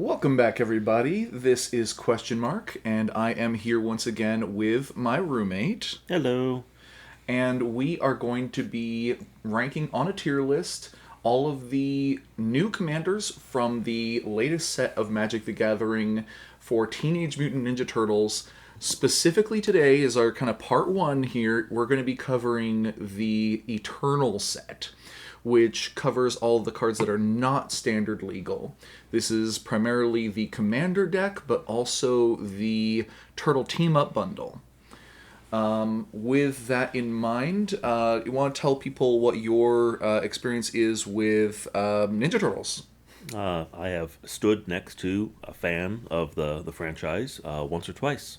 Welcome back, everybody. This is QuestionMarc, and I am here once again with my roommate. Hello. And we are going to be ranking on a tier list all of the new commanders from the latest set of Magic the Gathering for Teenage Mutant Ninja Turtles. Specifically today is our kind of part one here. We're going to be covering the Eternal set, which covers all of the cards that are not standard legal. This is primarily the Commander deck, but also the Turtle Team Up bundle. With that in mind, you want to tell people what your experience is with Ninja Turtles? I have stood next to a fan of the franchise once or twice.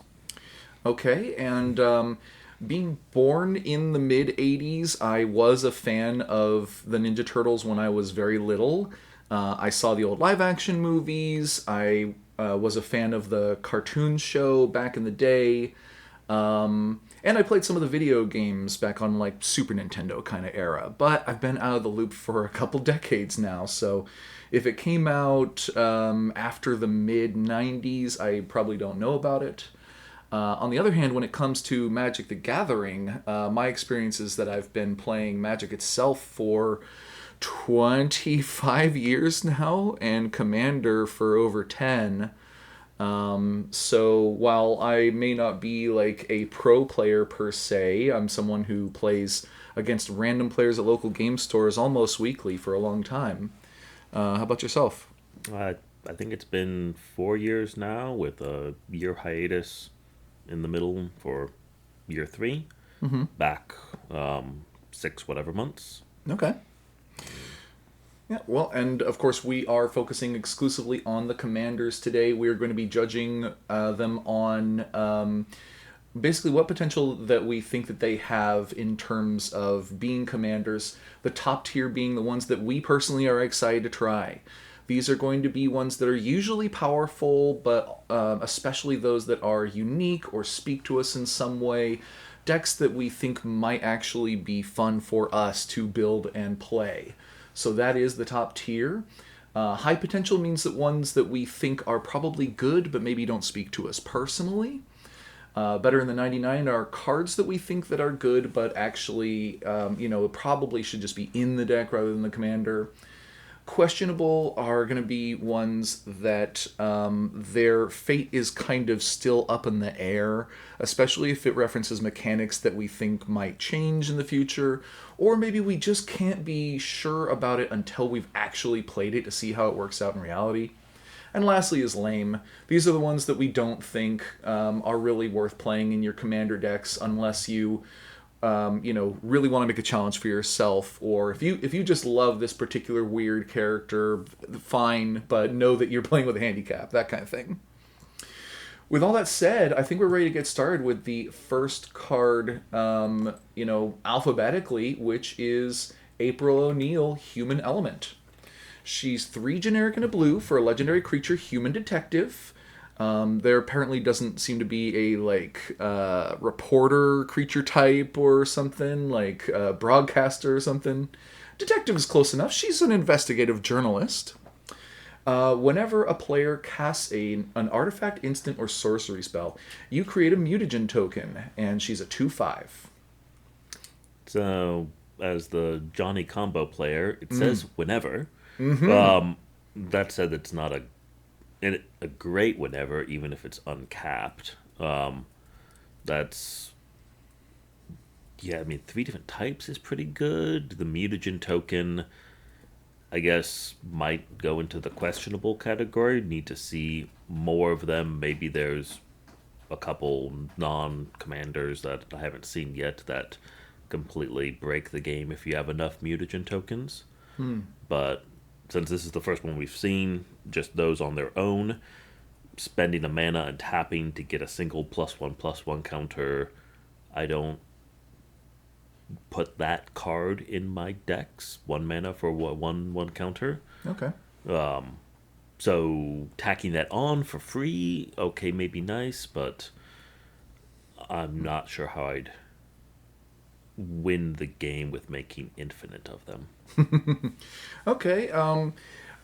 Okay, and being born in the mid 80s, I was a fan of the Ninja Turtles when I was very little. I saw the old live action movies. I was a fan of the cartoon show back in the day. And I played some of the video games back on like Super Nintendo kind of era. But I've been out of the loop for a couple decades now. So if it came out after the mid 90s, I probably don't know about it. On the other hand, when it comes to Magic the Gathering, my experience is that I've been playing Magic itself for 25 years now, and Commander for over 10. So while I may not be like a pro player per se, I'm someone who plays against random players at local game stores almost weekly for a long time. How about yourself? I think it's been 4 years now with a year hiatus in the middle for year three. Back 6 whatever months. Okay. Yeah, well, and of course, we are focusing exclusively on the commanders today. We are going to be judging them on basically what potential that we think that they have in terms of being commanders. The top tier being the ones that we personally are excited to try. These are going to be ones that are usually powerful, but especially those that are unique or speak to us in some way. Decks that we think might actually be fun for us to build and play. So that is the top tier. High potential means that ones that we think are probably good, but maybe don't speak to us personally. Better in the 99 are cards that we think that are good, but actually, probably should just be in the deck rather than the commander. Questionable are going to be ones that their fate is kind of still up in the air, especially if it references mechanics that we think might change in the future, or maybe we just can't be sure about it until we've actually played it to see how it works out in reality. And lastly is lame. These are the ones that we don't think are really worth playing in your commander decks unless you really want to make a challenge for yourself, or if you just love this particular weird character, fine, but know that you're playing with a handicap, that kind of thing. With all that said, I think we're ready to get started with the first card, alphabetically, which is April O'Neil, Human Element. She's 3 generic and a blue for a legendary creature, Human Detective. There apparently doesn't seem to be a reporter creature type or something, like broadcaster or something. Detective is close enough. She's an investigative journalist. Whenever a player casts an artifact, instant, or sorcery spell, you create a mutagen token, and she's a 2/5. So, as the Johnny Combo player, it says whenever. That said, it's not a great whenever, even if it's uncapped. That's yeah. I mean, 3 different types is pretty good. The mutagen token, I guess, might go into the questionable category. Need to see more of them. Maybe there's a couple non-commanders that I haven't seen yet that completely break the game if you have enough mutagen tokens. But since this is the first one we've seen, just those on their own, spending a mana and tapping to get a single +1/+1 counter, I don't put that card in my decks. 1 mana for 1/1 counter. Okay. So tacking that on for free, okay, maybe nice, but I'm not sure how I'd win the game with making infinite of them. Okay.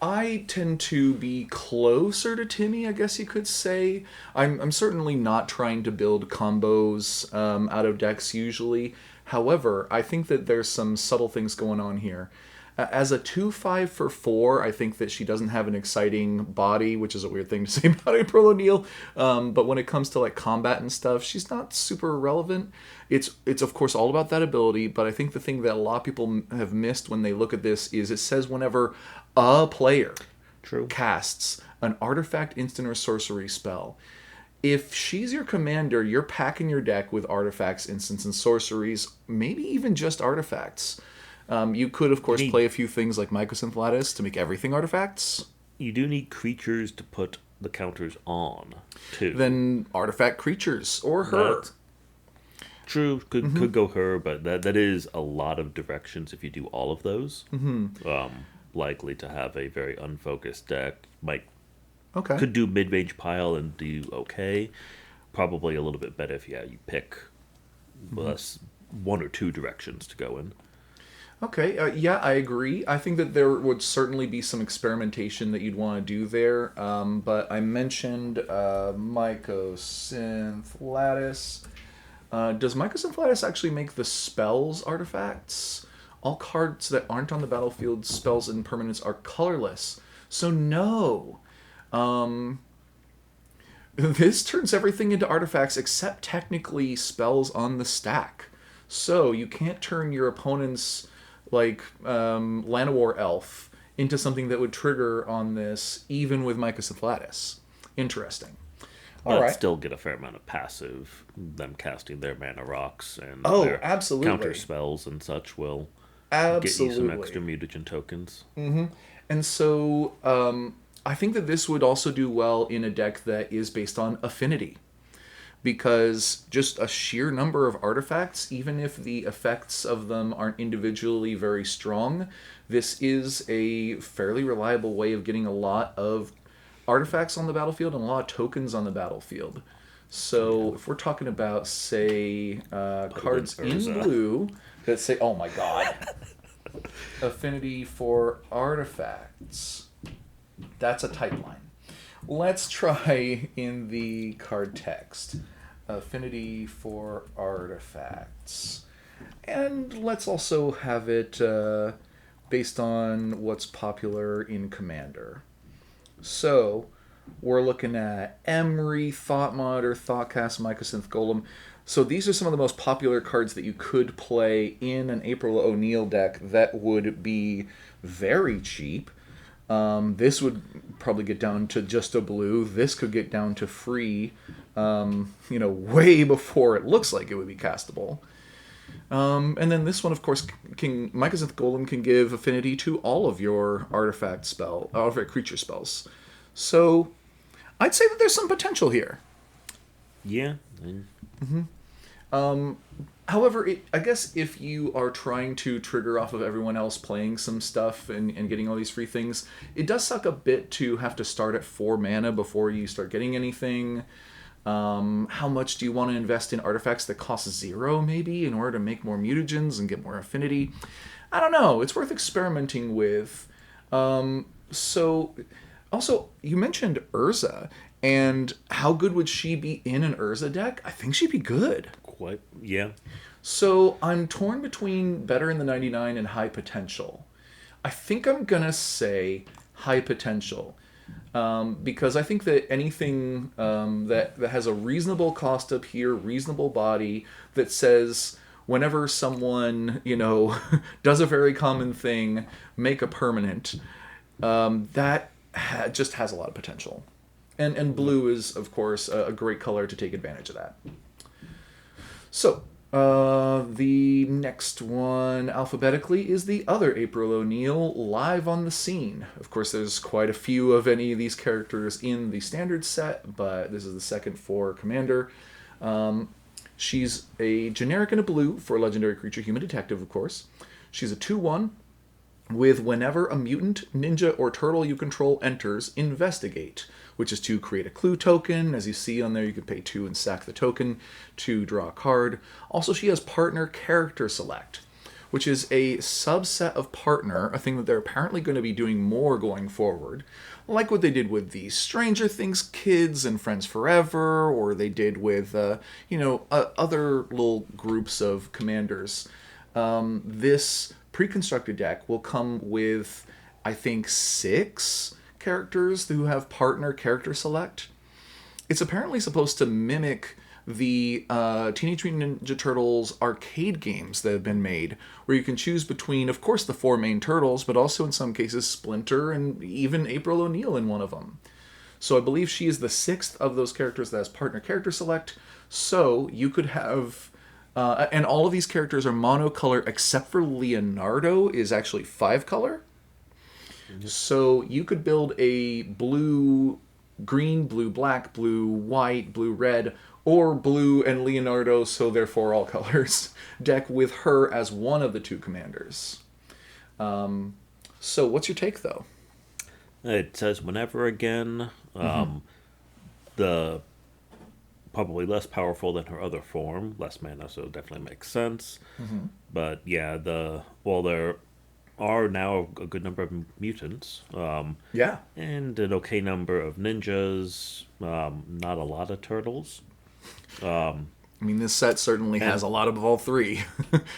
I tend to be closer to Timmy, I guess you could say. I'm certainly not trying to build combos out of decks usually. However, I think that there's some subtle things going on here. As a 2/5 for 4, I think that she doesn't have an exciting body, which is a weird thing to say about April O'Neil. But when it comes to like combat and stuff, she's not super relevant. It's of course all about that ability, but I think the thing that a lot of people have missed when they look at this is it says whenever a player True. casts an artifact, instant, or sorcery spell. If she's your commander, you're packing your deck with artifacts, instants, and sorceries, maybe even just artifacts. You could, of course, need play a few things like Mycosynth Lattice to make everything artifacts. You do need creatures to put the counters on, too. Then artifact creatures or her. That, true, could go her, but that is a lot of directions if you do all of those. Likely to have a very unfocused deck. Okay. Could do mid-range pile and do okay. Probably a little bit better if you pick one or two directions to go in. Okay, yeah, I agree. I think that there would certainly be some experimentation that you'd want to do there. But I mentioned Mycosynth Lattice. Does Mycosynth Lattice actually make the spells artifacts? All cards that aren't on the battlefield, spells and permanents, are colorless. So no. This turns everything into artifacts except technically spells on the stack. So you can't turn your opponent's like Llanowar Elf into something that would trigger on this, even with Mycosynth Lattice. Interesting. All right. Still get a fair amount of passive. Them casting their mana rocks and Oh, their absolutely. counter spells and such will Absolutely. get you some extra mutagen tokens. And so I think that this would also do well in a deck that is based on affinity. Because just a sheer number of artifacts, even if the effects of them aren't individually very strong, this is a fairly reliable way of getting a lot of artifacts on the battlefield and a lot of tokens on the battlefield. So if we're talking about, say, cards in Urza. blue that say, oh my god, affinity for artifacts, that's a type line. Let's try in the card text. Affinity for artifacts. And let's also have it based on what's popular in Commander. So, we're looking at Emery, Thoughtmod, or Thoughtcast, Mycosynth Golem. So these are some of the most popular cards that you could play in an April O'Neil deck that would be very cheap. This would probably get down to just a blue. This could get down to free, way before it looks like it would be castable. And then this one, of course, Mycosynth Golem can give affinity to all of your artifact creature spells. So, I'd say that there's some potential here. Yeah. However, I guess if you are trying to trigger off of everyone else playing some stuff and getting all these free things, it does suck a bit to have to start at 4 mana before you start getting anything. How much do you want to invest in artifacts that cost 0, maybe, in order to make more mutagens and get more affinity? I don't know. It's worth experimenting with. So, also, you mentioned Urza, and how good would she be in an Urza deck? I think she'd be good. Quite. Yeah. So I'm torn between better in the 99 and high potential. I think I'm gonna say high potential because I think that anything that has a reasonable cost up here, reasonable body, that says whenever someone does a very common thing, make a permanent, that just has a lot of potential. And blue is, of course, a great color to take advantage of that. So, the next one alphabetically is the other April O'Neil, live on the scene. Of course, there's quite a few of any of these characters in the standard set, but this is the second for Commander. She's a generic and a blue for a legendary creature, Human Detective, of course. She's a 2/1 with whenever a mutant, ninja, or turtle you control enters, investigate, which is to create a clue token. As you see on there, you can pay 2 and sack the token to draw a card. Also, she has partner character select, which is a subset of partner, a thing that they're apparently going to be doing more going forward, like what they did with the Stranger Things kids and Friends Forever, or they did with, other little groups of commanders. This pre-constructed deck will come with, I think, 6 characters who have partner character select. It's apparently supposed to mimic the Teenage Mutant Ninja Turtles arcade games that have been made, where you can choose between, of course, the 4 main turtles, but also in some cases Splinter and even April O'Neil in one of them. So I believe she is the 6th of those characters that has partner character select. So you could have, and all of these characters are monocolor except for Leonardo is actually 5-color. So you could build a blue green, blue black, blue white, blue red, or blue and Leonardo, so therefore all colors, deck with her as one of the 2 commanders. So what's your take, though? It says whenever again. The probably less powerful than her other form, less mana, so it definitely makes sense. But yeah, there are now a good number of mutants. Yeah. And an okay number of ninjas. Not a lot of turtles. I mean, this set certainly has a lot of all 3,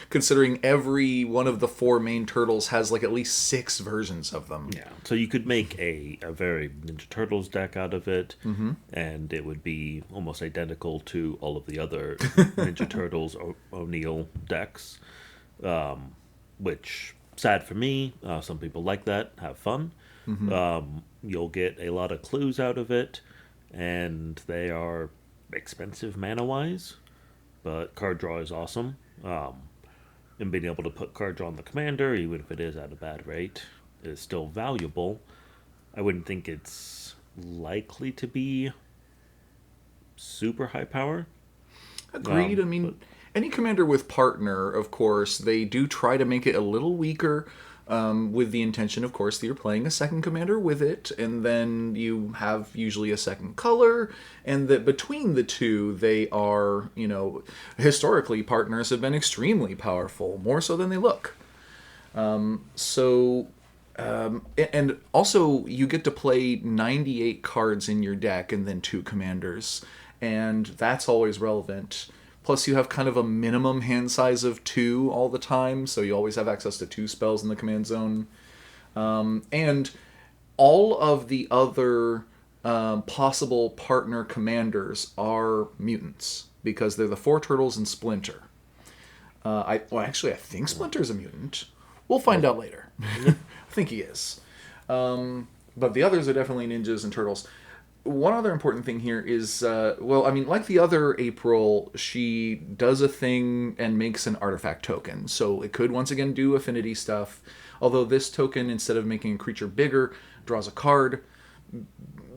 considering every one of the 4 main turtles has like at least 6 versions of them. Yeah, so you could make a very Ninja Turtles deck out of it, and it would be almost identical to all of the other Ninja Turtles O'Neil decks, which, sad for me, some people like that, have fun. You'll get a lot of clues out of it, and they are expensive mana-wise, but card draw is awesome. And being able to put card draw on the commander, even if it is at a bad rate, is still valuable. I wouldn't think it's likely to be super high power. Agreed. I mean, any commander with partner, of course, they do try to make it a little weaker, with the intention, of course, that you're playing a second commander with it, and then you have usually a second color, and that between the 2, they are, historically, partners have been extremely powerful, more so than they look. And also, you get to play 98 cards in your deck and then 2 commanders, and that's always relevant. Plus, you have kind of a minimum hand size of 2 all the time, so you always have access to 2 spells in the command zone. And all of the other possible partner commanders are mutants, because they're the 4 turtles and Splinter. I think Splinter's a mutant. We'll find out later. I think he is. But the others are definitely ninjas and turtles. One other important thing here is, like the other April, she does a thing and makes an artifact token. So it could once again do affinity stuff. Although this token, instead of making a creature bigger, draws a card.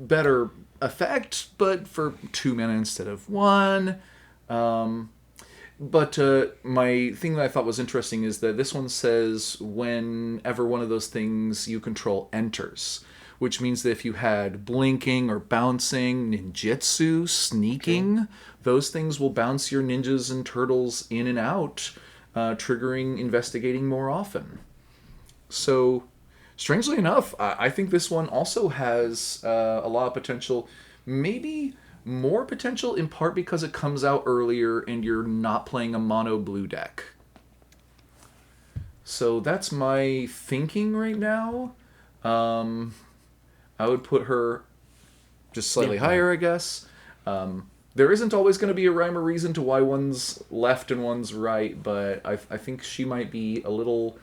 Better effect, but for 2 mana instead of 1. But my thing that I thought was interesting is that this one says whenever one of those things you control enters, which means that if you had blinking or bouncing, ninjutsu, sneaking, those things will bounce your ninjas and turtles in and out, triggering investigating more often. So, strangely enough, I think this one also has a lot of potential. Maybe more potential in part because it comes out earlier and you're not playing a mono blue deck. So that's my thinking right now. I would put her just slightly higher, I guess. There isn't always going to be a rhyme or reason to why one's left and one's right, but I think she might be a little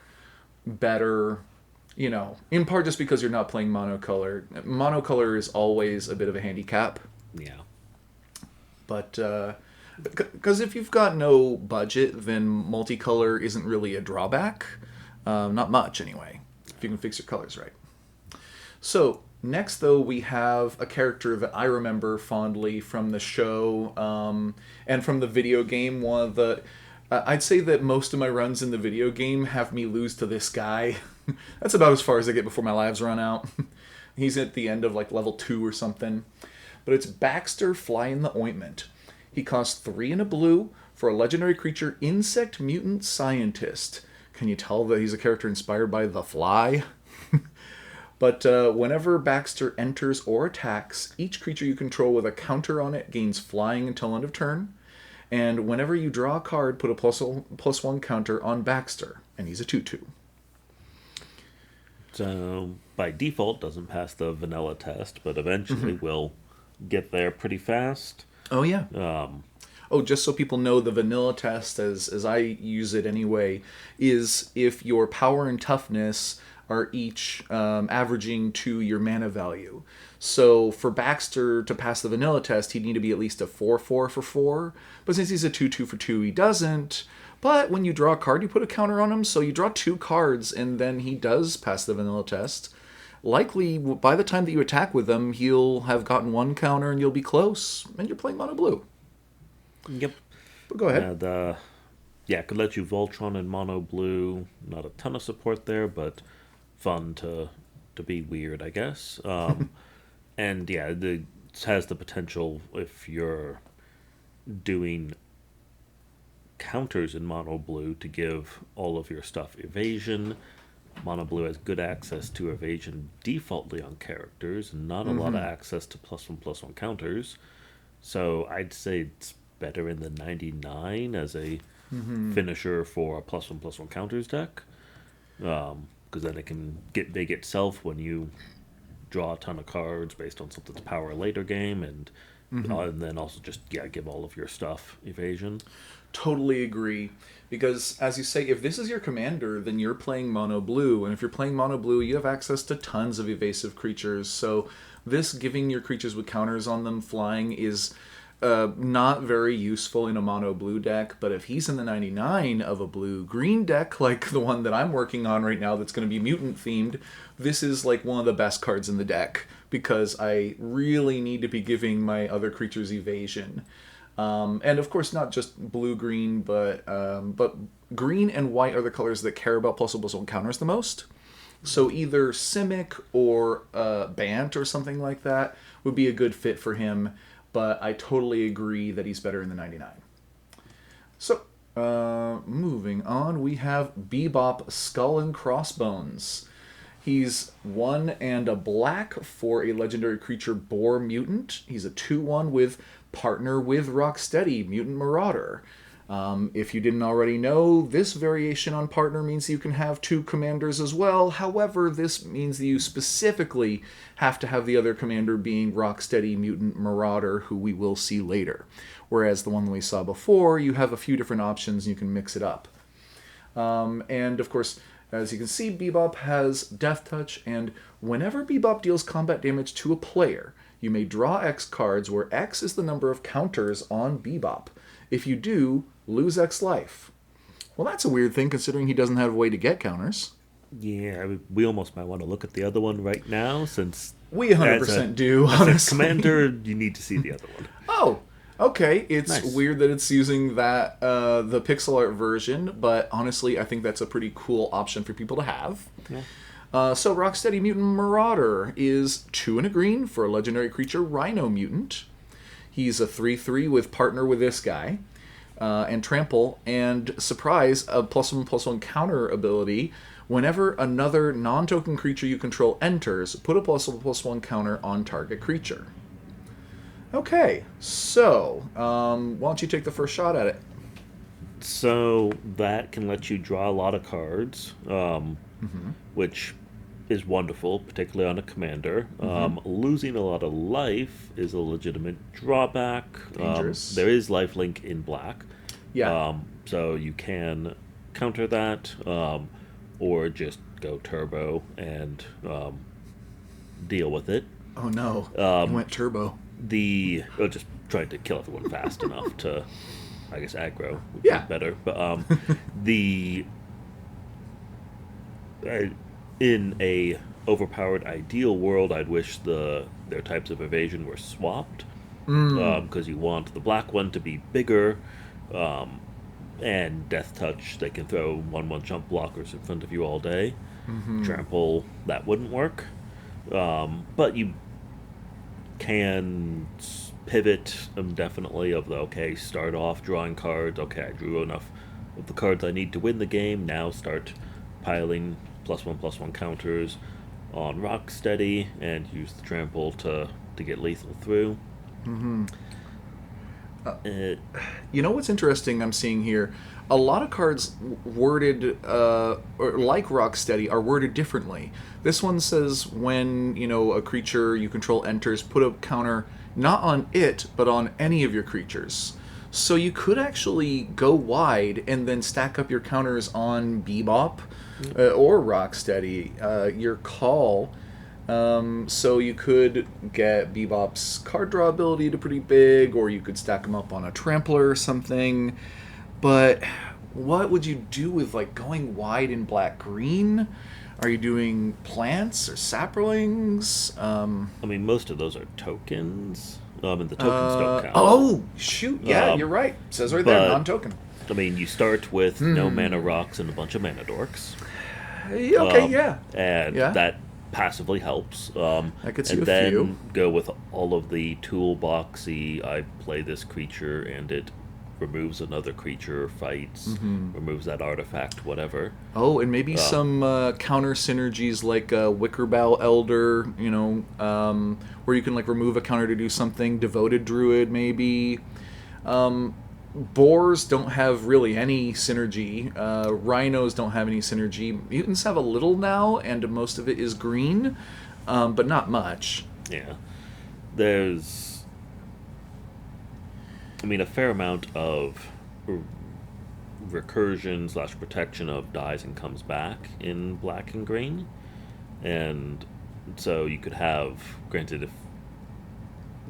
better, in part just because you're not playing monocolor. Monocolor is always a bit of a handicap. Yeah. But, because if you've got no budget, then multicolor isn't really a drawback. Not much, anyway, if you can fix your colors right. So, next, though, we have a character that I remember fondly from the show, and from the video game. One of the... I'd say that most of my runs in the video game have me lose to this guy. That's about as far as I get before my lives run out. He's at the end of, level 2 or something. But it's Baxter Fly in the Ointment. He costs 3 and a blue for a legendary creature, Insect Mutant Scientist. Can you tell that he's a character inspired by The Fly? But whenever Baxter enters or attacks, each creature you control with a counter on it gains flying until end of turn. And whenever you draw a card, put a +1 counter on Baxter. And he's a 2/2. So by default, doesn't pass the vanilla test, but eventually will get there pretty fast. Oh, yeah. Oh, just so people know, the vanilla test, as I use it anyway, is if your power and toughness are each averaging to your mana value. So for Baxter to pass the vanilla test, he'd need to be at least a 4/4 for 4. But since he's a 2/2 for 2, he doesn't. But when you draw a card, you put a counter on him. So you draw 2 cards, and then he does pass the vanilla test. Likely, by the time that you attack with him, he'll have gotten 1 counter, and you'll be close. And you're playing mono blue. Yep. But go ahead. Yeah, could let you Voltron in mono blue. Not a ton of support there, but fun to be weird, I guess. And yeah, it has the potential if you're doing counters in mono blue to give all of your stuff evasion. Mono blue has good access to evasion defaultly on characters, and not a lot of access to +1/+1 counters. So I'd say it's better in the 99 as a finisher for a +1/+1 counters deck, because then it can get big itself when you draw a ton of cards based on something's power later game, and then also just give all of your stuff evasion. Totally agree. Because, as you say, if this is your commander, then you're playing mono blue. And if you're playing mono blue, you have access to tons of evasive creatures. So this giving your creatures with counters on them flying is not very useful in a mono blue deck. But if he's in the 99 of a blue-green deck, like the one that I'm working on right now that's going to be Mutant themed, this is like one of the best cards in the deck. Because I really need to be giving my other creatures evasion. And of course, not just blue-green, but green and white are the colors that care about +1/+1 counters the most. So either Simic or Bant or something like that would be a good fit for him. But I totally agree that he's better in the 99. So, moving on, we have Bebop Skull and Crossbones. He's 1 and a black for a legendary creature Boar Mutant. He's a 2/1 with partner with Rocksteady, Mutant Marauder. If you didn't already know, this variation on partner means you can have 2 commanders as well. However, this means that you specifically have to have the other commander being Rocksteady, Mutant Marauder, who we will see later. Whereas the one that we saw before, you have a few different options and you can mix it up. And of course, as you can see, Bebop has Death Touch, and whenever Bebop deals combat damage to a player, you may draw X cards, where X is the number of counters on Bebop. If you do, lose X life. Well, that's a weird thing, considering he doesn't have a way to get counters. Yeah, we almost might want to look at the other one right now, since We 100% do, as honestly. a commander, you need to see the other one. Oh, okay. It's Nice. weird that it's using that the pixel art version, but honestly, I think that's a pretty cool option for people to have. Yeah. So Rocksteady Mutant Marauder is 2 and a green for a legendary creature Rhino Mutant. He's a 3/3 with partner with this guy, and trample, and surprise, a +1/+1 counter ability. Whenever another non-token creature you control enters, put a +1/+1 counter on target creature. Okay, so why don't you take the first shot at it? So that can let you draw a lot of cards, which is wonderful, particularly on a commander. Losing a lot of life is a legitimate drawback. Dangerous. There is lifelink in black. Yeah. So you can counter that, or just go turbo and deal with it. Oh no, he went turbo. Just trying to kill everyone fast enough to, I guess, aggro would Yeah. be better. But in a overpowered ideal world, I'd wish their types of evasion were swapped, because you want the black one to be bigger, and Death Touch, they can throw 1/1 jump blockers in front of you all day. Trample, that wouldn't work, but you can pivot definitely of the, okay, start off drawing cards, okay, I drew enough of the cards I need to win the game. Now start piling +1/+1 counters on Rocksteady and use the trample to get lethal through. Uh, You know what's interesting I'm seeing here? A lot of cards worded, or like Rocksteady, are worded differently. This one says when, a creature you control enters, put a counter not on it, but on any of your creatures. So you could actually go wide and then stack up your counters on Bebop or Rocksteady. Your call. So you could get Bebop's card draw ability to pretty big, or you could stack him up on a Trampler or something. But what would you do with going wide in black-green? Are you doing plants or saplings? I mean, most of those are tokens, and the tokens don't count. Oh, shoot. Yeah, you're right. It says right there, but- non-token. I mean, you start with no mana rocks and a bunch of mana dorks. Okay, yeah. And Yeah. that passively helps. I could see and a then few. go with all of the toolboxy. I play this creature and it removes another creature, fights, removes that artifact, whatever. Oh, and maybe some counter synergies like Wickerbow Elder, where you can remove a counter to do something. Devoted Druid, maybe. Boars don't have really any synergy. Rhinos don't have any synergy. Mutants have a little now, and most of it is green, but not much. Yeah. There's, I mean, a fair amount of recursion/protection of dies and comes back in black and green. And so you could have, granted, if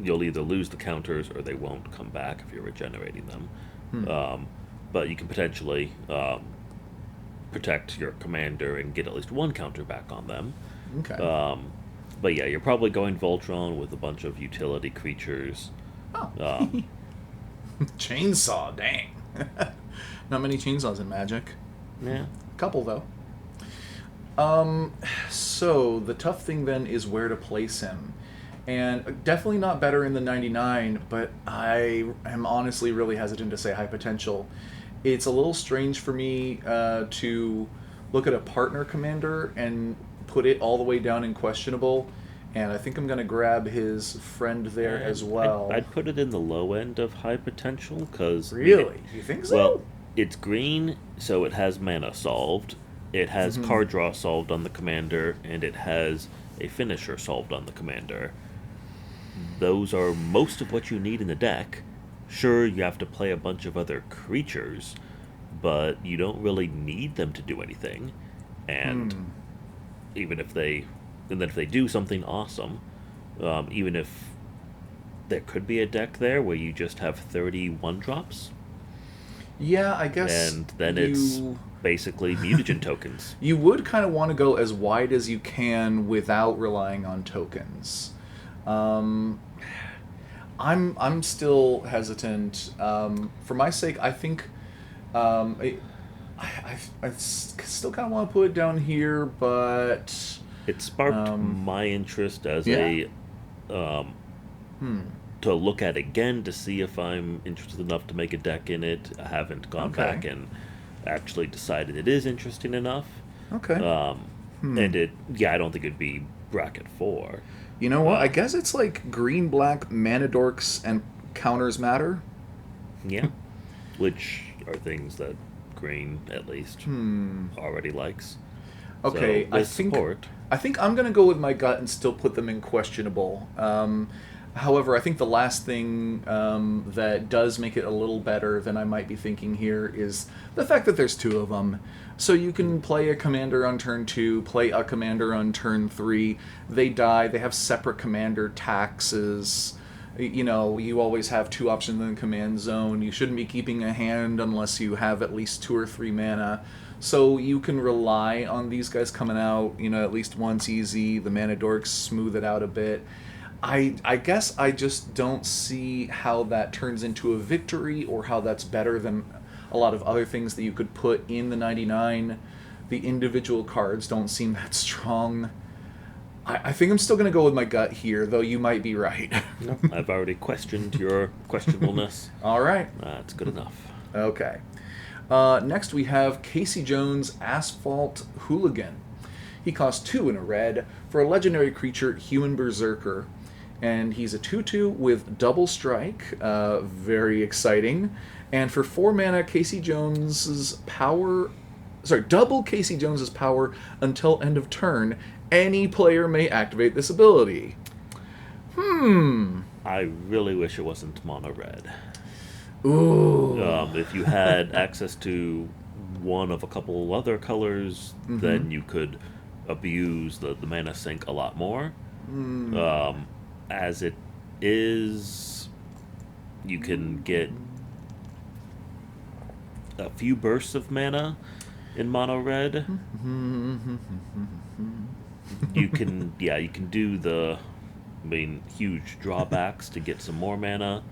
you'll either lose the counters or they won't come back if you're regenerating them. But you can potentially protect your commander and get at least one counter back on them. Okay. But yeah, you're probably going Voltron with a bunch of utility creatures. Oh. Chainsaw, dang. Not many chainsaws in Magic. Yeah. Couple, though. So the tough thing then is where to place him. And definitely not better in the 99, but I am honestly really hesitant to say high potential. It's a little strange for me to look at a partner commander and put it all the way down in questionable, and I think I'm going to grab his friend there as well. I'd put it in the low end of high potential, because... Really? You think so? Well, it's green, so it has mana solved, it has card draw solved on the commander, and it has a finisher solved on the commander. Those are most of what you need in the deck. Sure, you have to play a bunch of other creatures, but you don't really need them to do anything. And even if they do something awesome, even if there could be a deck there where you just have 31 drops, Yeah, I guess. and then it's basically mutagen tokens. You would kind of want to go as wide as you can without relying on tokens. I'm still hesitant. For my sake, I think I still kind of want to put it down here, but It sparked my interest as yeah. to look at again to see if I'm interested enough to make a deck in it. I haven't gone Okay. back and actually decided it is interesting enough. Okay. And I don't think it'd be bracket 4. You know what? I guess it's like green, black, mana dorks, and counters matter. Yeah. Which are things that green, at least, already likes. Okay, So, with support. I think I'm gonna go with my gut and still put them in questionable. However, I think the last thing that does make it a little better than I might be thinking here is the fact that there's two of them. So you can play a commander on turn 2, play a commander on turn 3. They die. They have separate commander taxes. You always have two options in the command zone. You shouldn't be keeping a hand unless you have at least 2 or 3 mana. So you can rely on these guys coming out, at least once easy. The mana dorks smooth it out a bit. I guess I just don't see how that turns into a victory or how that's better than a lot of other things that you could put in the 99. The individual cards don't seem that strong. I think I'm still going to go with my gut here, though you might be right. No, I've already questioned your questionableness. All right. That's good enough. Okay. Next, we have Casey Jones' Asphalt Hooligan. He costs 2 and a red for a legendary creature, Human Berserker. And he's a 2/2 with double strike. Very exciting. And for 4 mana, Casey Jones's power. Sorry, double Casey Jones's power until end of turn. Any player may activate this ability. I really wish it wasn't mono red. Ooh. If you had access to one of a couple other colors, then you could abuse the mana sink a lot more. As it is, you can get a few bursts of mana in mono red. You can do the huge drawbacks to get some more mana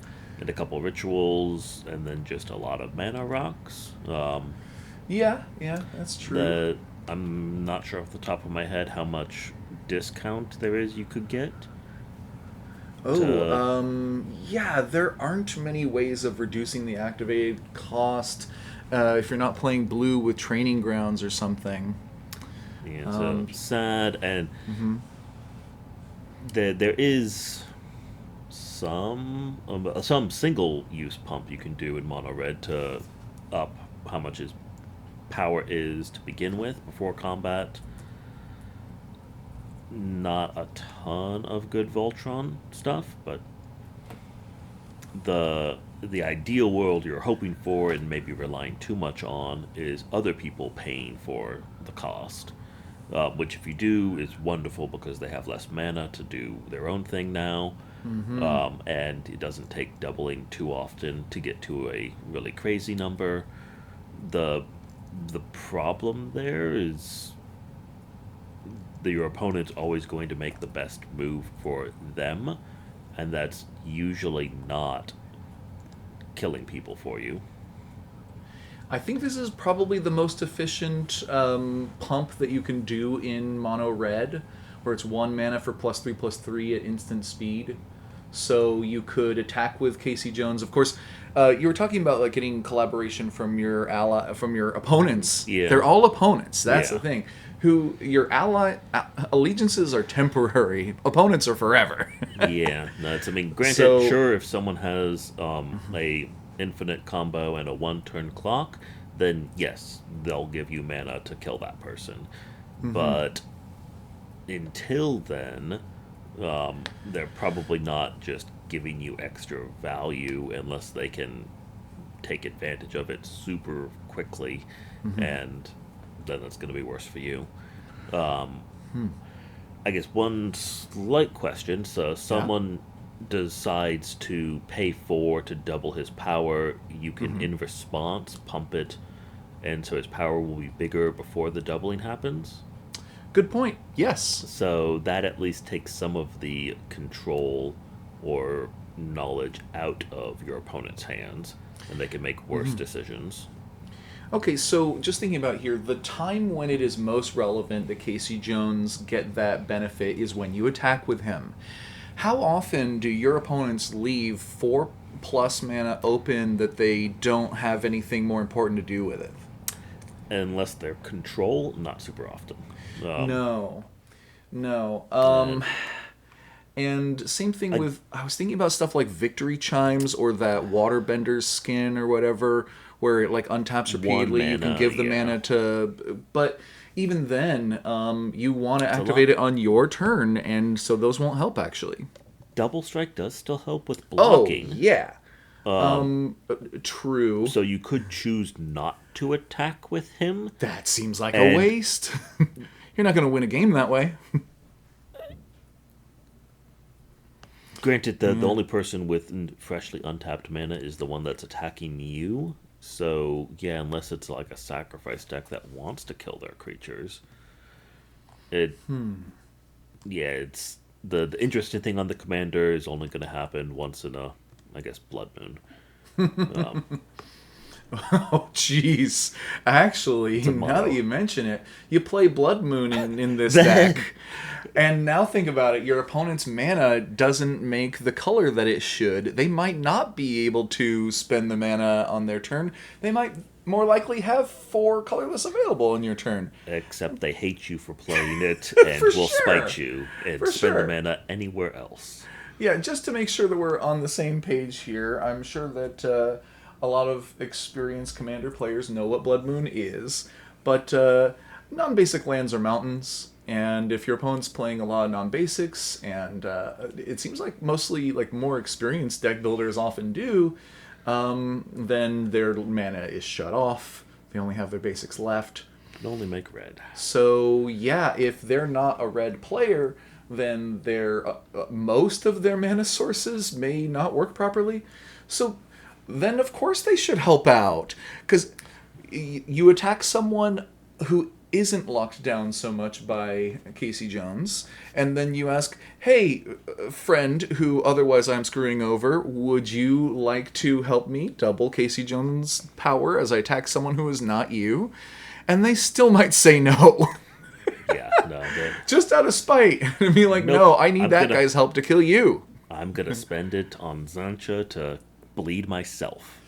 and a couple rituals and then just a lot of mana rocks. Yeah, that's true. I'm not sure off the top of my head how much discount there is you could get. Yeah, there aren't many ways of reducing the activated cost if you're not playing blue with training grounds or something. Yeah, so sad, and there is some single use pump you can do in mono red to up how much his power is to begin with before combat. Not a ton of good Voltron stuff, but the ideal world you're hoping for and maybe relying too much on is other people paying for the cost. Which, if you do, is wonderful because they have less mana to do their own thing now, and it doesn't take doubling too often to get to a really crazy number. The problem there is that your opponent's always going to make the best move for them, and that's usually not killing people for you. I think this is probably the most efficient pump that you can do in mono red, where it's 1 mana for +3/+3 at instant speed. So you could attack with Casey Jones. Of course, you were talking about like getting collaboration from your opponents. Yeah. They're all opponents. That's Yeah. the thing. Who your allegiances are temporary. Opponents are forever. Yeah, no, granted, So- sure, if someone has a infinite combo and a 1-turn clock, then yes, they'll give you mana to kill that person. But until then, they're probably not just giving you extra value unless they can take advantage of it super quickly, and then it's going to be worse for you. I guess one slight question, so someone decides to pay 4 to double his power, you can in response pump it, and so his power will be bigger before the doubling happens. Good point. Yes. So that at least takes some of the control or knowledge out of your opponent's hands, and they can make worse decisions. Okay, so just thinking about here, the time when it is most relevant that Casey Jones get that benefit is when you attack with him. How often do your opponents leave 4+ mana open that they don't have anything more important to do with it? Unless they're control, not super often. No. And same thing with, I was thinking about stuff like Victory Chimes or that Waterbender's Skin or whatever, where it like untaps repeatedly. You can give the mana to, but even then, you want to activate it on your turn, and so those won't help actually. Double Strike does still help with blocking. Oh, yeah. True. So you could choose not to attack with him. That seems like a waste. You're not going to win a game that way. Granted, the only person with freshly untapped mana is the one that's attacking you. So, yeah, unless it's like a sacrifice deck that wants to kill their creatures. Yeah, it's the interesting thing on the commander is only going to happen once in a, I guess, blood moon. Oh, jeez. Actually, now that you mention it, you play Blood Moon in this deck. And now think about it. Your opponent's mana doesn't make the color that it should. They might not be able to spend the mana on their turn. They might more likely have 4 colorless available in your turn. Except they hate you for playing it and For will sure. spite you and For spend the sure. mana anywhere else. Yeah, just to make sure that we're on the same page here, I'm sure that a lot of experienced Commander players know what Blood Moon is, but non-basic lands are mountains, and if your opponent's playing a lot of non-basics, and it seems like mostly like more experienced deck builders often do, then their mana is shut off. They only have their basics left. Can only make red. So yeah, if they're not a red player, then their most of their mana sources may not work properly. So then of course they should help out because you attack someone who isn't locked down so much by Casey Jones, and then you ask, "Hey, friend, who otherwise I'm screwing over, would you like to help me double Casey Jones' power as I attack someone who is not you?" And they still might say no. Yeah, no. Just out of spite. And be like, Nope. no, I need I'm that gonna guy's help to kill you. I'm gonna spend it on Zancha to bleed myself.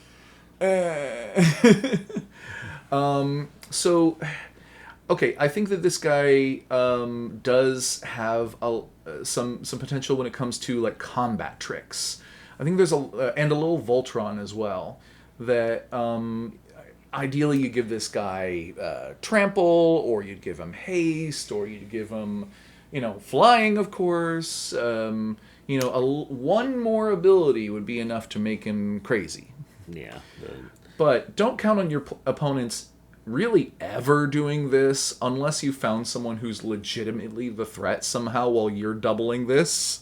So, okay, I think that this guy does have some potential when it comes to like combat tricks. I think there's and a little Voltron as well that ideally you give this guy trample, or you'd give him haste, or you'd give him flying, of course. One more ability would be enough to make him crazy. Yeah. But don't count on your opponents really ever doing this unless you found someone who's legitimately the threat somehow while you're doubling this.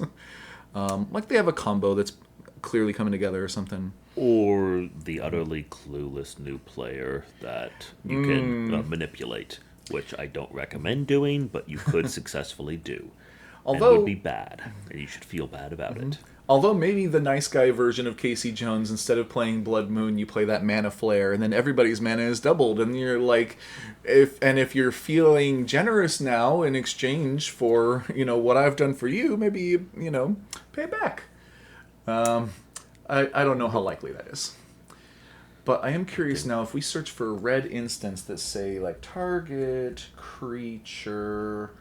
Like they have a combo that's clearly coming together or something. Or the utterly clueless new player that you can manipulate, which I don't recommend doing, but you could successfully do. Although, and would be bad, and you should feel bad about it. although maybe the nice guy version of Casey Jones, instead of playing Blood Moon, you play that Mana Flare, and then everybody's mana is doubled, and you're like, if you're feeling generous now in exchange for what I've done for you, maybe pay it back. I don't know how likely that is. But I am curious now if we search for a red instance that say like target creature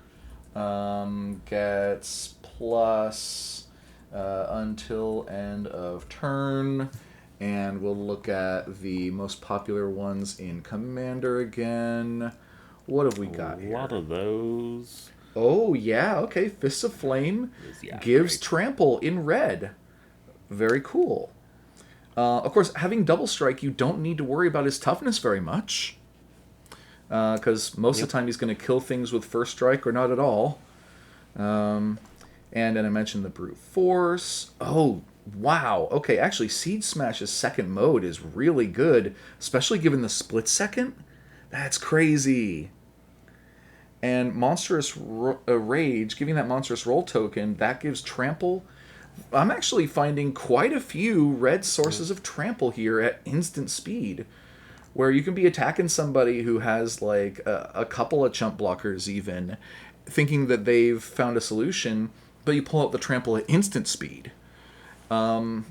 gets plus until end of turn, and we'll look at the most popular ones in Commander again. What have we got here? A lot of those. Oh yeah, okay. Fists of Flame gives trample in red. Very cool. Of course, having double strike, you don't need to worry about his toughness very much. Because most of the time he's going to kill things with first strike or not at all. And then I mentioned the brute force. Oh, wow. Okay, actually, Seed Smash's second mode is really good, especially given the split second. That's crazy. And Monstrous Rage, giving that Monstrous Roll token, that gives trample. I'm actually finding quite a few red sources of trample here at instant speed, where you can be attacking somebody who has like a couple of chump blockers even, thinking that they've found a solution, but you pull out the trample at instant speed. But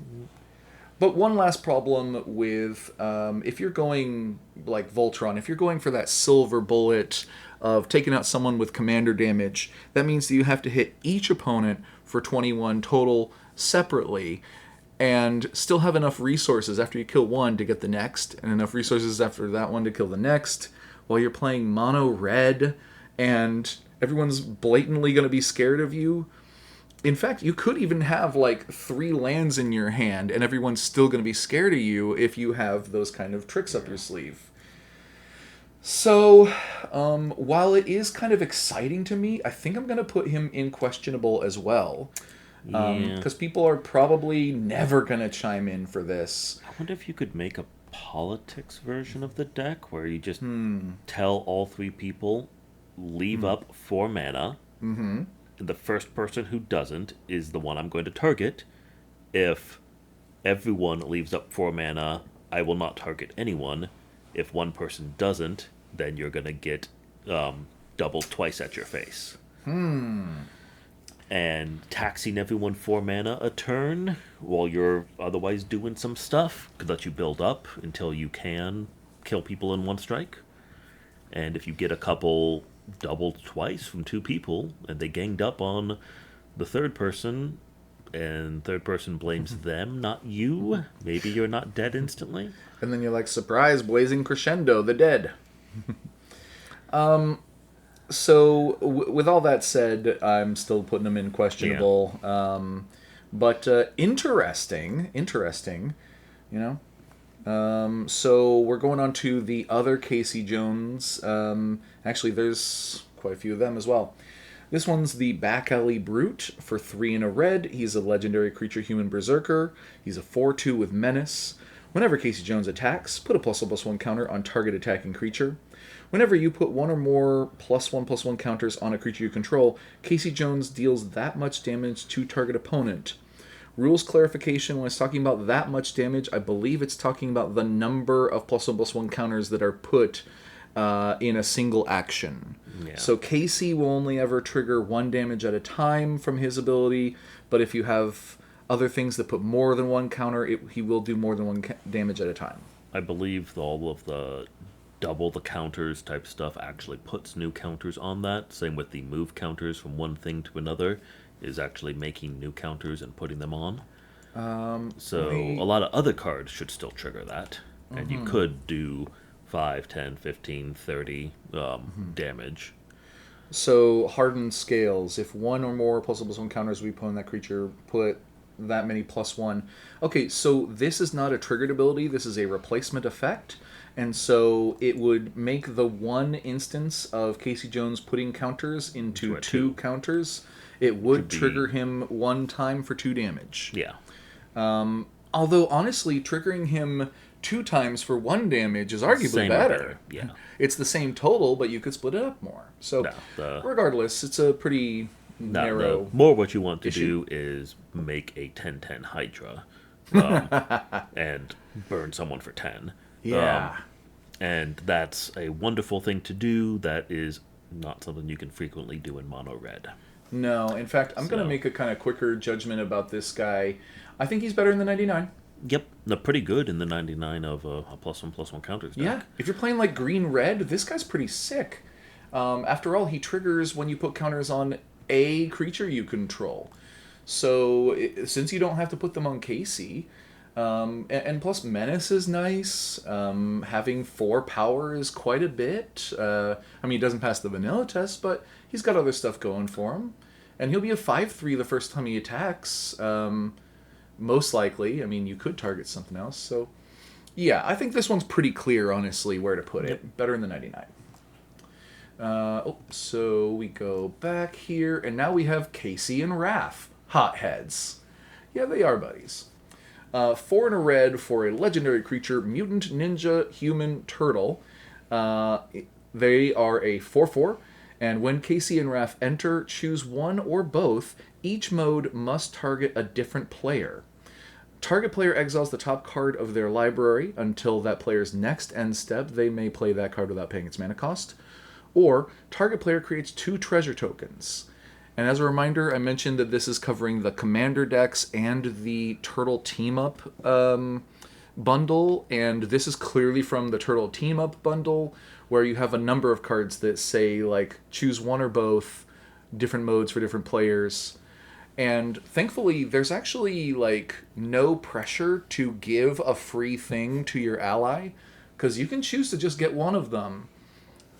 one last problem with if you're going like Voltron, if you're going for that silver bullet of taking out someone with commander damage, that means that you have to hit each opponent for 21 total separately, and still have enough resources after you kill one to get the next, and enough resources after that one to kill the next, while you're playing mono red, and everyone's blatantly going to be scared of you. In fact, you could even have like 3 lands in your hand, and everyone's still going to be scared of you if you have those kind of tricks up your sleeve. So, while it is kind of exciting to me, I think I'm going to put him in questionable as well. Because people are probably never going to chime in for this. I wonder if you could make a politics version of the deck where you just tell all 3 people, leave up 4 mana. Mm-hmm. The first person who doesn't is the one I'm going to target. If everyone leaves up 4 mana, I will not target anyone. If one person doesn't, then you're going to get doubled twice at your face. And taxing everyone 4 mana a turn while you're otherwise doing some stuff could let you build up until you can kill people in one strike. And if you get a couple doubled twice from two people and they ganged up on the third person and third person blames them, not you, maybe you're not dead instantly. And then you're like, surprise, blazing crescendo, the dead. So, with all that said, I'm still putting them in questionable. But interesting, you know. So we're going on to the other Casey Jones. Actually, there's quite a few of them as well. This one's the Back Alley Brute for 3 and a red. He's a legendary creature human berserker. He's a 4/2 with menace. Whenever Casey Jones attacks, put a +1/+1 counter on target attacking creature. Whenever you put one or more +1/+1 counters on a creature you control, Casey Jones deals that much damage to target opponent. Rules clarification, when it's talking about that much damage, I believe it's talking about the number of +1/+1 counters that are put in a single action. Yeah. So Casey will only ever trigger 1 damage at a time from his ability, but if you have other things that put more than 1 counter, he will do more than 1 damage at a time. I believe all of the double the counters type stuff actually puts new counters on that. Same with the move counters from one thing to another is actually making new counters and putting them on. So a lot of other cards should still trigger that. And you could do 5, 10, 15, 30 damage. So hardened scales. If 1 or more +1/+1 counters we put on that creature, put that many +1. Okay, so this is not a triggered ability. This is a replacement effect. And so it would make the one instance of Casey Jones putting counters into 2 counters. It would trigger him 1 time for 2 damage. Yeah. Although, honestly, triggering him 2 times for 1 damage is arguably better. Yeah. It's the same total, but you could split it up more. So, regardless, it's a pretty narrow more what you want to issue. do is make a 10/10 Hydra and burn someone for 10. Yeah. And that's a wonderful thing to do. That is not something you can frequently do in mono red. No, in fact, I'm going to make a kind of quicker judgment about this guy. I think he's better in the 99. Yep, they're pretty good in the 99 of a +1/+1 counters deck. Yeah, if you're playing like green-red, this guy's pretty sick. After all, he triggers when you put counters on a creature you control. So, since you don't have to put them on Casey, and plus Menace is nice, having 4 power is quite a bit. I mean, he doesn't pass the vanilla test, but he's got other stuff going for him. And he'll be a 5/3 the first time he attacks, most likely. I mean, you could target something else. So, yeah, I think this one's pretty clear, honestly, where to put it. Better in the 99. So we go back here, and now we have Casey and Raph. Hotheads. Yeah, they are buddies. 4 and a red for a legendary creature, Mutant Ninja Human Turtle. They are a 4/4, and when Casey and Raph enter, choose one or both. Each mode must target a different player. Target player exiles the top card of their library until that player's next end step. They may play that card without paying its mana cost. Or, target player creates 2 treasure tokens. And as a reminder, I mentioned that this is covering the Commander decks and the Turtle Team-Up bundle, and this is clearly from the Turtle Team-Up bundle, where you have a number of cards that say, like, choose one or both, different modes for different players. And thankfully, there's actually, like, no pressure to give a free thing to your ally, because you can choose to just get one of them.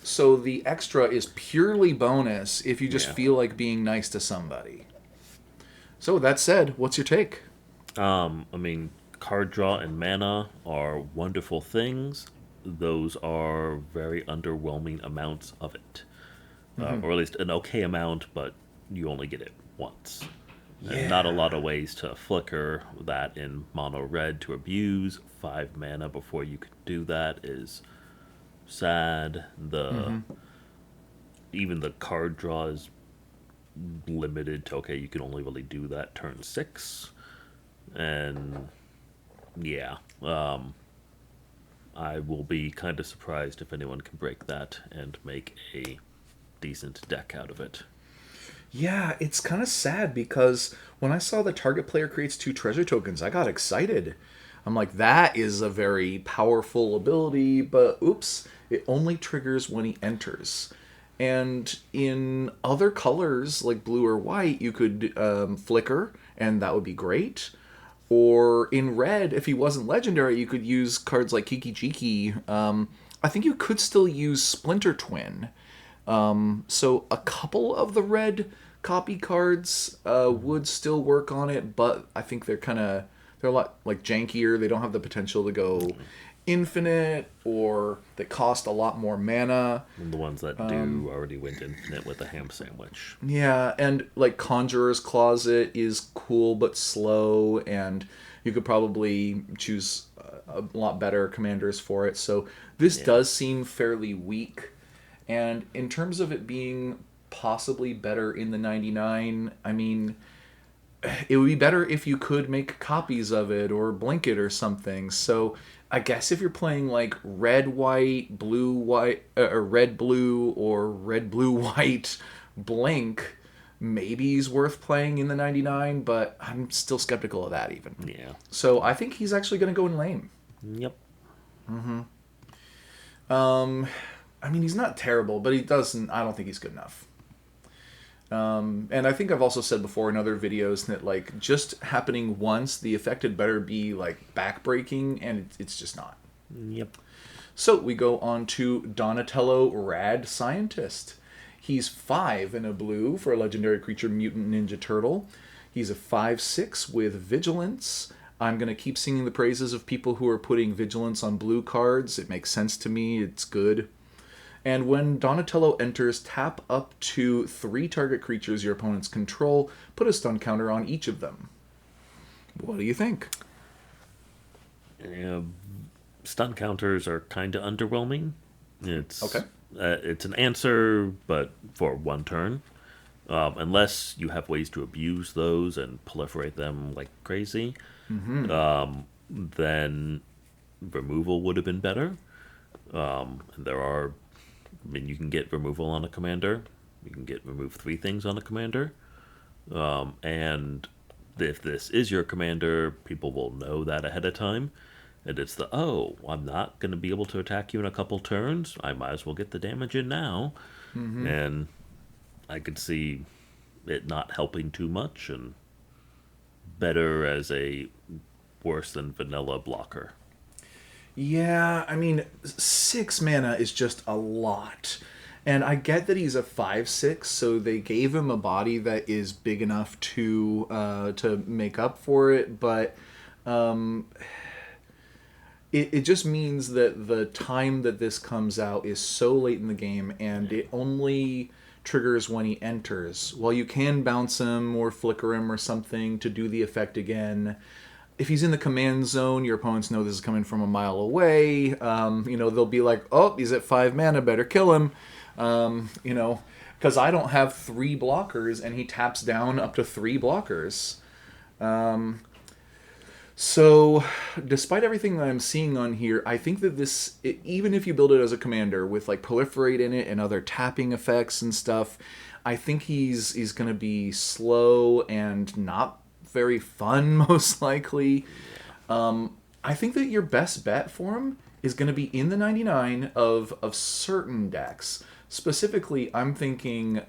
So the extra is purely bonus if you just feel like being nice to somebody. So with that said, what's your take? I mean, card draw and mana are wonderful things. Those are very underwhelming amounts of it. Or at least an okay amount, but you only get it once. And not a lot of ways to flicker that in mono red to abuse. 5 mana before you could do that is sad. Even the card draw is limited to, okay, you can only really do that turn 6. And I will be kind of surprised if anyone can break that and make a decent deck out of it. Yeah, it's kind of sad because when I saw the target player creates 2 treasure tokens, I got excited. I'm like, that is a very powerful ability, but oops, it only triggers when he enters. And in other colors, like blue or white, you could flicker, and that would be great. Or in red, if he wasn't legendary, you could use cards like Kiki Jiki. I think you could still use Splinter Twin. So a couple of the red copy cards would still work on it, but I think they're a lot like jankier. They don't have the potential to go infinite, or they cost a lot more mana. And the ones that do already went infinite with a ham sandwich. Yeah, and like Conjurer's Closet is cool but slow, and you could probably choose a lot better commanders for it. So this does seem fairly weak. And in terms of it being possibly better in the 99, I mean, it would be better if you could make copies of it or blink it or something. So I guess if you're playing like red white, blue white, or red blue, or red blue white blink, maybe he's worth playing in the 99, but I'm still skeptical of that even. Yeah. So I think he's actually going to go in lame. Yep. I mean, he's not terrible, but he doesn't. I don't think he's good enough. And I think I've also said before in other videos that like just happening once, the effect had better be like backbreaking, and it's just not. Yep. So we go on to Donatello Rad Scientist. He's 5 in a blue for a legendary creature mutant ninja turtle. He's a 5/6 with vigilance. I'm going to keep singing the praises of people who are putting vigilance on blue cards. It makes sense to me. It's good. And when Donatello enters, tap up to 3 target creatures your opponents control. Put a stun counter on each of them. What do you think? Stun counters are kind of underwhelming. It's Okay. It's an answer, but for one turn. Unless you have ways to abuse those and proliferate them like crazy, then removal would have been better. And there are, I mean, you can get removal on a commander. You can get remove 3 things on a commander. And if this is your commander, people will know that ahead of time. And it's I'm not going to be able to attack you in a couple turns. I might as well get the damage in now. And I could see it not helping too much, and better as a worse than vanilla blocker. Yeah, I mean, 6 mana is just a lot. And I get that he's a 5/6, so they gave him a body that is big enough to make up for it, but it just means that the time that this comes out is so late in the game, and it only triggers when he enters. While you can bounce him or flicker him or something to do the effect again, if he's in the command zone, your opponents know this is coming from a mile away. They'll be like, oh, he's at 5 mana, better kill him. Because I don't have 3 blockers, and he taps down up to 3 blockers. So, despite everything that I'm seeing on here, I think that even if you build it as a commander with like proliferate in it and other tapping effects and stuff, I think he's going to be slow and not very fun, most likely. I think that your best bet for him is going to be in the 99 of certain decks. Specifically, I'm thinking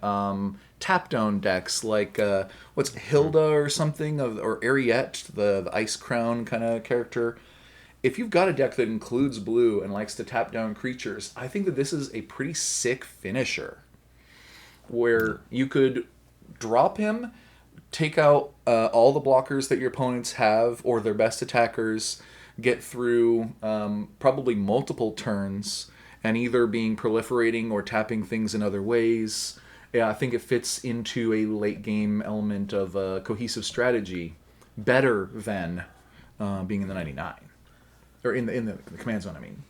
tap down decks like what's Hilda or something, or Ariette, the Ice Crown kind of character. If you've got a deck that includes blue and likes to tap down creatures, I think that this is a pretty sick finisher, where you could drop him, take out all the blockers that your opponents have or their best attackers, get through probably multiple turns, and either being proliferating or tapping things in other ways. Yeah, I think it fits into a late game element of cohesive strategy better than being in the 99 or in the command zone. I mean,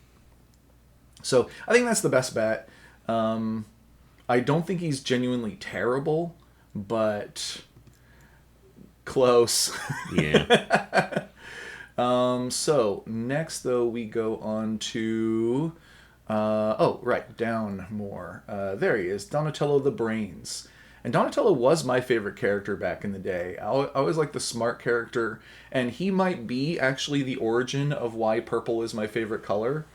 so I think that's the best bet. I don't think he's genuinely terrible, but close. Yeah. So next, though, we go on to down more. There he is, Donatello the Brains. And Donatello was my favorite character back in the day. I always liked the smart character, and he might be actually the origin of why purple is my favorite color.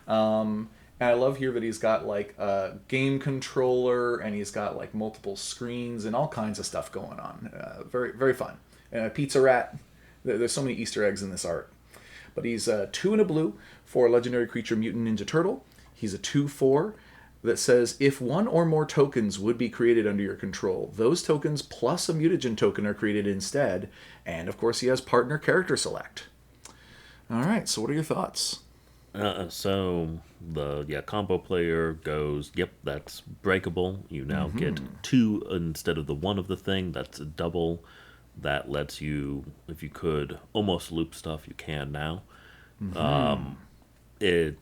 And I love here that he's got like a game controller, and he's got like multiple screens and all kinds of stuff going on. Very very fun. And a pizza rat. There's so many Easter eggs in this art. But he's 2 and a blue for legendary creature Mutant Ninja Turtle. He's a 2/4 that says if one or more tokens would be created under your control, those tokens plus a mutagen token are created instead. And of course, he has partner character select. All right, so what are your thoughts? So the combo player goes, yep, that's breakable. You now get 2 instead of the 1 of the thing. That's a double. That lets you, if you could, almost loop stuff. You can now. It.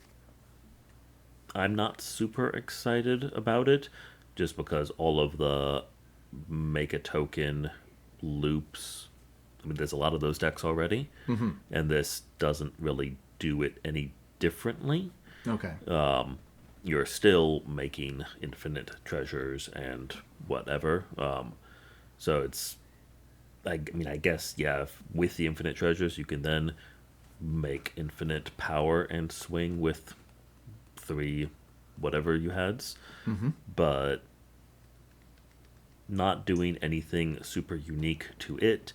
I'm not super excited about it, just because all of the make a token loops. I mean, there's a lot of those decks already, and this doesn't really do it any differently. Okay. You're still making infinite treasures and whatever. So it's, I mean, I guess, yeah, with the infinite treasures, you can then make infinite power and swing with 3 whatever you had. But not doing anything super unique to it.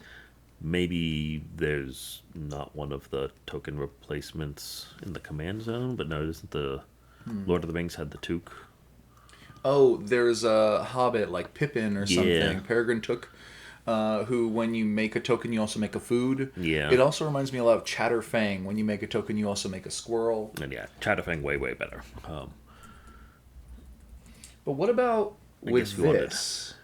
Maybe there's not one of the token replacements in the command zone, but no, isn't the Lord of the Rings had the Took? Oh, there's a Hobbit like Pippin or something. Yeah. Peregrine Took, who when you make a token, you also make a food. Yeah. It also reminds me a lot of Chatterfang. When you make a token, you also make a squirrel. And yeah, Chatterfang way, way better. But what about I with guess you wanted- this?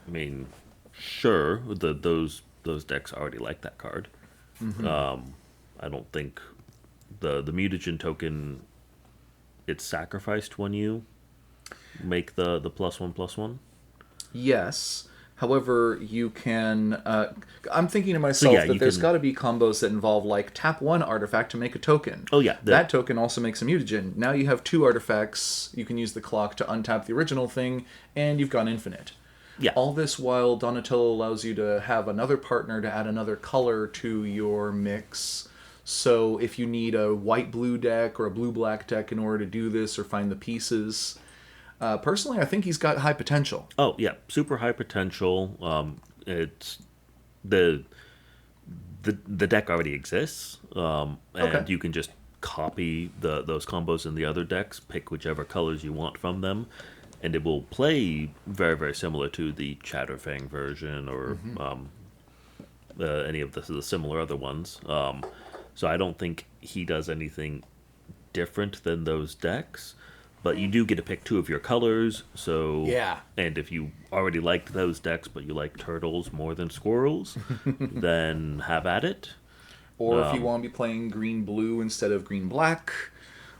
I mean, sure, those decks already like that card. I don't think the mutagen token, it's sacrificed when you make the +1/+1. Yes. However, you can. I'm thinking to myself yeah, that you there's can- got to be combos that involve like tap 1 artifact to make a token. Oh, yeah, that token also makes a mutagen. Now you have 2 artifacts. You can use the clock to untap the original thing, and you've gone infinite. Yeah. All this while Donatello allows you to have another partner to add another color to your mix. So if you need a white-blue deck or a blue-black deck in order to do this or find the pieces, personally, I think he's got high potential. Oh yeah, super high potential. It's the deck already exists, and Okay. you can just copy those combos in the other decks, pick whichever colors you want from them, and it will play very very similar to the Chatterfang version or any of the similar other ones. So I don't think he does anything different than those decks. But you do get to pick 2 of your colors, so... Yeah. And if you already liked those decks, but you like turtles more than squirrels, then have at it. Or if you want to be playing green-blue instead of green-black.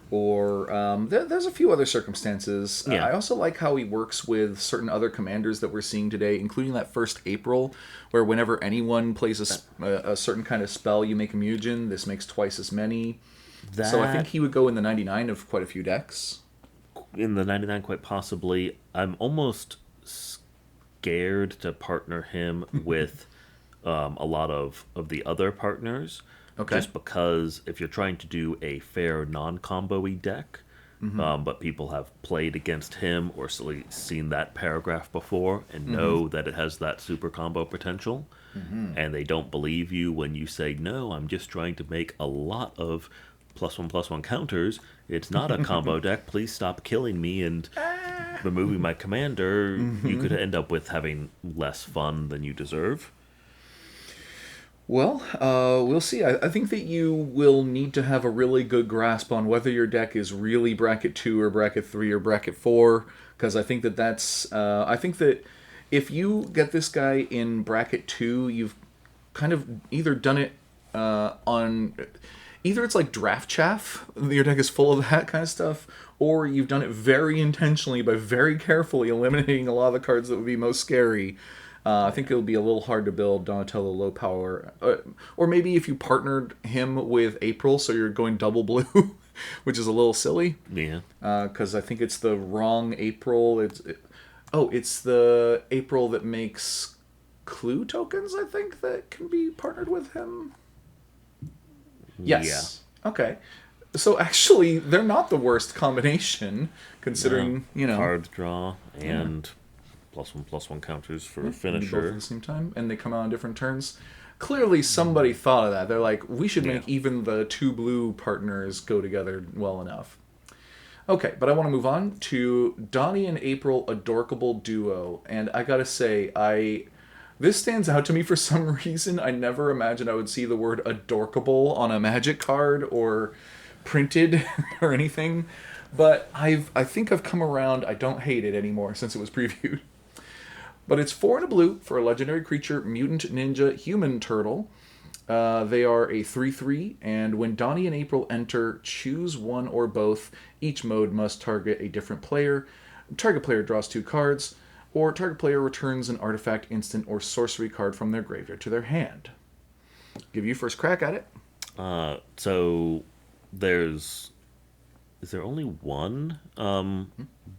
Or there's a few other circumstances. Yeah. I also like how he works with certain other commanders that we're seeing today, including that first April, where whenever anyone plays a certain kind of spell, you make a mutagen. This makes twice as many. So I think he would go in the 99 of quite a few decks. In the 99, quite possibly. I'm almost scared to partner him with a lot of the other partners. Okay. Just because if you're trying to do a fair non-combo-y deck, but people have played against him or seen that paragraph before and know that it has that super combo potential, and they don't believe you when you say, no, I'm just trying to make a lot of +1/+1 counters. It's not a combo deck. Please stop killing me and removing my commander. You could end up with having less fun than you deserve. Well, we'll see. I think that you will need to have a really good grasp on whether your deck is really bracket 2 or bracket 3 or bracket 4, because I think that that's... I think that if you get this guy in bracket 2, you've kind of either done it on... Either it's like draft chaff, your deck is full of that kind of stuff, or you've done it very intentionally by very carefully eliminating a lot of the cards that would be most scary. I think it'll be a little hard to build Donatello low power. Or maybe if you partnered him with April, so you're going double blue, which is a little silly Yeah. because I think it's the wrong April. It's the April that makes clue tokens, I think, that can be partnered with him. Yeah. Yes. Okay. So actually, they're not the worst combination, No. considering, you know, Card draw yeah, and +1/+1 counters for can do both at finisher. the same time, and they come out on different turns. Clearly, somebody thought of that. They're like, we should Yeah. make even the two blue partners go together well enough. Okay, but I want to move on to Donnie and April Adorkable Duo, and I gotta say, this stands out to me for some reason. I never imagined I would see the word adorkable on a magic card or printed or anything, but I think I've come around. I don't hate it anymore since it was previewed. But it's 4 and a blue for a legendary creature, mutant ninja human turtle. They are a 3/3, and when Donnie and April enter, choose one or both. Each mode must target a different player. Target player draws 2 cards, or target player returns an artifact, instant, or sorcery card from their graveyard to their hand. Give you first crack at it. So there's is there only one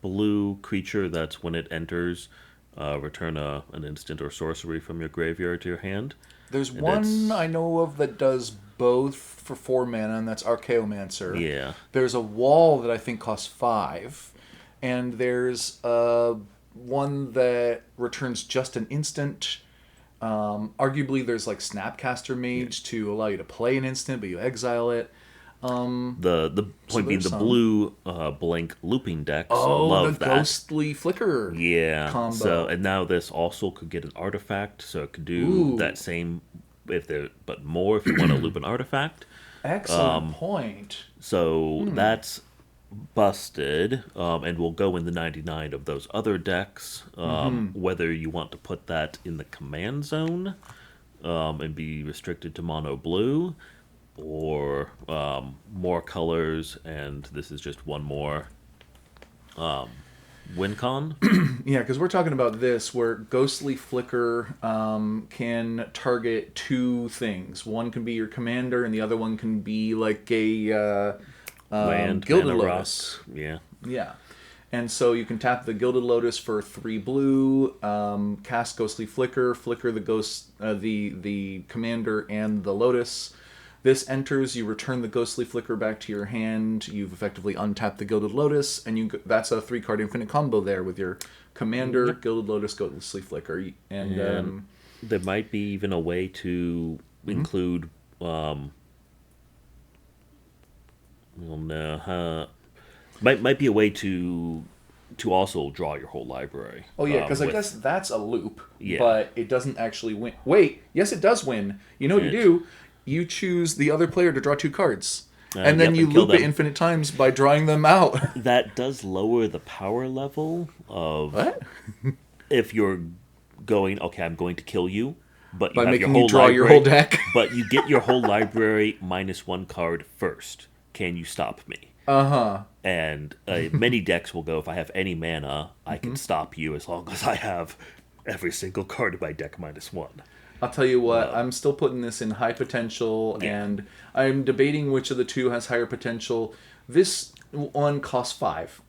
blue creature that's when it enters, return an instant or sorcery from your graveyard to your hand? There's And one it's I know of that does both for 4 mana, and that's Archaeomancer. yeah. There's a wall that I think costs 5, and there's one that returns just an instant. Arguably, there's like Snapcaster Mage to allow you to play an instant, but you exile it. The So point being there's the some. blue blank looping decks Oh, the love that. Ghostly Flicker Yeah. So combo. and now this also could get an artifact, so it could do Ooh, that same if there but more if you want to loop an artifact. excellent point. So that's busted, and will go in the 99 of those other decks. Whether you want to put that in the command zone and be restricted to mono blue, or more colors, and this is just one more win con. Yeah, because we're talking about this where Ghostly Flicker can target 2 things. One can be your commander, and the other one can be like a Land, Gilded mana, rock. Lotus. Yeah. Yeah. And so you can tap the Gilded Lotus for 3 blue, cast Ghostly Flicker, flicker the ghost, the commander and the Lotus. This enters, you return the Ghostly Flicker back to your hand. You've effectively untapped the Gilded Lotus, and that's a 3-card infinite combo there with your commander, Yep. Gilded Lotus, Ghostly Flicker, and And there might be even a way to include. Well, no, might be a way to also draw your whole library. oh yeah, because I With guess that's a loop, yeah, but it doesn't actually win. Wait, yes, it does win. You know what you it, do? You choose the other player to draw 2 cards, and then yep, you and kill loop it them. infinite times by drawing them out. That does lower the power level of What? if you're going. Okay, I'm going to kill you, but you By have your making you whole draw your library. whole deck. But you get your whole library minus 1 card first. Can you stop me? Uh-huh. And many decks will go, if I have any mana, I can stop you as long as I have every single card in my deck -1. I'll tell you what, I'm still putting this in high potential, Yeah. and I'm debating which of the two has higher potential. This one costs 5.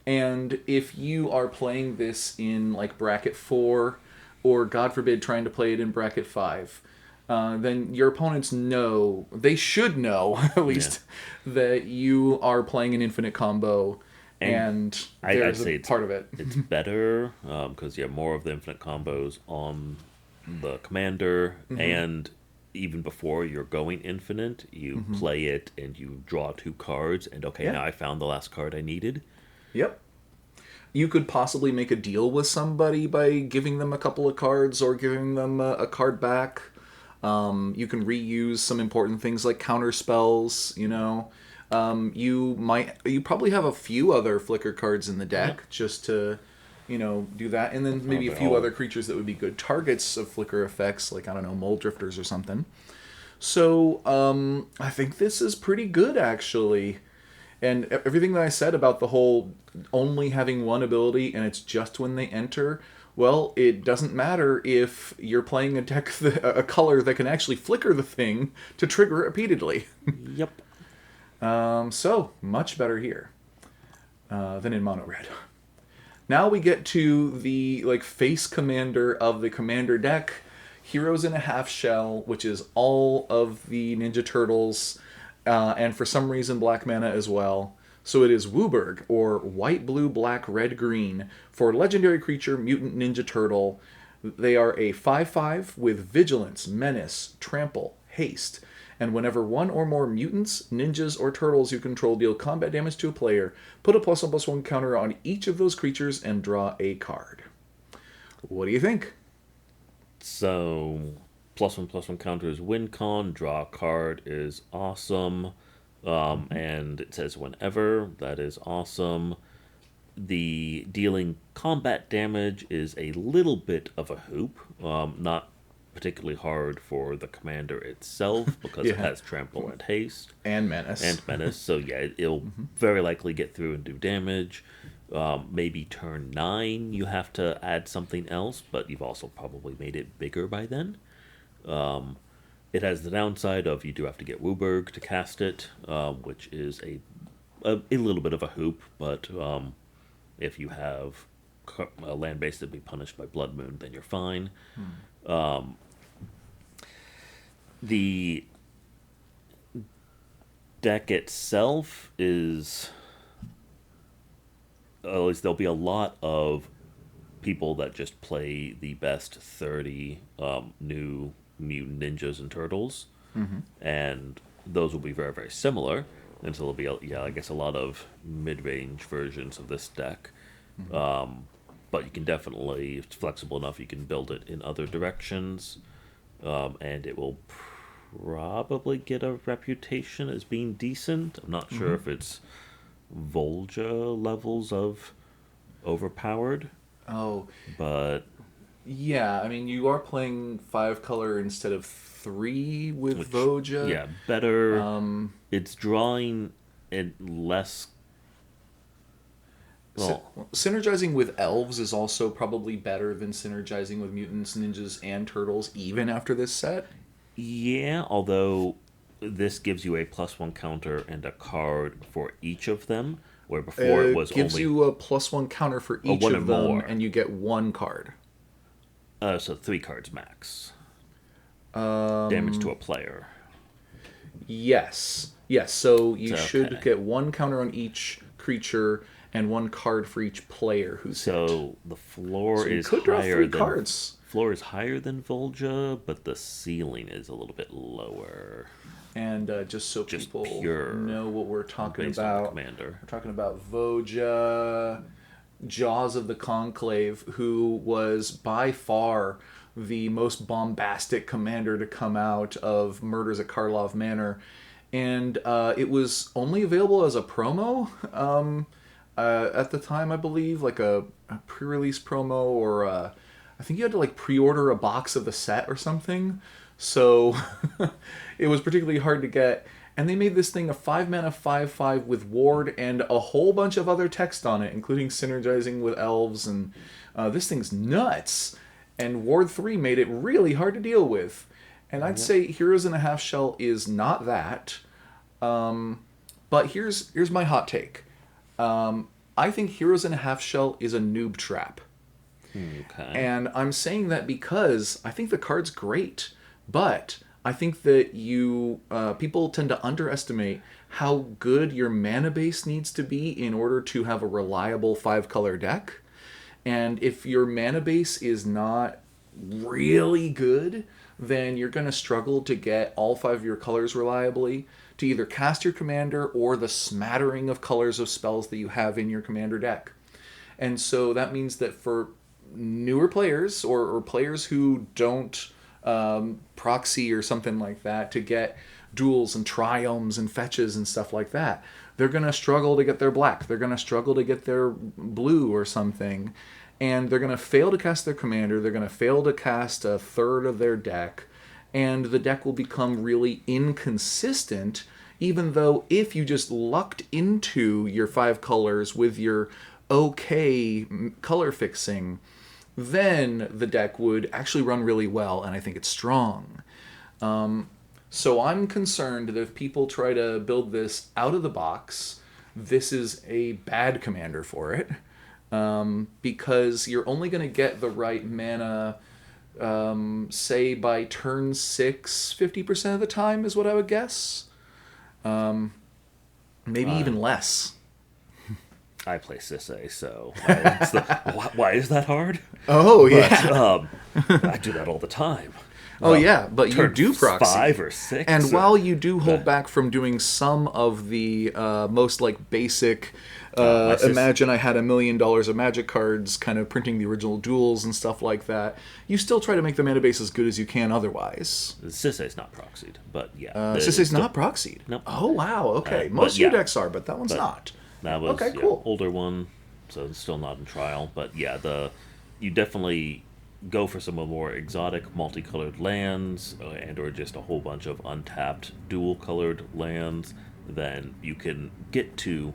And if you are playing this in like bracket 4, or God forbid trying to play it in bracket 5, then your opponents know, they should know at least, that you are playing an infinite combo, and I'd there's say a part of it. it's better because you have more of the infinite combos on the commander, and even before you're going infinite, you play it and you draw 2 cards, and okay, Yeah. now I found the last card I needed. Yep. You could possibly make a deal with somebody by giving them a couple of cards or giving them a card back. You can reuse some important things like counter spells, you know. You probably have a few other flicker cards in the deck just to, you know, do that. And then maybe a they're few all- other creatures that would be good targets of flicker effects, like, I don't know, Mole Drifters or something. So, I think this is pretty good, actually. And everything that I said about the whole only having one ability and it's just when they enter, well, it doesn't matter if you're playing a deck, a color that can actually flicker the thing to trigger it repeatedly. Yep. So much better here than in mono red. Now we get to the like face commander of the commander deck, Heroes in a Half Shell, which is all of the Ninja Turtles, and for some reason black mana as well. So it is Wooburg, or white, blue, black, red, green, for legendary creature Mutant Ninja Turtle. They are a 5/5 with Vigilance, Menace, Trample, Haste, and whenever one or more mutants, ninjas, or turtles you control deal combat damage to a player, put a +1/+1 counter on each of those creatures and draw a card. What do you think? So, +1/+1 counters win con, draw a card is awesome. And it says whenever, that is awesome. The dealing combat damage is a little bit of a hoop. Not particularly hard for the commander itself because it Yeah. has trample and haste And Menace. and menace. So yeah, it'll very likely get through and do damage. Maybe turn 9 you have to add something else, but you've also probably made it bigger by then. It has the downside of you do have to get Wooburg to cast it, which is a little bit of a hoop, but if you have a land base that be punished by Blood Moon, then you're fine. The deck itself is, at least there'll be a lot of people that just play the best 30 new mutant ninjas and turtles, and those will be very, very similar. And so there'll be, I guess, a lot of mid-range versions of this deck. But you can definitely, if it's flexible enough, you can build it in other directions, and it will probably get a reputation as being decent. I'm not sure if it's Volja levels of overpowered, Oh, but yeah. I mean, you are playing 5 color instead of 3 with which, Voja. yeah, better. Um, It's drawing it less. Well, Synergizing with elves is also probably better than synergizing with mutants, ninjas, and turtles, even after this set. yeah, although this gives you a +1 counter and a card for each of them, where before it was Gives only you a +1 counter for each one of or them, more. and you get 1 card. So 3 cards max damage to Um, a player. yes. Yes, so you should Okay. get 1 counter on each creature and 1 card for each player who's hit. So the floor So you is could draw higher 3 than cards. floor is higher than Volja, but the ceiling is a little bit lower, And just so just people pure know what we're talking based on the about, commander. we're talking about Voja, Jaws of the Conclave, who was by far the most bombastic commander to come out of Murders at Karlov Manor. And it was only available as a promo at the time, I believe, like a pre-release promo, or I think you had to like pre-order a box of the set or something. So it was particularly hard to get. And they made this thing a 5 mana 5/5 with Ward and a whole bunch of other text on it, including synergizing with elves. And this thing's nuts. And Ward 3 made it really hard to deal with. And I'd say Heroes in a Half Shell is not that. But here's my hot take. I think Heroes in a Half Shell is a noob trap. Okay. And I'm saying that because I think the card's great, but I think that people tend to underestimate how good your mana base needs to be in order to have a reliable 5 color deck. And if your mana base is not really good, then you're going to struggle to get all 5 of your colors reliably to either cast your commander or the smattering of colors of spells that you have in your commander deck. And so that means that for newer players, or players who don't proxy or something like that to get duels and triomes and fetches and stuff like that, they're going to struggle to get their black. They're going to struggle to get their blue or something. And they're going to fail to cast their commander. They're going to fail to cast a third of their deck. And the deck will become really inconsistent, even though if you just lucked into your 5 colors with your okay color fixing, then the deck would actually run really well, and I think it's strong. So I'm concerned that if people try to build this out of the box, this is a bad commander for it. Because you're only going to get the right mana, say, by turn 6, 50% of the time, is what I would guess. Maybe Uh, even less. I play Sisse, so why is that hard? Oh, But yeah. I do that all the time. Oh, yeah, but you Turn do proxy. 5 or 6. And while you do hold back from doing some of the most like basic, my imagine I had $1 million of magic cards, kind of printing the original duels and stuff like that, you still try to make the mana base as good as you can otherwise. Sisse's not proxied, but yeah, Sisei's not proxied. Nope. Oh wow, okay. But Most of your yeah. decks are, but that one's But not. that was Okay, yeah, cool. older one, so it's still not in trial. But yeah, you definitely go for some of the more exotic multicolored lands, and or just a whole bunch of untapped dual colored lands. Then you can get to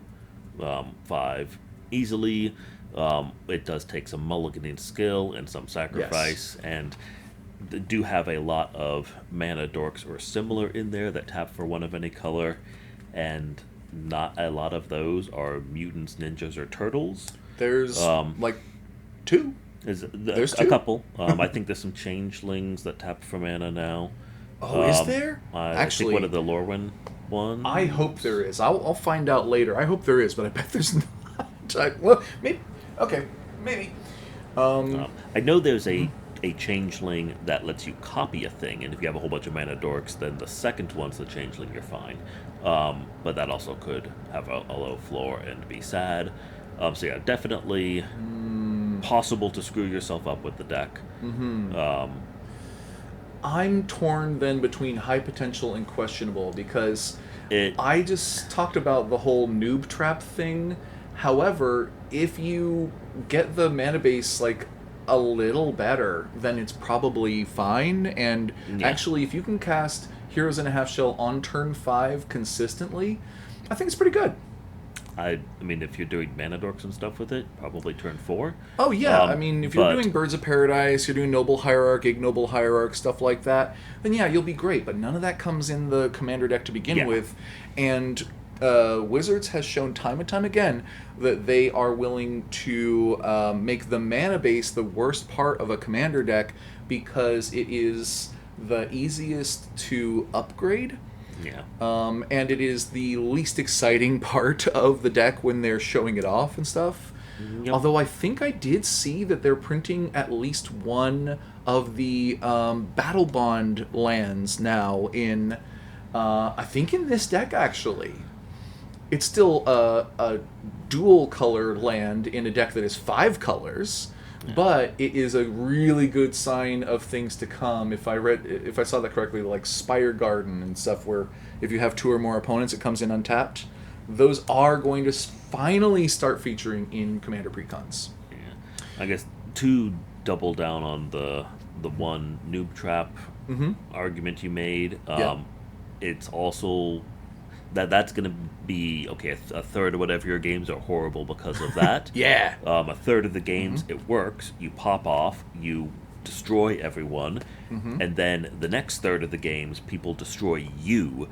5 easily. It does take some mulliganing skill and some sacrifice, and do have a lot of mana dorks or similar in there that tap for 1 of any color, and not a lot of those are mutants, ninjas, or turtles. There's like 2. There's A 2. couple. I think there's some changelings that tap for mana now. Oh, is there? I Actually, think one of the Lorwyn ones. I hope there is. I'll find out later. I hope there is, but I bet there's not. Well, maybe. Okay, maybe. I know there's a changeling that lets you copy a thing, and if you have a whole bunch of mana dorks, then the second one's the changeling, you're fine. But that also could have a low floor and be sad. So yeah, definitely possible to screw yourself up with the deck. I'm torn then between high potential and questionable because It I just talked about the whole noob trap thing. However, if you get the mana base like a little better, then it's probably fine. And Yeah. actually, if you can cast Heroes in a Half Shell on turn 5 consistently, I think it's pretty good. I mean, if you're doing mana dorks and stuff with it, probably turn 4. Oh yeah, I mean, if you're But doing Birds of Paradise, you're doing Noble Hierarch, Ignoble Hierarch, stuff like that, then yeah, you'll be great. But none of that comes in the Commander deck to begin Yeah. with, and Wizards has shown time and time again that they are willing to make the mana base the worst part of a Commander deck because it is the easiest to upgrade. yeah, And it is the least exciting part of the deck when they're showing it off and stuff. Yep. Although I think I did see that they're printing at least one of the Battle Bond lands now in, I think in this deck actually. It's still a dual color land in a deck that is 5 colors. But it is a really good sign of things to come. If I saw that correctly, like Spire Garden and stuff, where if you have 2 or more opponents, it comes in untapped. Those are going to finally start featuring in Commander Precons. yeah. I guess to double down on the one noob trap argument you made. Yeah. It's also that's going to be okay. A third or whatever your games are horrible because of that. Yeah. A third of the games it works. You pop off. You destroy everyone, and then the next third of the games people destroy you,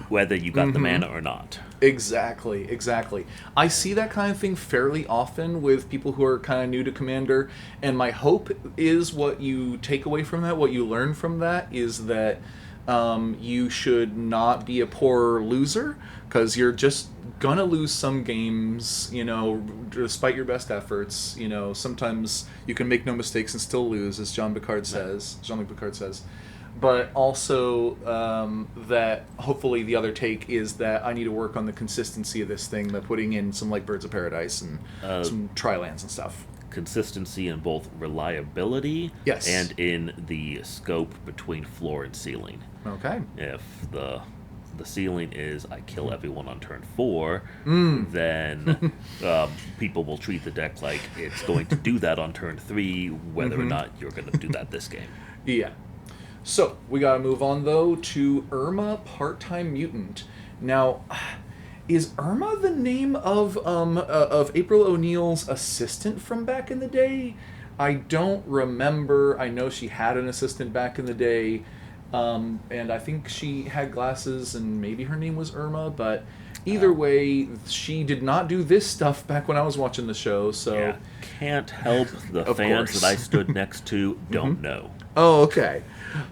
whether you got the mana or not. Exactly, exactly. I see that kind of thing fairly often with people who are kind of new to Commander, and my hope is what you take away from that, what you learn from that, is that you should not be a poor loser, because you're just gonna lose some games, despite your best efforts. Sometimes you can make no mistakes and still lose, as Jean-Luc Picard says. But also that hopefully the other take is that I need to work on the consistency of this thing by putting in some like Birds of Paradise and some Tri-lands and stuff. Consistency in both reliability Yes. and in the scope between floor and ceiling. Okay. If the ceiling is I kill everyone on turn 4, then people will treat the deck like it's going to do that on turn 3, whether or not you're going to do that this game. Yeah. So, we gotta move on, though, to Irma Part-Time Mutant. Now, is Irma the name of April O'Neil's assistant from back in the day? I don't remember. I know she had an assistant back in the day. And I think she had glasses, and maybe her name was Irma, but either way, she did not do this stuff back when I was watching the show, so Yeah, can't help the of fans that course. I stood next to don't know. Oh, okay.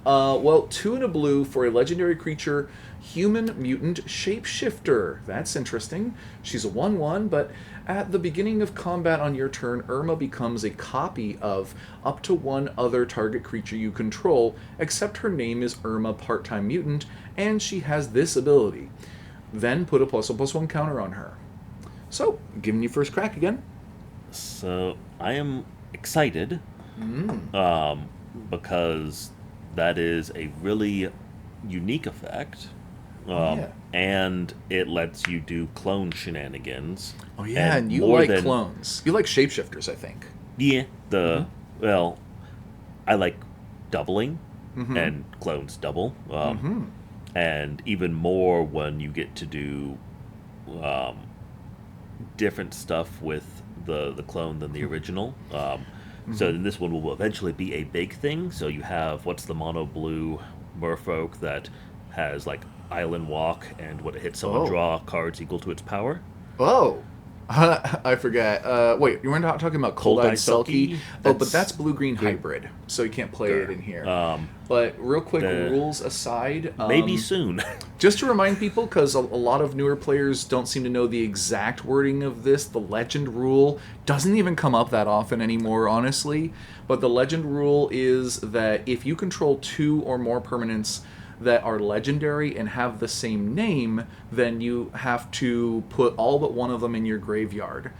Well, two and a blue for a legendary creature, human mutant shapeshifter. That's interesting. She's a 1/1, but at the beginning of combat on your turn, Irma becomes a copy of up to one other target creature you control, except her name is Irma Part Time Mutant, and she has this ability. Then put a +1/+1 counter on her. So, giving you first crack again. So I am excited um, because that is a really unique effect. Yeah. And it lets you do clone shenanigans. Oh yeah, And and you more like than, clones. You like shapeshifters, I think. yeah, well, I like doubling, Mm-hmm. and clones double. Mm-hmm. And even more when you get to do um, different stuff with the clone than the original. So Mm-hmm. then this one will eventually be a big thing. So you have what's the mono blue merfolk that has like island walk, and when it hits someone, Oh. draw cards equal to its power. Oh. I forget. Wait, you were not talking about Cold Cold-Eyed Eye Selkie? Selkie. Oh, but that's That's blue-green good. hybrid, so you can't play it in here. Um, But real quick, the rules aside, maybe soon. just to remind people, because a lot of newer players don't seem to know the exact wording of this, the legend rule doesn't even come up that often anymore, honestly. But the legend rule is that if you control two or more permanents that are legendary and have the same name, then you have to put all but one of them in your graveyard.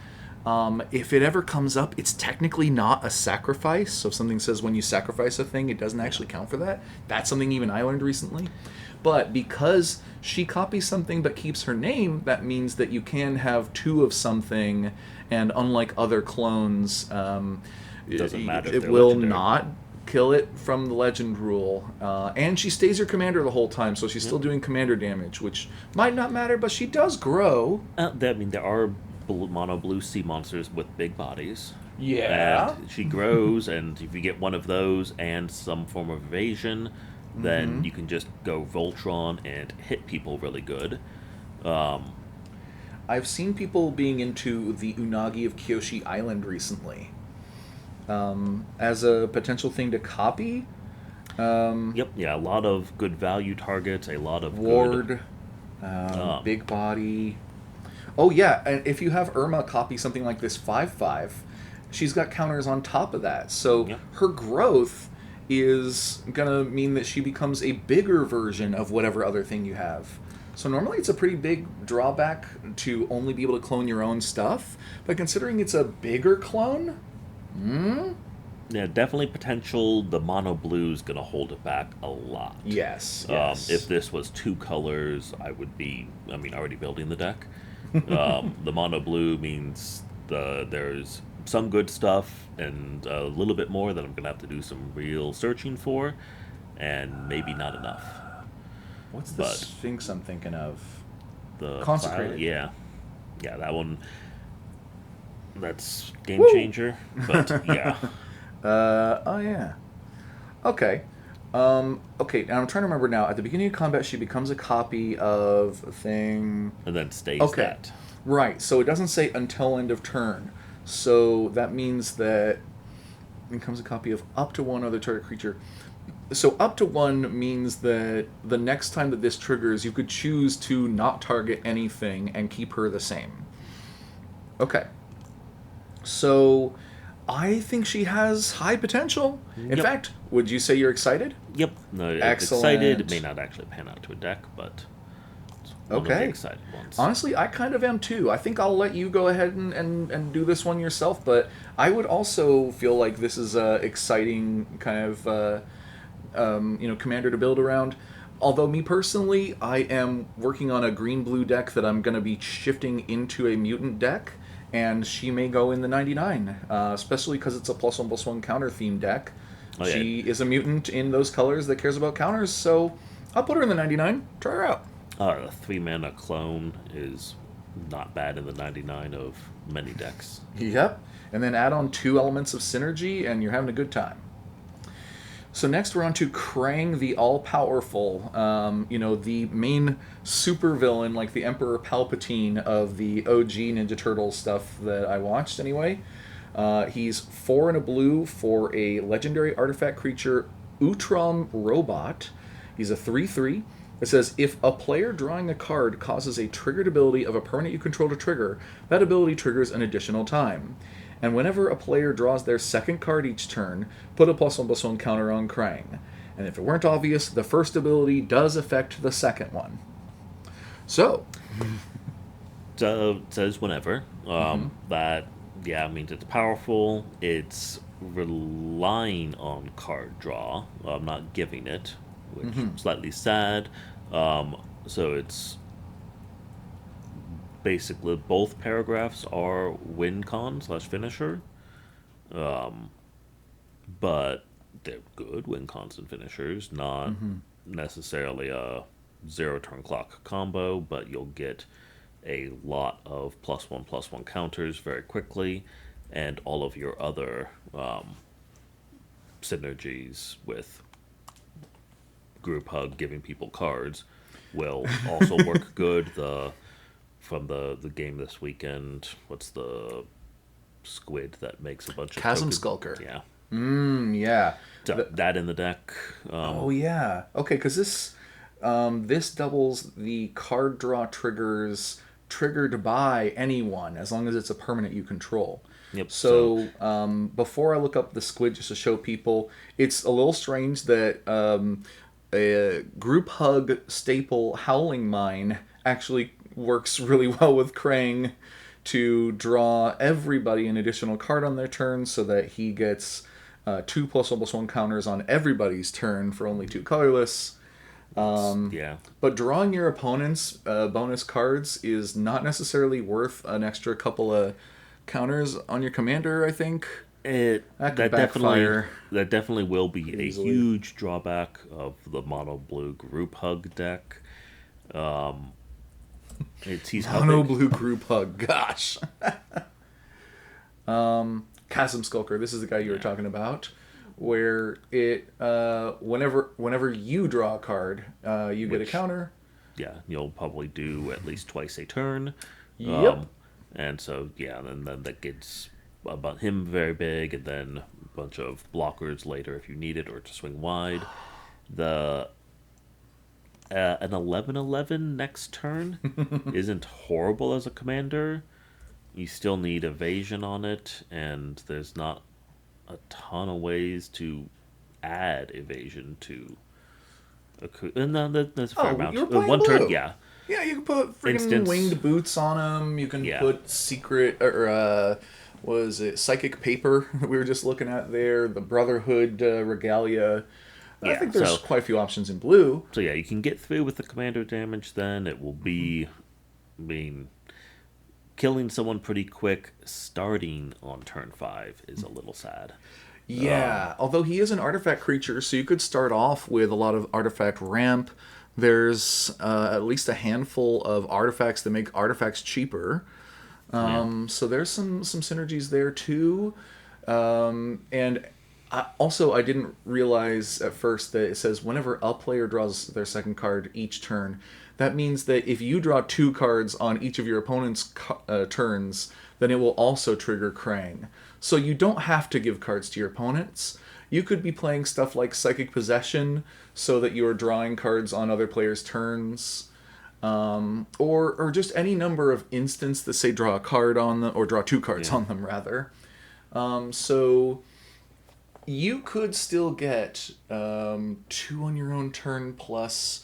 If it ever comes up, it's technically not a sacrifice. So if something says when you sacrifice a thing, it doesn't actually count for that. That's something even I learned recently. But because she copies something but keeps her name, that means that you can have two of something, and unlike other clones, Doesn't matter if it they're will legendary. not kill it from the legend rule. And she stays your commander the whole time, so she's Yep. still doing commander damage, which might not matter, but she does grow. I mean, there are mono blue sea monsters with big bodies. Yeah. And she grows, and if you get one of those and some form of evasion, then you can just go Voltron and hit people really good. Um, I've seen people being into the Unagi of Kyoshi Island recently as a potential thing to copy. yep, yeah, a lot of good value targets, a lot of good. Ward, Um, big body. Oh yeah, and if you have Irma copy something like this 5/5, she's got counters on top of that. So yep. her growth is gonna mean that she becomes a bigger version of whatever other thing you have. So normally it's a pretty big drawback to only be able to clone your own stuff, but considering it's a bigger clone, Yeah, definitely potential. The mono blue's gonna hold it back a lot. yes, yes. If this was two colors, I would be, I mean, already building the deck. The mono blue means there's some good stuff and a little bit more that I'm going to have to do some real searching for, and maybe not enough. What's the But Sphinx I'm thinking of? the Consecrated. yeah, yeah, that one, that's game Woo! changer. But yeah, Oh yeah. Okay. Okay, and I'm trying to remember now. At the beginning of combat, she becomes a copy of a thing. and then stays Okay. that. Right, so it doesn't say until end of turn. So that means that it becomes a copy of up to one other target creature. So up to one means that the next time that this triggers, you could choose to not target anything and keep her the same. Okay. So I think she has high potential. In Yep. fact, would you say you're excited? Yep, no, it's Excellent. excited. It may not actually pan out to a deck, but it's one of the Okay. excited ones. Honestly, I kind of am too. I think I'll let you go ahead and do this one yourself, but I would also feel like this is a exciting kind of commander to build around. Although me personally, I am working on a green-blue deck that I'm going to be shifting into a mutant deck, and she may go in the 99, especially because it's a +1/+1 counter theme deck. Oh, yeah. She is a mutant in those colors that cares about counters, so I'll put her in the 99. Try her out. A 3 mana clone is not bad in the 99 of many decks. Yep. And then add on 2 elements of synergy, and you're having a good time. So next we're on to Krang the All-Powerful. The main supervillain, like the Emperor Palpatine of the OG Ninja Turtles stuff that I watched anyway. He's 4 and a blue for a legendary artifact creature, Utrom Robot. He's a 3/3. It says if a player drawing a card causes a triggered ability of a permanent you control to trigger, that ability triggers an additional time. And whenever a player draws their second card each turn, put a +1/+1 counter on Krang. And if it weren't obvious, the first ability does affect the second one. So, So it says whenever. That, yeah, means it's powerful. It's relying on card draw, not giving it, which is slightly sad. So it's basically both paragraphs are win con slash finisher, but they're good win cons and finishers, not necessarily a zero turn clock combo, but you'll get a lot of +1/+1 counters very quickly, and all of your other synergies with group hug giving people cards will also work good. The game this weekend, what's the squid that makes a bunch of Chasm tokens? Skulker. Yeah, Yeah. so that in the deck. Oh, yeah. Okay, because this doubles the card draw triggers triggered by anyone, as long as it's a permanent you control. Yep. So before I look up the squid, just to show people, it's a little strange that a group hug staple Howling Mine actually works really well with Krang to draw everybody an additional card on their turn, so that he gets 2 +1/+1 counters on everybody's turn for only 2 colorless. Yeah. But drawing your opponent's bonus cards is not necessarily worth an extra couple of counters on your commander, I think. That could backfire that definitely will be easily. a huge drawback of the mono blue group hug deck. He's how Mono big? blue group hug, gosh. Chasm Skulker, this is the guy you were talking about, where it whenever you draw a card, you get a counter. Yeah, you'll probably do at least twice a turn. Yep. And so yeah, then that gets about him very big, and then a bunch of blockers later if you need it or to swing wide. The an 11/11 next turn isn't horrible as a commander. You still need evasion on it, and there's not a ton of ways to add evasion to and that's a fair amount. You're playing One blue. turn, yeah. Yeah, you can put freaking Instance. winged boots on them. You can Yeah. put secret or was it psychic paper that we were just looking at there? The Brotherhood regalia. I Yeah, think there's so- quite a few options in blue. So yeah, you can get through with the commander damage. Then it will be, killing someone pretty quick starting on turn 5 is a little sad. Yeah, although he is an artifact creature, so you could start off with a lot of artifact ramp. There's at least a handful of artifacts that make artifacts cheaper. So there's some synergies there too. And I didn't realize at first that it says whenever a player draws their second card each turn. That means that if you draw 2 cards on each of your opponent's turns, then it will also trigger Krang. So you don't have to give cards to your opponents. You could be playing stuff like Psychic Possession so that you're drawing cards on other players' turns. Or just any number of instances that say draw a card on them, or draw 2 cards on them, rather. So you could still get 2 on your own turn plus...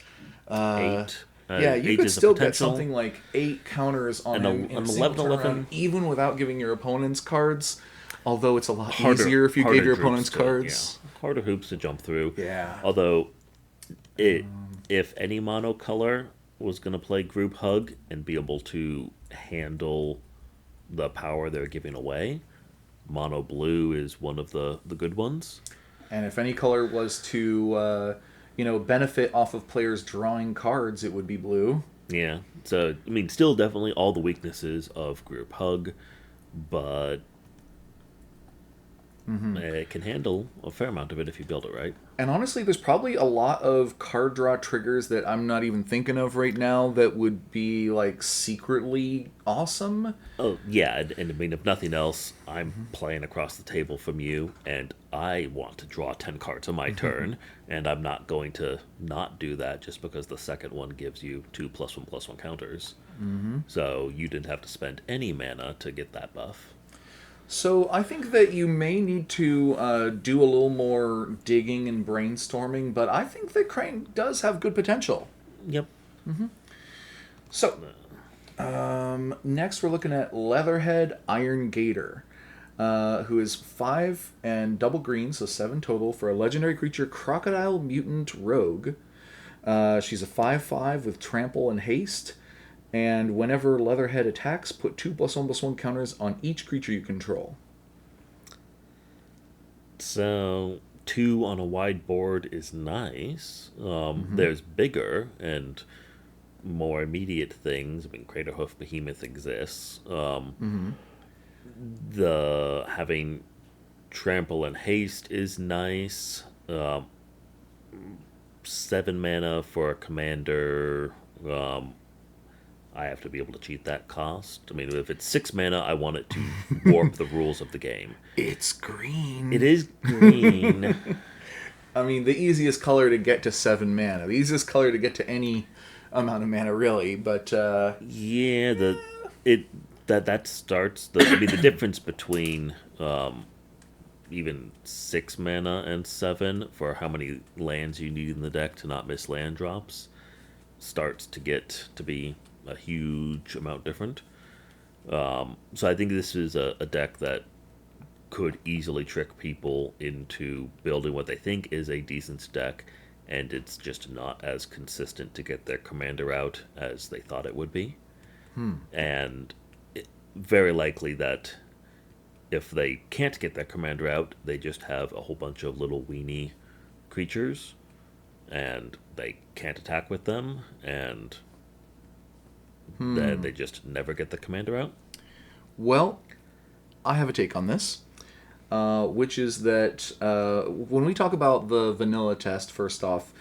8. Yeah, you 8 could is a still get potential. something like 8 counters on And him in a single 11/11 turn, even without giving your opponent's cards. Although it's a lot Harder- easier if you harder gave your groups opponent's to- cards. Yeah, harder hoops to jump through. Yeah. Although, if any monocolor was going to play group hug and be able to handle the power they're giving away, mono blue is one of the good ones. And if any color was to, benefit off of players drawing cards, it would be blue. Yeah. So still definitely all the weaknesses of group hug, but It can handle a fair amount of it if you build it right. And honestly, there's probably a lot of card draw triggers that I'm not even thinking of right now that would be like secretly awesome. Oh yeah, and I mean, if nothing else, I'm playing across the table from you, and I want to draw 10 cards on my turn, and I'm not going to not do that just because the second one gives you 2+1/+1 counters. So you didn't have to spend any mana to get that buff. So I think that you may need to do a little more digging and brainstorming, but I think that Crane does have good potential. Yep. So next we're looking at Leatherhead Iron Gator, who is 5 and double green, so 7 total for a legendary creature, Crocodile Mutant Rogue. She's a 5/5 with trample and haste. And whenever Leatherhead attacks, put 2+1/+1 counters on each creature you control. So 2 on a wide board is nice. There's bigger and more immediate things. I mean, Crater Hoof Behemoth exists. The having trample and haste is nice. 7 mana for a commander. I have to be able to cheat that cost. I mean, if it's 6 mana, I want it to warp the rules of the game. It's green. It is green. I mean, the easiest color to get to 7 mana. The easiest color to get to any amount of mana, really. But yeah, that starts the difference between even 6 mana and 7 for how many lands you need in the deck to not miss land drops starts to get to be a huge amount different. So I think this is a deck that could easily trick people into building what they think is a decent deck, and it's just not as consistent to get their commander out as they thought it would be. And very likely that if they can't get their commander out, they just have a whole bunch of little weenie creatures, and they can't attack with them, and then they just never get the commander out. Well, I have a take on this, which is that when we talk about the vanilla test, first off,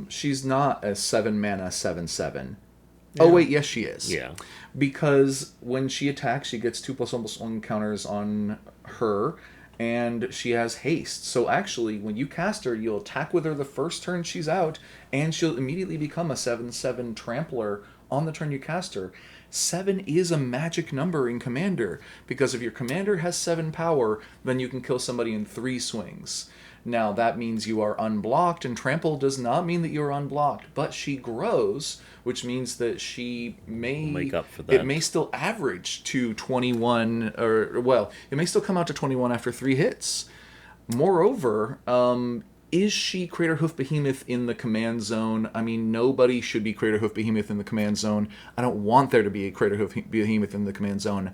she's not a 7 mana 7/7. Oh wait, yes she is. Yeah. Because when she attacks, she gets 2+1/+1 counters on her, and she has haste. So actually, when you cast her, you'll attack with her the first turn she's out, and she'll immediately become a 7/7 trampler on the turn you cast her. 7 is a magic number in Commander, because if your commander has 7 power, then you can kill somebody in 3 swings. Now, that means you are unblocked, and trample does not mean that you're unblocked, but she grows, which means that she may make up for that. It may still average to 21, or, well, it may still come out to 21 after 3 hits. Moreover, is she Crater Hoof Behemoth in the command zone? I mean, nobody should be Crater Hoof Behemoth in the command zone. I don't want there to be a Crater Hoof Behemoth in the command zone,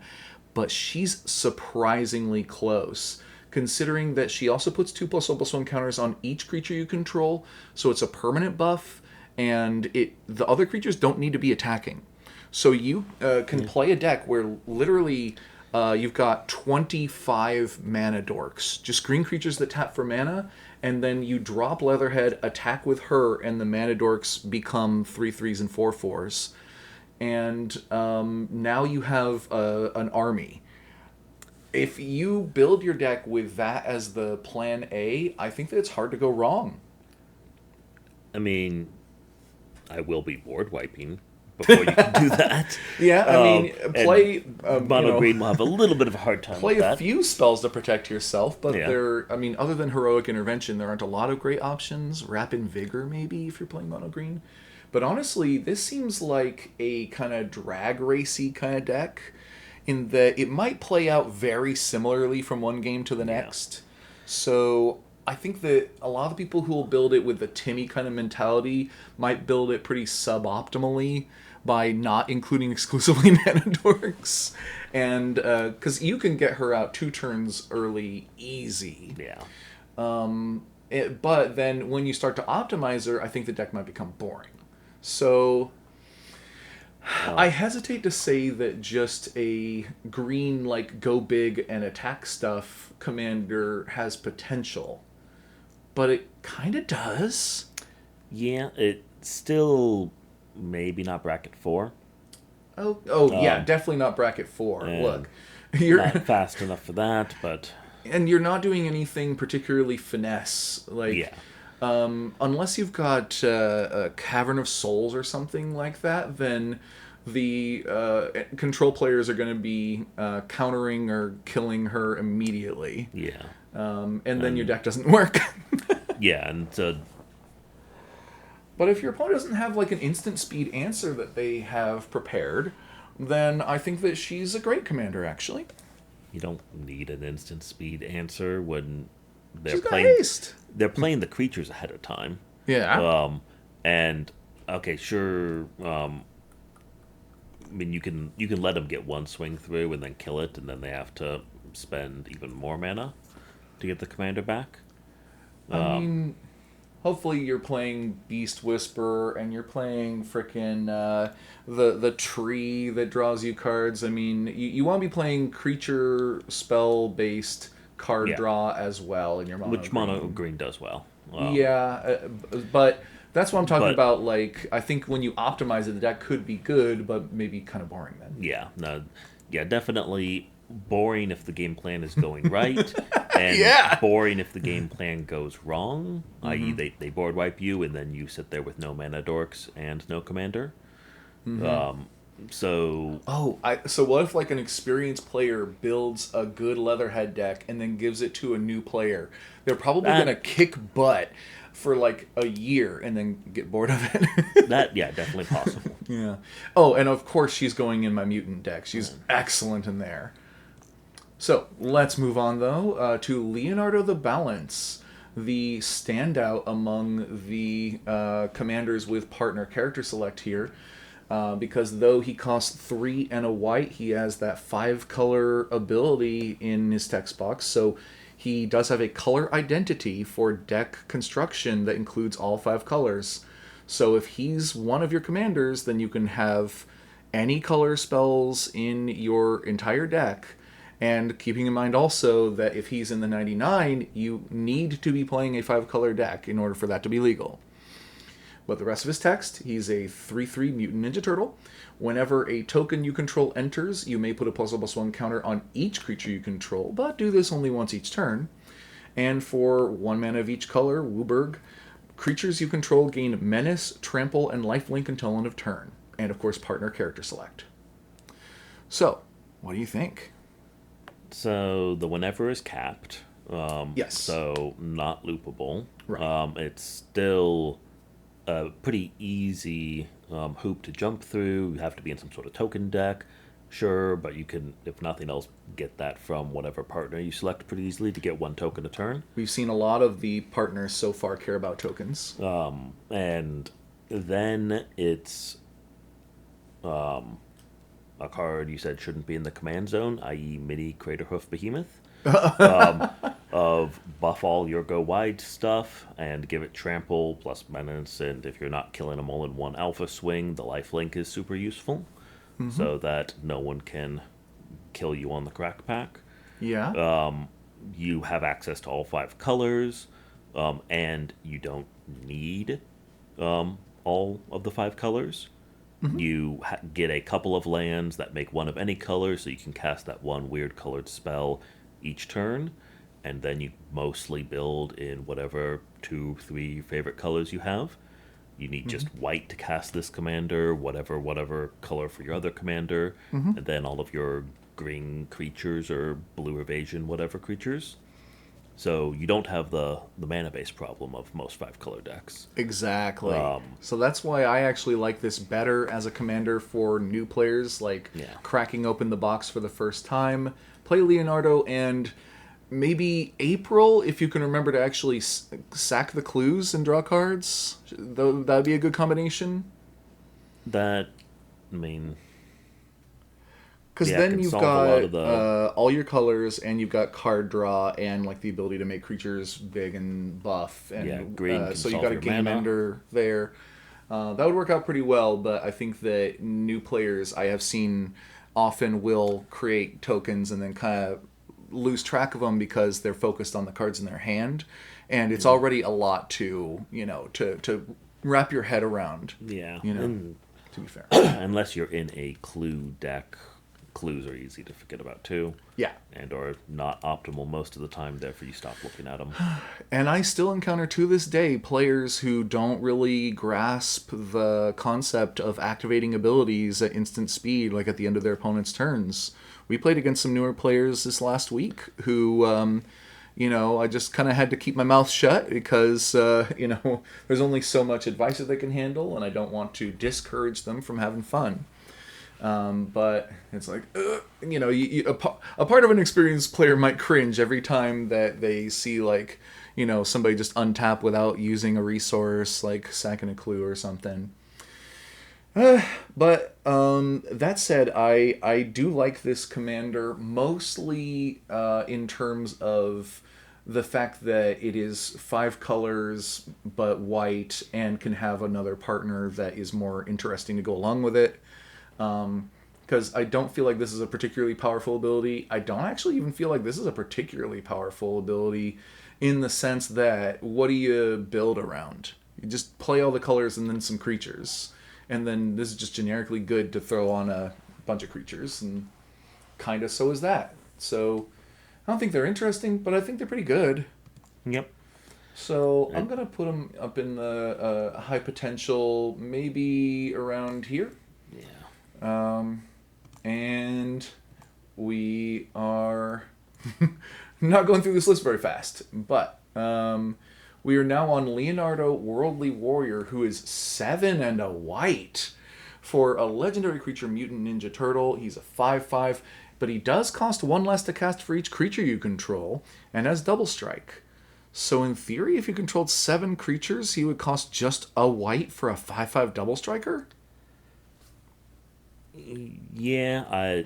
but she's surprisingly close, considering that she also puts 2+1/+1 counters on each creature you control, so it's a permanent buff, and the other creatures don't need to be attacking. So you can play a deck where literally you've got 25 mana dorks, just green creatures that tap for mana, and then you drop Leatherhead, attack with her, and the mana dorks become 3/3s and 4/4s. And now you have an army. If you build your deck with that as the plan A, I think that it's hard to go wrong. I mean, I will be board wiping before you can do that. Yeah, I mean, play Mono Green will have a little bit of a hard time play with a that. few spells to protect yourself, but Yeah. I mean, other than Heroic Intervention, there aren't a lot of great options. Rapid Vigor, maybe, if you're playing Mono Green. But honestly, this seems like a kind of drag racy kind of deck, in that it might play out very similarly from one game to the next. So I think that a lot of the people who will build it with the Timmy kind of mentality might build it pretty suboptimally by not including exclusively mana dorks. And because you can get her out 2 turns early easy. Yeah. But then when you start to optimize her, I think the deck might become boring. So I hesitate to say that just a green, like, go big and attack stuff commander has potential, but it kind of does. Yeah, it still maybe not bracket 4. Oh yeah, Um, definitely not bracket 4. and Look, you're not fast enough for that, but and you're not doing anything particularly finesse. Like, yeah. unless you've got a Cavern of Souls or something like that, then the control players are going to be countering or killing her immediately. Yeah. And then your And deck doesn't work. yeah, and But if your opponent doesn't have like an instant speed answer that they have prepared, then I think that she's a great commander, actually. you don't need an instant speed answer when they're She's got playing haste. they're playing the creatures ahead of time. Yeah. And okay, sure. I mean, you can let them get one swing through and then kill it, and then they have to spend even more mana to get the commander back. I mean, hopefully you're playing Beast Whisperer and you're playing frickin' the tree that draws you cards. I mean, you want to be playing creature spell based card Yeah, draw as well in your mono which mono green. green does well. Yeah, but that's what I'm talking But about. Like, I think when you optimize it, the deck could be good, but maybe kind of boring then. yeah, no, yeah, definitely boring if the game plan is going right, and Yeah. boring if the game plan goes wrong, i.e., they board wipe you, and then you sit there with no mana dorks and no commander. So So what if like an experienced player builds a good Leatherhead deck and then gives it to a new player? They're probably that gonna kick butt for like a year and then get bored of it. that yeah, definitely possible. Yeah. Oh, and of course she's going in my mutant deck. She's excellent in there. So let's move on though to Leonardo the Balance, the standout among the commanders with partner character select here. Because though he costs 3 and a white, he has that 5-color ability in his text box. So he does have a color identity for deck construction that includes all 5 colors. So if he's one of your commanders, then you can have any color spells in your entire deck. And keeping in mind also that if he's in the 99, you need to be playing a 5-color deck in order for that to be legal. But the rest of his text, he's a 3/3 mutant ninja turtle. Whenever a token you control enters, you may put a +1/+1 counter on each creature you control, but do this only once each turn. And for 1 mana of each color, Wooburg, creatures you control gain Menace, Trample, and Lifelink until end of turn. And of course, partner character select. So, what do you think? So the whenever is capped. Yes. So not loopable. Right. It's still a pretty easy hoop to jump through. You have to be in some sort of token deck, sure, but you can, if nothing else, get that from whatever partner you select pretty easily to get one token a turn. We've seen a lot of the partners so far care about tokens. And then it's a card you said shouldn't be in the command zone, i.e., Midi Craterhoof Behemoth. Of buff all your go wide stuff and give it trample plus menace, and if you're not killing them all in one alpha swing, the lifelink is super useful, so that no one can kill you on the crack pack. Yeah. You have access to all 5 colors, and you don't need all of the 5 colors. You get a couple of lands that make one of any color, so you can cast that one weird colored spell each turn, and then you mostly build in whatever 2, 3 favorite colors you have. You need just white to cast this commander, whatever color for your other commander, and then all of your green creatures or blue evasion, whatever creatures. So you don't have the mana base problem of most 5-color decks. Exactly. So that's why I actually like this better as a commander for new players, like Yeah. cracking open the box for the first time. Play Leonardo and maybe April, if you can remember to actually sack the clues and draw cards. That'd be a good combination. That, I mean, Because yeah, it then can you've solve a lot got of the all your colors, and you've got card draw, and like the ability to make creatures big and buff, and Yeah, green can so you solve got a your game mana. ender there. That would work out pretty well, but I think that new players I have seen often will create tokens and then kind of lose track of them because they're focused on the cards in their hand, and it's Mm. already a lot to to wrap your head around. Yeah, You know, and to be fair. unless you're in a clue deck, clues are easy to forget about too, Yeah. and are not optimal most of the time. Therefore, you stop looking at them. And I still encounter to this day players who don't really grasp the concept of activating abilities at instant speed, like at the end of their opponent's turns. We played against some newer players this last week who, I just kind of had to keep my mouth shut because, there's only so much advice that they can handle, and I don't want to discourage them from having fun. But it's like, a part of an experienced player might cringe every time that they see, like, somebody just untap without using a resource, like sacking a clue or something. But that said, I do like this commander mostly in terms of the fact that it is 5 colors but white and can have another partner that is more interesting to go along with it. Because I don't feel like this is a particularly powerful ability. I don't actually even feel like this is a particularly powerful ability in the sense that what do you build around? You just play all the colors and then some creatures. And then this is just generically good to throw on a bunch of creatures, and kind of so is that. So I don't think they're interesting, but I think they're pretty good. Yep. So I'm And going to put them up in the high potential, maybe around here. yeah. And we are not going through this list very fast, but we are now on Leonardo Worldly Warrior, who is 7 and a white for a legendary creature, Mutant Ninja Turtle. He's a 5/5, but he does cost 1 less to cast for each creature you control, and has double strike. So in theory, if you controlled 7 creatures, he would cost just a white for a 5/5 double striker? Yeah,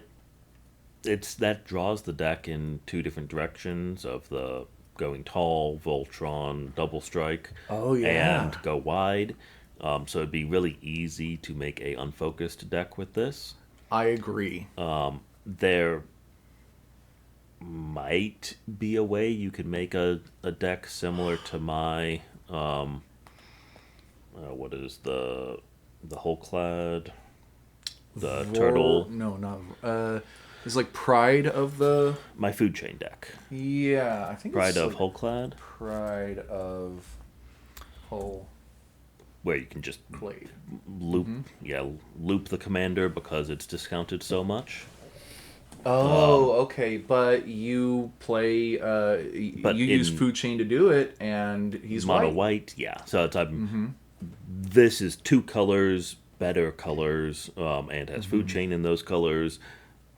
it's that draws the deck in two different directions of the going tall, Voltron, double strike, Oh, and yeah. go wide. So it'd be really easy to make a unfocused deck with this. I agree. There might be a way you could make a deck similar to my what is the whole clad, the turtle, No, not it's like Pride of the. my food chain deck. Yeah, I think Pride it's of like Hullclad, Pride of Whole where you can just Clade. loop, yeah, loop the commander because it's discounted so much. Oh, okay, but you play. But You use in Food Chain to do it, and he's mono white. white, yeah. So it's this is 2 colors, better colors, and has food chain in those colors.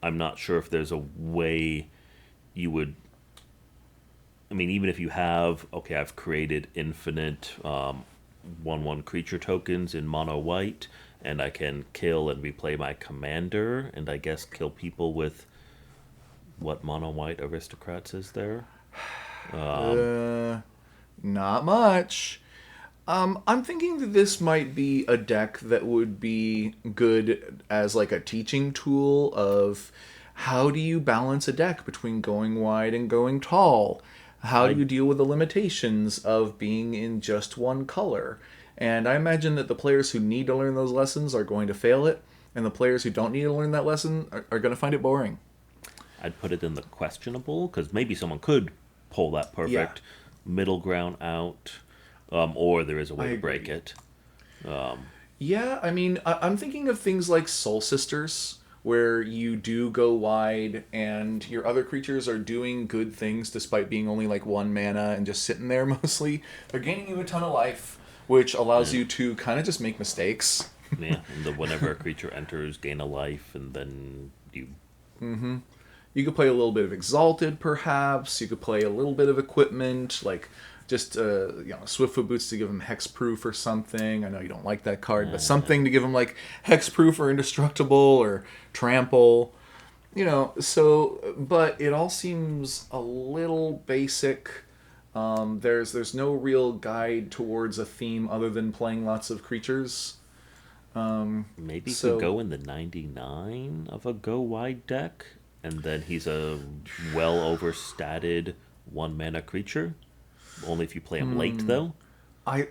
I'm not sure if there's a way you would. I mean, even if you have, okay, I've created infinite 1/1 creature tokens in mono white, and I can kill and replay my commander, and I guess kill people with what mono white aristocrats is there? Uh, Not much. I'm thinking that this might be a deck that would be good as like a teaching tool of how do you balance a deck between going wide and going tall? How do I you deal with the limitations of being in just one color? And I imagine that the players who need to learn those lessons are going to fail it, and the players who don't need to learn that lesson are going to find it boring. I'd put it in the questionable because maybe someone could pull that Yeah, perfect middle ground out, or there is a I way to break agree. it. Yeah, I mean, I'm thinking of things like Soul Sisters, where you do go wide and your other creatures are doing good things despite being only like 1 mana and just sitting there mostly. They're gaining you a ton of life, which allows And you to kind of just make mistakes. yeah, and whenever a creature enters, gain a life, and then you. You could play a little bit of Exalted, perhaps. You could play a little bit of Equipment, like just Swiftfoot Boots to give him Hexproof or something. I know you don't like that card, but something to give him like Hexproof or Indestructible or Trample. So, but it all seems a little basic. There's no real guide towards a theme other than playing lots of creatures. Maybe you could So, go in the 99 of a go wide deck, and then he's a well overstated 1 mana creature. Only if you play him late, though. I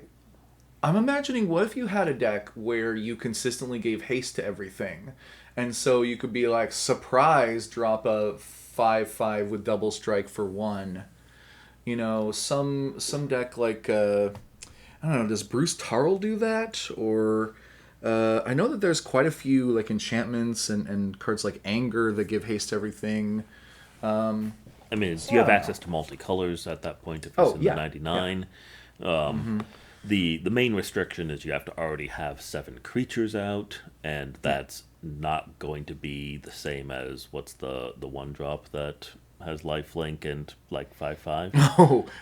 I'm imagining what if you had a deck where you consistently gave haste to everything, and so you could be like surprise drop a 5/5 with double strike for one. Some deck like I don't know. Does Bruce Tarl do that? Or I know that there's quite a few like enchantments and cards like Anger that give haste to everything. I mean, you Yeah, I have don't know. access to multicolors at that point if he's Oh in the yeah, yeah. 99. The main restriction is you have to already have 7 creatures out, and that's not going to be the same as what's the one drop that has lifelink and like 5/5.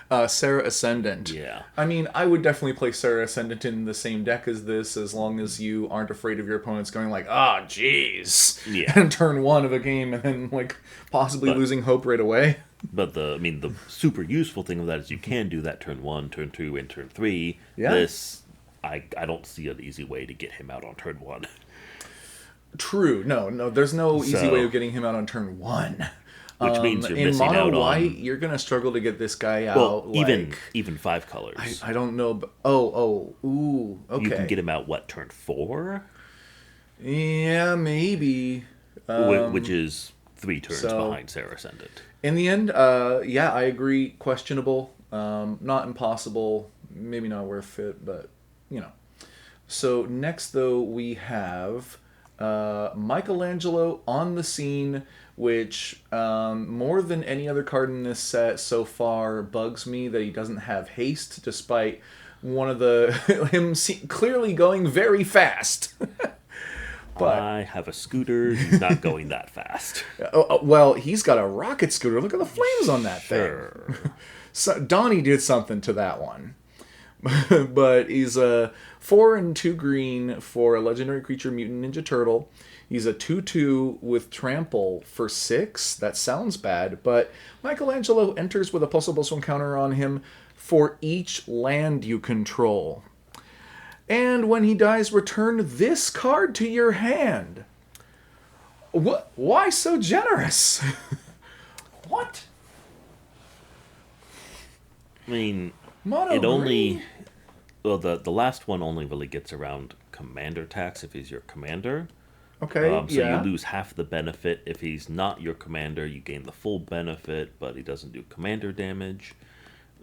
Oh, Sarah Ascendant. Yeah, I mean, I would definitely play Sarah Ascendant in the same deck as this, as long as you aren't afraid of your opponents going like, "Ah, jeez," yeah. and turn one of a game, and then like possibly But losing hope right away. the super useful thing of that is you can do that turn 1, turn 2, and turn 3. Yeah, This I don't see an easy way to get him out on turn 1. true. No, no, there's no easy way So, of getting him out on turn one. which means you're In missing mono out white, on, you're gonna struggle to get this guy well, out. even Like, even 5 colors. I don't know. Ooh, You can okay. get him out what, turn 4, Yeah, maybe. which is 3 turns So behind Sarah Ascendant. in the end, yeah, I agree. Questionable, not impossible. Maybe not worth it, but you know. So next, though, we have Michelangelo on the scene, which more than any other card in this set so far bugs me that he doesn't have haste, despite one of the clearly going very fast. But I have a scooter. He's not going that fast. well, he's got a rocket scooter. Look at the flames on that thing. Sure. So Donnie did something to that one. But he's a 4 and 2 green for a legendary creature mutant ninja turtle. He's a 2/2 with trample for 6. That sounds bad, but Michelangelo enters with a +1/+1 counter on him for each land you control. And when he dies, return this card to your hand. What? Why so generous? What? I mean, Mono it only, green? well, the last one only really gets around commander tax if he's your commander. Okay, So you yeah. lose half the benefit. If he's not your commander, you gain the full benefit, but he doesn't do commander damage.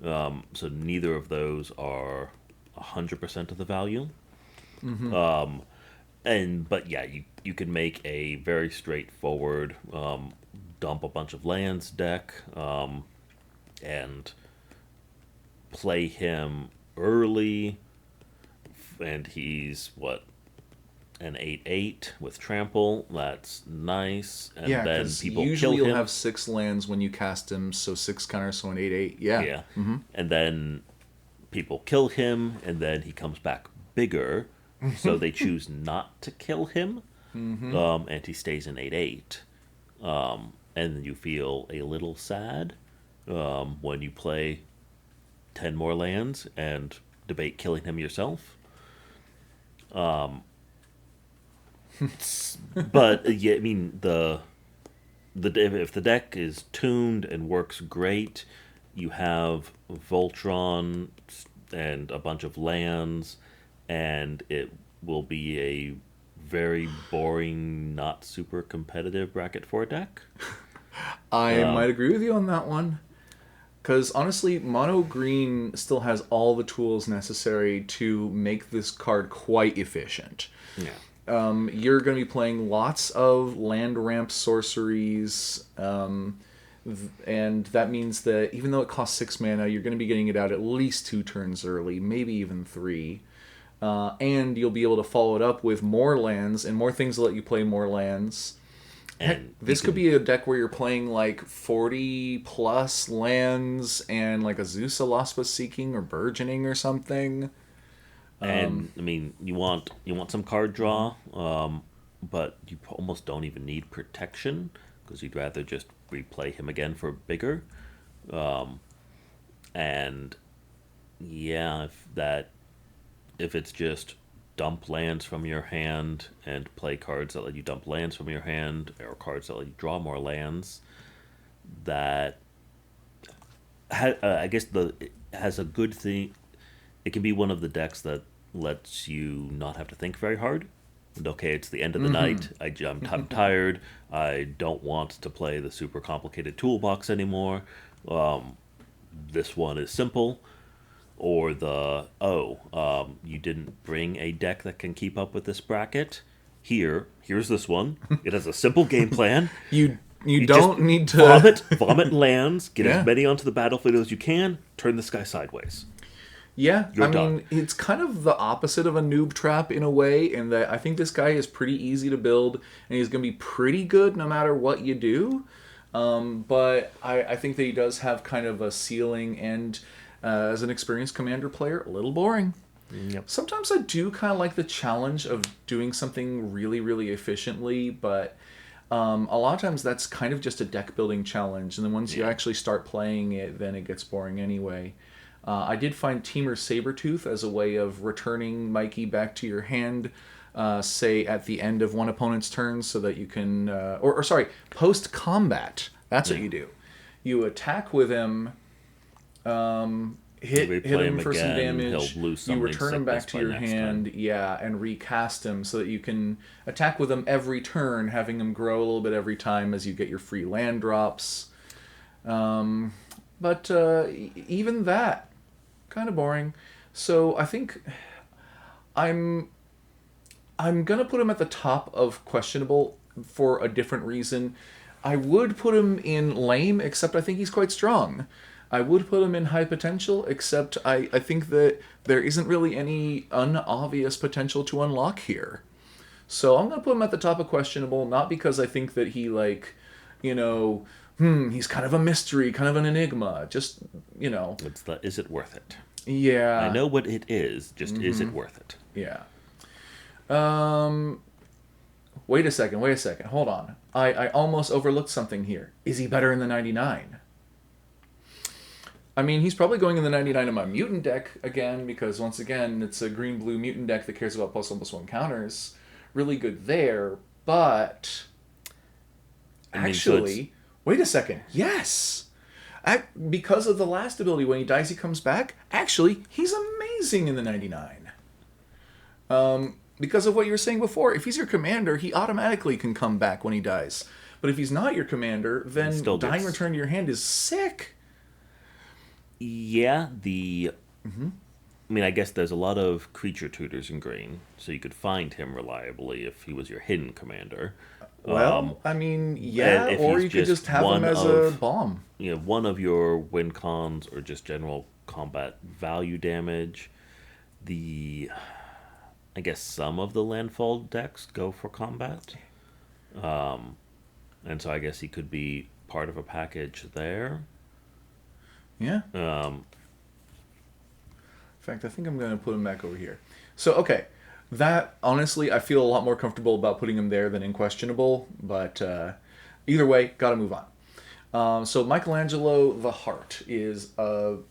So neither of those are 100% of the value. But yeah, you can make a very straightforward dump a bunch of lands deck, and play him early, and he's what, an 8/8 with trample. That's nice, and Yeah, then because people usually kill you'll him. have 6 lands when you cast him, so 6 counters, so an 8/8. Yeah. Yeah, and then people kill him, and then he comes back bigger. So they choose not to kill him, and he stays in 8/8. And then you feel a little sad when you play 10 more lands and debate killing him yourself. But yeah, I mean if the deck is tuned and works great, you have Voltron and a bunch of lands, and it will be a very boring, not super competitive bracket 4 deck. I might agree with you on that one. Because honestly, mono green still has all the tools necessary to make this card quite efficient. Yeah. You're going to be playing lots of land ramp sorceries, and that means that even though it costs 6 mana, you're going to be getting it out at least 2 turns early, maybe even 3. And you'll be able to follow it up with more lands and more things to let you play more lands. Heck, And you this could can be a deck where you're playing like 40 plus lands and like a Zeus Alaspa Seeking or Burgeoning or something. and I mean you want some card draw, but you almost don't even need protection because you'd rather just replay him again for bigger. And yeah, if it's just dump lands from your hand and play cards that let you dump lands from your hand, or cards that let you draw more lands, that I guess it has a good thing. It can be one of the decks that lets you not have to think very hard. And okay, it's the end of the Mm-hmm. night. I'm tired. I don't want to play the super complicated toolbox anymore. This one is simple. Or you didn't bring a deck that can keep up with this bracket. Here's this one. It has a simple game plan. You you You just don't need to. vomit lands, get as Yeah. many onto the battlefield as you can, turn this guy sideways. Yeah, I You're done. mean, it's kind of the opposite of a noob trap in a way, in that I think this guy is pretty easy to build, and he's going to be pretty good no matter what you do. But I think that he does have kind of a ceiling, and as an experienced commander player, a little boring. Yep. Sometimes I do kind of like the challenge of doing something really, really efficiently, but a lot of times that's kind of just a deck building challenge, and then once you Yeah. actually start playing it, then it gets boring anyway. I did find Teamer Sabertooth as a way of returning Mikey back to your hand, say at the end of one opponent's turn, so that you can, or sorry, post combat. That's what Yeah. you do. You attack with him, hit Replay him him for some again. He'll damage. lose You summoning return him sickness back to by your next hand, turn. yeah, and recast him so that you can attack with him every turn, having him grow a little bit every time as you get your free land drops. But even that, kind of boring. So I think I'm I'm gonna put him at the top of questionable for a different reason. I would put him in lame, except I think he's quite strong. I would put him in high potential, except I think that there isn't really any unobvious potential to unlock here. So I'm gonna put him at the top of questionable, not because I think that he like, you know, he's kind of a mystery, kind of an enigma. Just It's the is it worth it? I yeah, know what it is, just is it worth it? yeah. Um, Wait a second, wait a second. Hold on. I almost overlooked something here. Is he better in the 99? I mean, he's probably going in the 99 in my mutant deck again, because once again, it's a green blue mutant deck that cares about +1/+1 counters. Really good there, but I mean, so it's actually, wait a second. Yes! Because of the last ability, when he dies, he comes back. Actually, he's amazing in the 99. Because of what you were saying before, if he's your commander, he automatically can come back when he dies. But if he's not your commander, he then still dying gets return to your hand is sick. yeah, the I mean, I guess there's a lot of creature tutors in green, so you could find him reliably if he was your hidden commander. Well, I mean, And yeah, if or he's you could just just have him as a bomb. one of your win cons or just general combat value damage, the I guess some of the landfall decks go for combat, and so I guess he could be part of a package there. Yeah. In fact, I think I'm going to put him back over here. So, okay. That, honestly, I feel a lot more comfortable about putting him there than in questionable, but either way, gotta move on. So Michelangelo the Heart is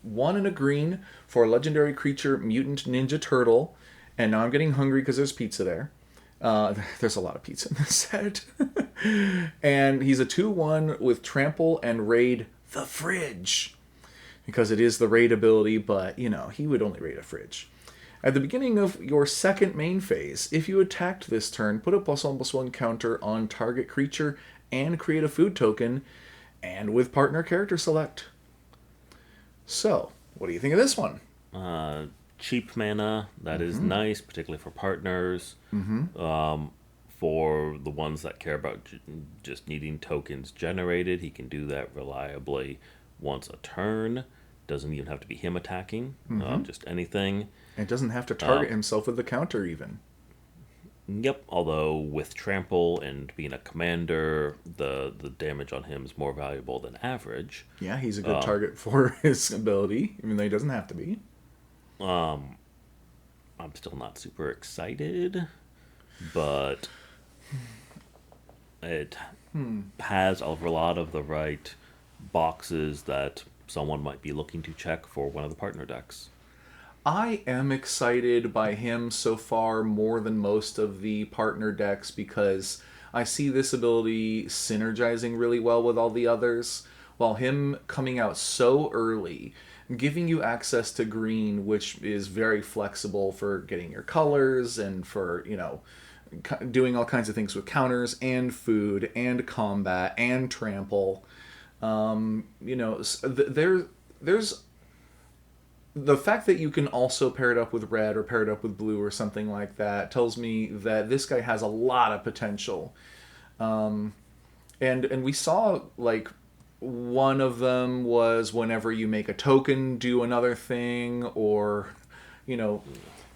one in a green for a legendary creature, mutant ninja turtle, and now I'm getting hungry because there's pizza there. There's a lot of pizza in this set. And he's a 2/1 with trample and raid the fridge, because it is the raid ability, but he would only raid a fridge. At the beginning of your second main phase, if you attacked this turn, put a +1/+1 counter on target creature and create a food token, and with partner character select. So, what do you think of this one? Cheap mana that is nice, particularly for partners. Mm-hmm. For the ones that care about just needing tokens generated, he can do that reliably once a turn. Doesn't even have to be him attacking, Mm-hmm. just anything. It doesn't have to target himself with the counter, even. Yep. Although with trample and being a commander, the damage on him is more valuable than average. Yeah, he's a good target for his ability, even though he doesn't have to be. I'm still not super excited, but it has a lot of the right boxes that someone might be looking to check for one of the partner decks. I am excited by him so far more than most of the partner decks because I see this ability synergizing really well with all the others. While him coming out so early, giving you access to green, which is very flexible for getting your colors and for, doing all kinds of things with counters and food and combat and trample. There's the fact that you can also pair it up with red or pair it up with blue or something like that tells me that this guy has a lot of potential. And we saw like one of them was whenever you make a token do another thing, or you know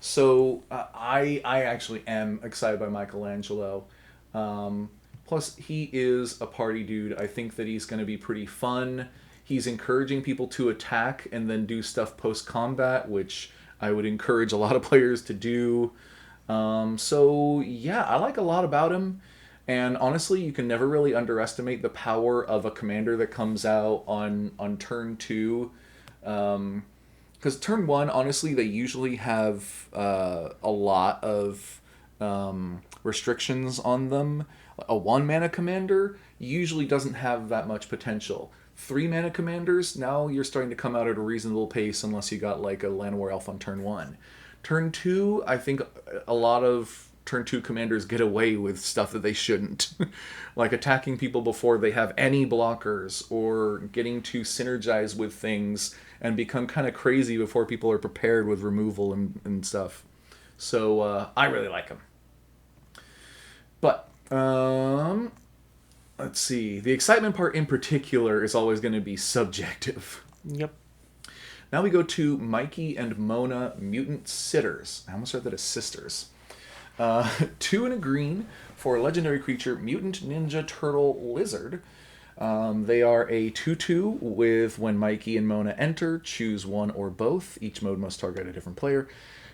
so I actually am excited by Michelangelo. Plus he is a party dude. I think that he's going to be pretty fun. He's encouraging people to attack and then do stuff post combat, which I would encourage a lot of players to do. So yeah, I like a lot about him. And honestly, you can never really underestimate the power of a commander that comes out on turn two. Because turn one, honestly, they usually have a lot of restrictions on them. A one mana commander usually doesn't have that much potential. Three mana commanders, now you're starting to come out at a reasonable pace unless you got like a Llanowar Elf on turn one. Turn two, I think a lot of turn two commanders get away with stuff that they shouldn't. Like attacking people before they have any blockers, or getting to synergize with things and become kind of crazy before people are prepared with removal and stuff. So I really like him. But let's see. The excitement part in particular is always going to be subjective. Yep. Now we go to Mikey and Mona, Mutant Sitters. I almost read that as sisters. 2 and a green for a legendary creature, Mutant Ninja Turtle Lizard. They are a 2/2 with when Mikey and Mona enter, choose one or both. Each mode must target a different player.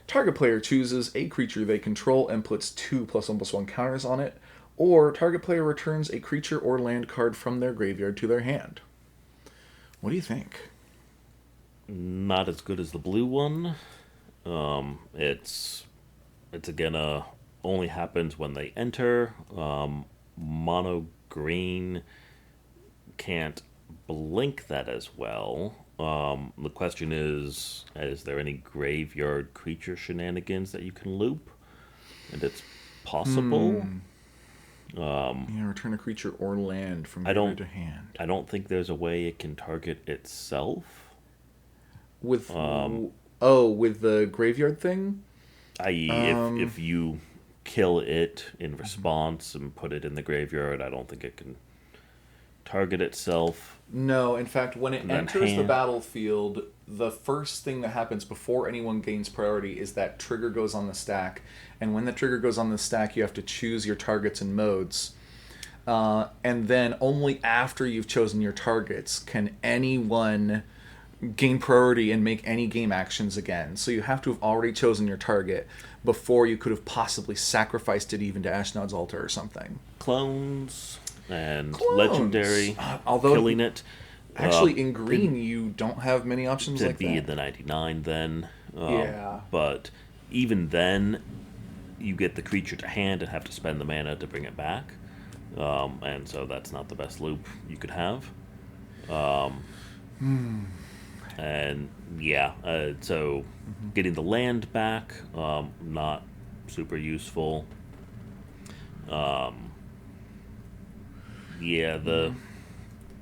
Target player chooses a creature they control and puts 2+1/+1 counters on it, or target player returns a creature or land card from their graveyard to their hand. What do you think? Not as good as the blue one. It's again only happens when they enter. Mono green can't blink that as well. The question is there any graveyard creature shenanigans that you can loop? And it's possible. Yeah, return a creature or land from I graveyard don't to hand. I don't think there's a way it can target itself. With with the graveyard thing? I.e., if you kill it in response and put it in the graveyard, I don't think it can target itself. No, in fact, when it And then enters the hand. battlefield, the first thing that happens before anyone gains priority is that trigger goes on the stack. And when the trigger goes on the stack, you have to choose your targets and modes. And then only after you've chosen your targets can anyone gain priority and make any game actions again. So you have to have already chosen your target before you could have possibly sacrificed it even to Ashnod's Altar or something. Clones and Clones. legendary, Although killing it. Actually, in green, you don't have many options To like be that. in the 99 then. Yeah. But even then, you get the creature to hand and have to spend the mana to bring it back. And so that's not the best loop you could have. And yeah, so getting the land back, not super useful. Yeah, the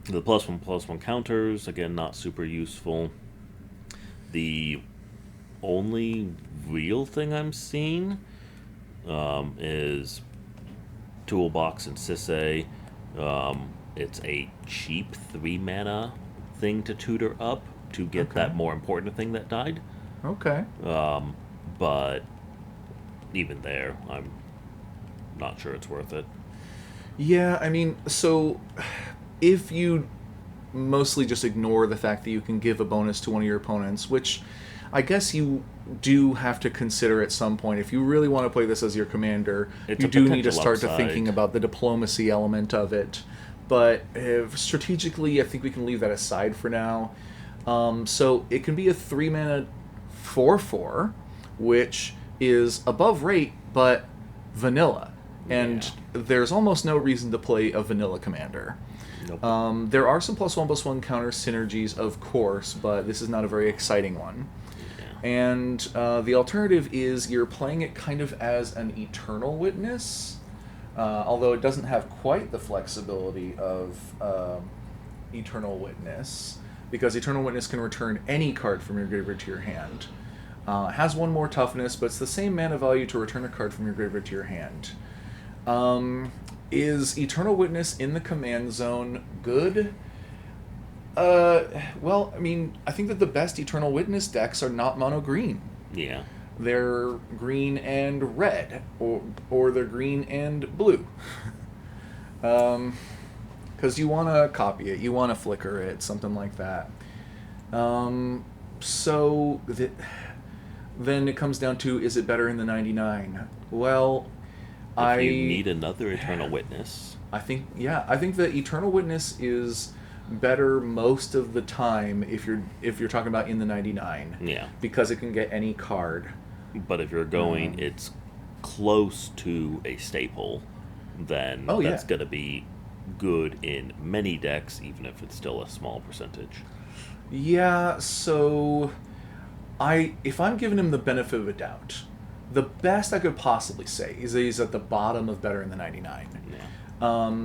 +1/+1 counters, again, not super useful. The only real thing I'm seeing is Toolbox and Sisay. It's a cheap 3 mana thing to tutor up to get that more important thing that died. Okay. But even there, I'm not sure it's worth it. Yeah, I mean, so if you mostly just ignore the fact that you can give a bonus to one of your opponents, which I guess you do have to consider at some point. If you really want to play this as your commander, It's you a do need to potential start to upside. thinking about the diplomacy element of it. But strategically, I think we can leave that aside for now. So it can be a 3 mana 4/4, which is above rate, but vanilla. Yeah. And there's almost no reason to play a vanilla commander. Nope. There are some +1/+1 counter synergies, of course, but this is not a very exciting one. Yeah. And the alternative is you're playing it kind of as an Eternal Witness, although it doesn't have quite the flexibility of Eternal Witness, because Eternal Witness can return any card from your graveyard to your hand. Has one more toughness, but it's the same mana value to return a card from your graveyard to your hand. Is Eternal Witness in the command zone good? Well, I mean, I think that the best Eternal Witness decks are not mono green. Yeah. They're green and red, or they're green and blue. Because you want to copy it, you want to flicker it, something like that. Then it comes down to, is it better in the 99? Well, If you need another Eternal Witness. I think the Eternal Witness is better most of the time if you're talking about in the 99. Yeah. Because it can get any card. But if you're going, it's close to a staple, then that's going to be good in many decks, even if it's still a small percentage. Yeah, so if I'm giving him the benefit of a doubt, the best I could possibly say is that he's at the bottom of better in the 99. Yeah.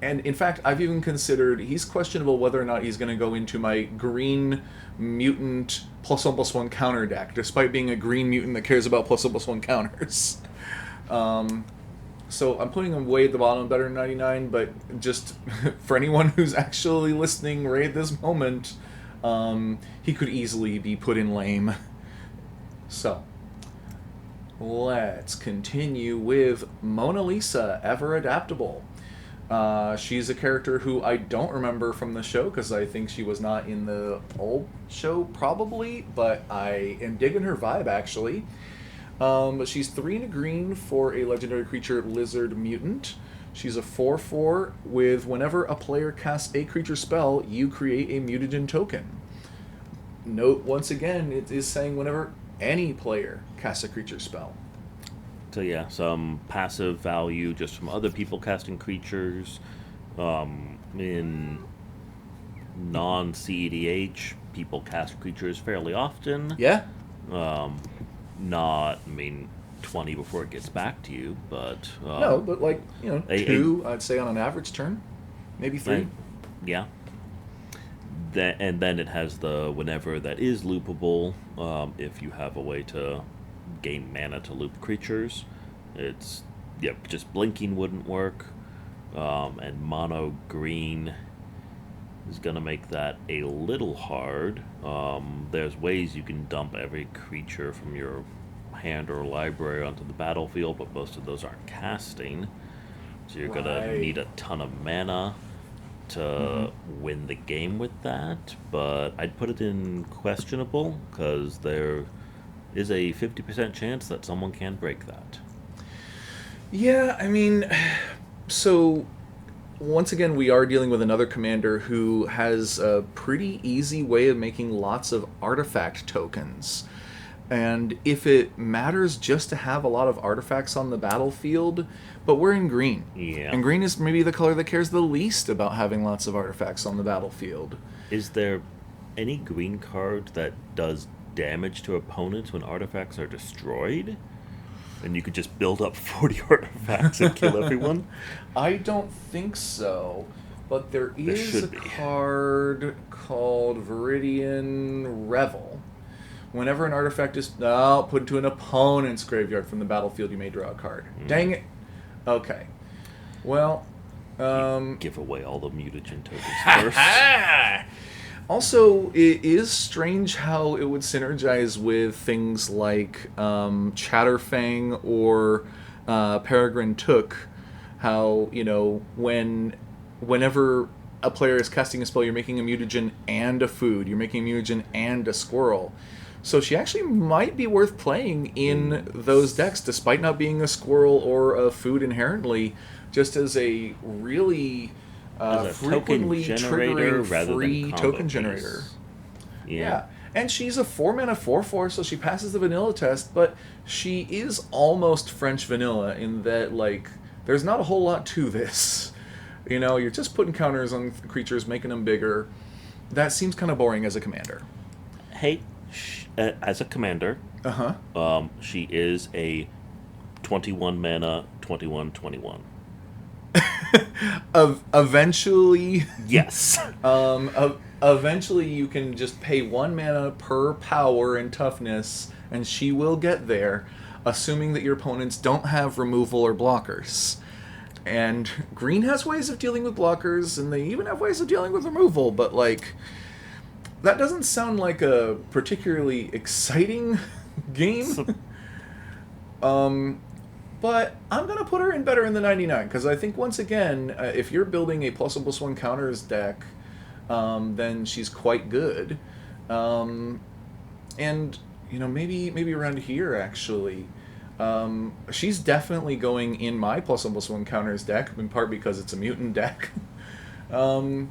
And in fact, I've even considered he's questionable whether or not he's going to go into my green mutant +1/+1 counter deck, despite being a green mutant that cares about +1/+1 counters. So I'm putting him way at the bottom of better than 99, but just for anyone who's actually listening right at this moment, he could easily be put in lame. So, let's continue with Mona Lisa, Ever Adaptable. She's a character who I don't remember from the show because I think she was not in the old show probably, but I am digging her vibe actually. But she's 3 and a green for a legendary creature Lizard Mutant. She's a 4/4 with whenever a player casts a creature spell, you create a mutagen token. Note once again, it is saying whenever any player casts a creature spell. So yeah, some passive value just from other people casting creatures. In non-CEDH, people cast creatures fairly often. Yeah. Not, 20 before it gets back to you, but... no, but 2, I'd say on an average turn. Maybe 3. Yeah. And then it has the whenever that is loopable, if you have a way to gain mana to loop creatures. It's, just blinking wouldn't work, and mono green is going to make that a little hard. There's ways you can dump every creature from your hand or library onto the battlefield, but most of those aren't casting, so you're going to need a ton of mana to win the game with that. But I'd put it in questionable, because there is a 50% chance that someone can break that. Yeah, so once again, we are dealing with another commander who has a pretty easy way of making lots of artifact tokens. And if it matters just to have a lot of artifacts on the battlefield, but we're in green. Yeah. And green is maybe the color that cares the least about having lots of artifacts on the battlefield. Is there any green card that does damage to opponents when artifacts are destroyed? And you could just build up 40 artifacts and kill everyone? I don't think so. But there is a card called Viridian Revel. Whenever an artifact is put into an opponent's graveyard from the battlefield, you may draw a card. Dang it. Okay. Well, give away all the mutagen tokens first. Also, it is strange how it would synergize with things like Chatterfang or Peregrine Took. How, whenever a player is casting a spell, you're making a mutagen and a food. You're making a mutagen and a squirrel. So she actually might be worth playing in those decks, despite not being a squirrel or a food inherently, just as a really frequently triggering free token generator. Yeah. Yeah. And she's a 4 mana 4/4, so she passes the vanilla test, but she is almost French vanilla in that, like, there's not a whole lot to this. You're just putting counters on creatures, making them bigger. That seems kind of boring as a commander. Hey, as a commander, Uh huh. she is a 21 mana 21/21. Eventually, Yes. eventually you can just pay 1 mana per power and toughness, and she will get there, assuming that your opponents don't have removal or blockers. And green has ways of dealing with blockers, and they even have ways of dealing with removal, but, like, that doesn't sound like a particularly exciting game. But I'm going to put her in better in the 99, because I think, once again, if you're building a +1/+1 counters deck, then she's quite good. And, maybe around here, actually. She's definitely going in my +1/+1 counters deck, in part because it's a mutant deck. um,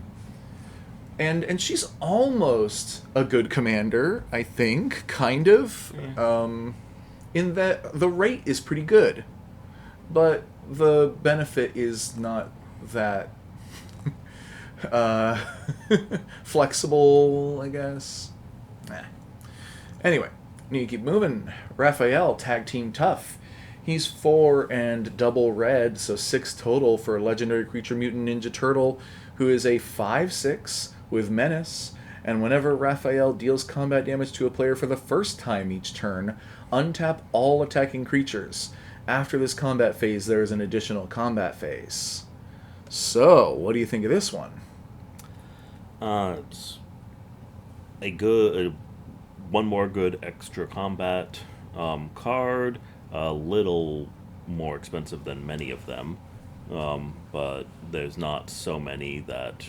and she's almost a good commander, I think, kind of. Yeah. In that the rate is pretty good, but the benefit is not that uh, flexible, I guess. Anyway, need to keep moving. Raphael, tag team tough. He's 4 and double red, so 6 total for a legendary creature mutant ninja turtle, who is a 5/6 with menace. And whenever Raphael deals combat damage to a player for the first time each turn, untap all attacking creatures. After this combat phase, there is an additional combat phase. So, what do you think of this one? It's one more good extra combat card. A little more expensive than many of them, but there's not so many that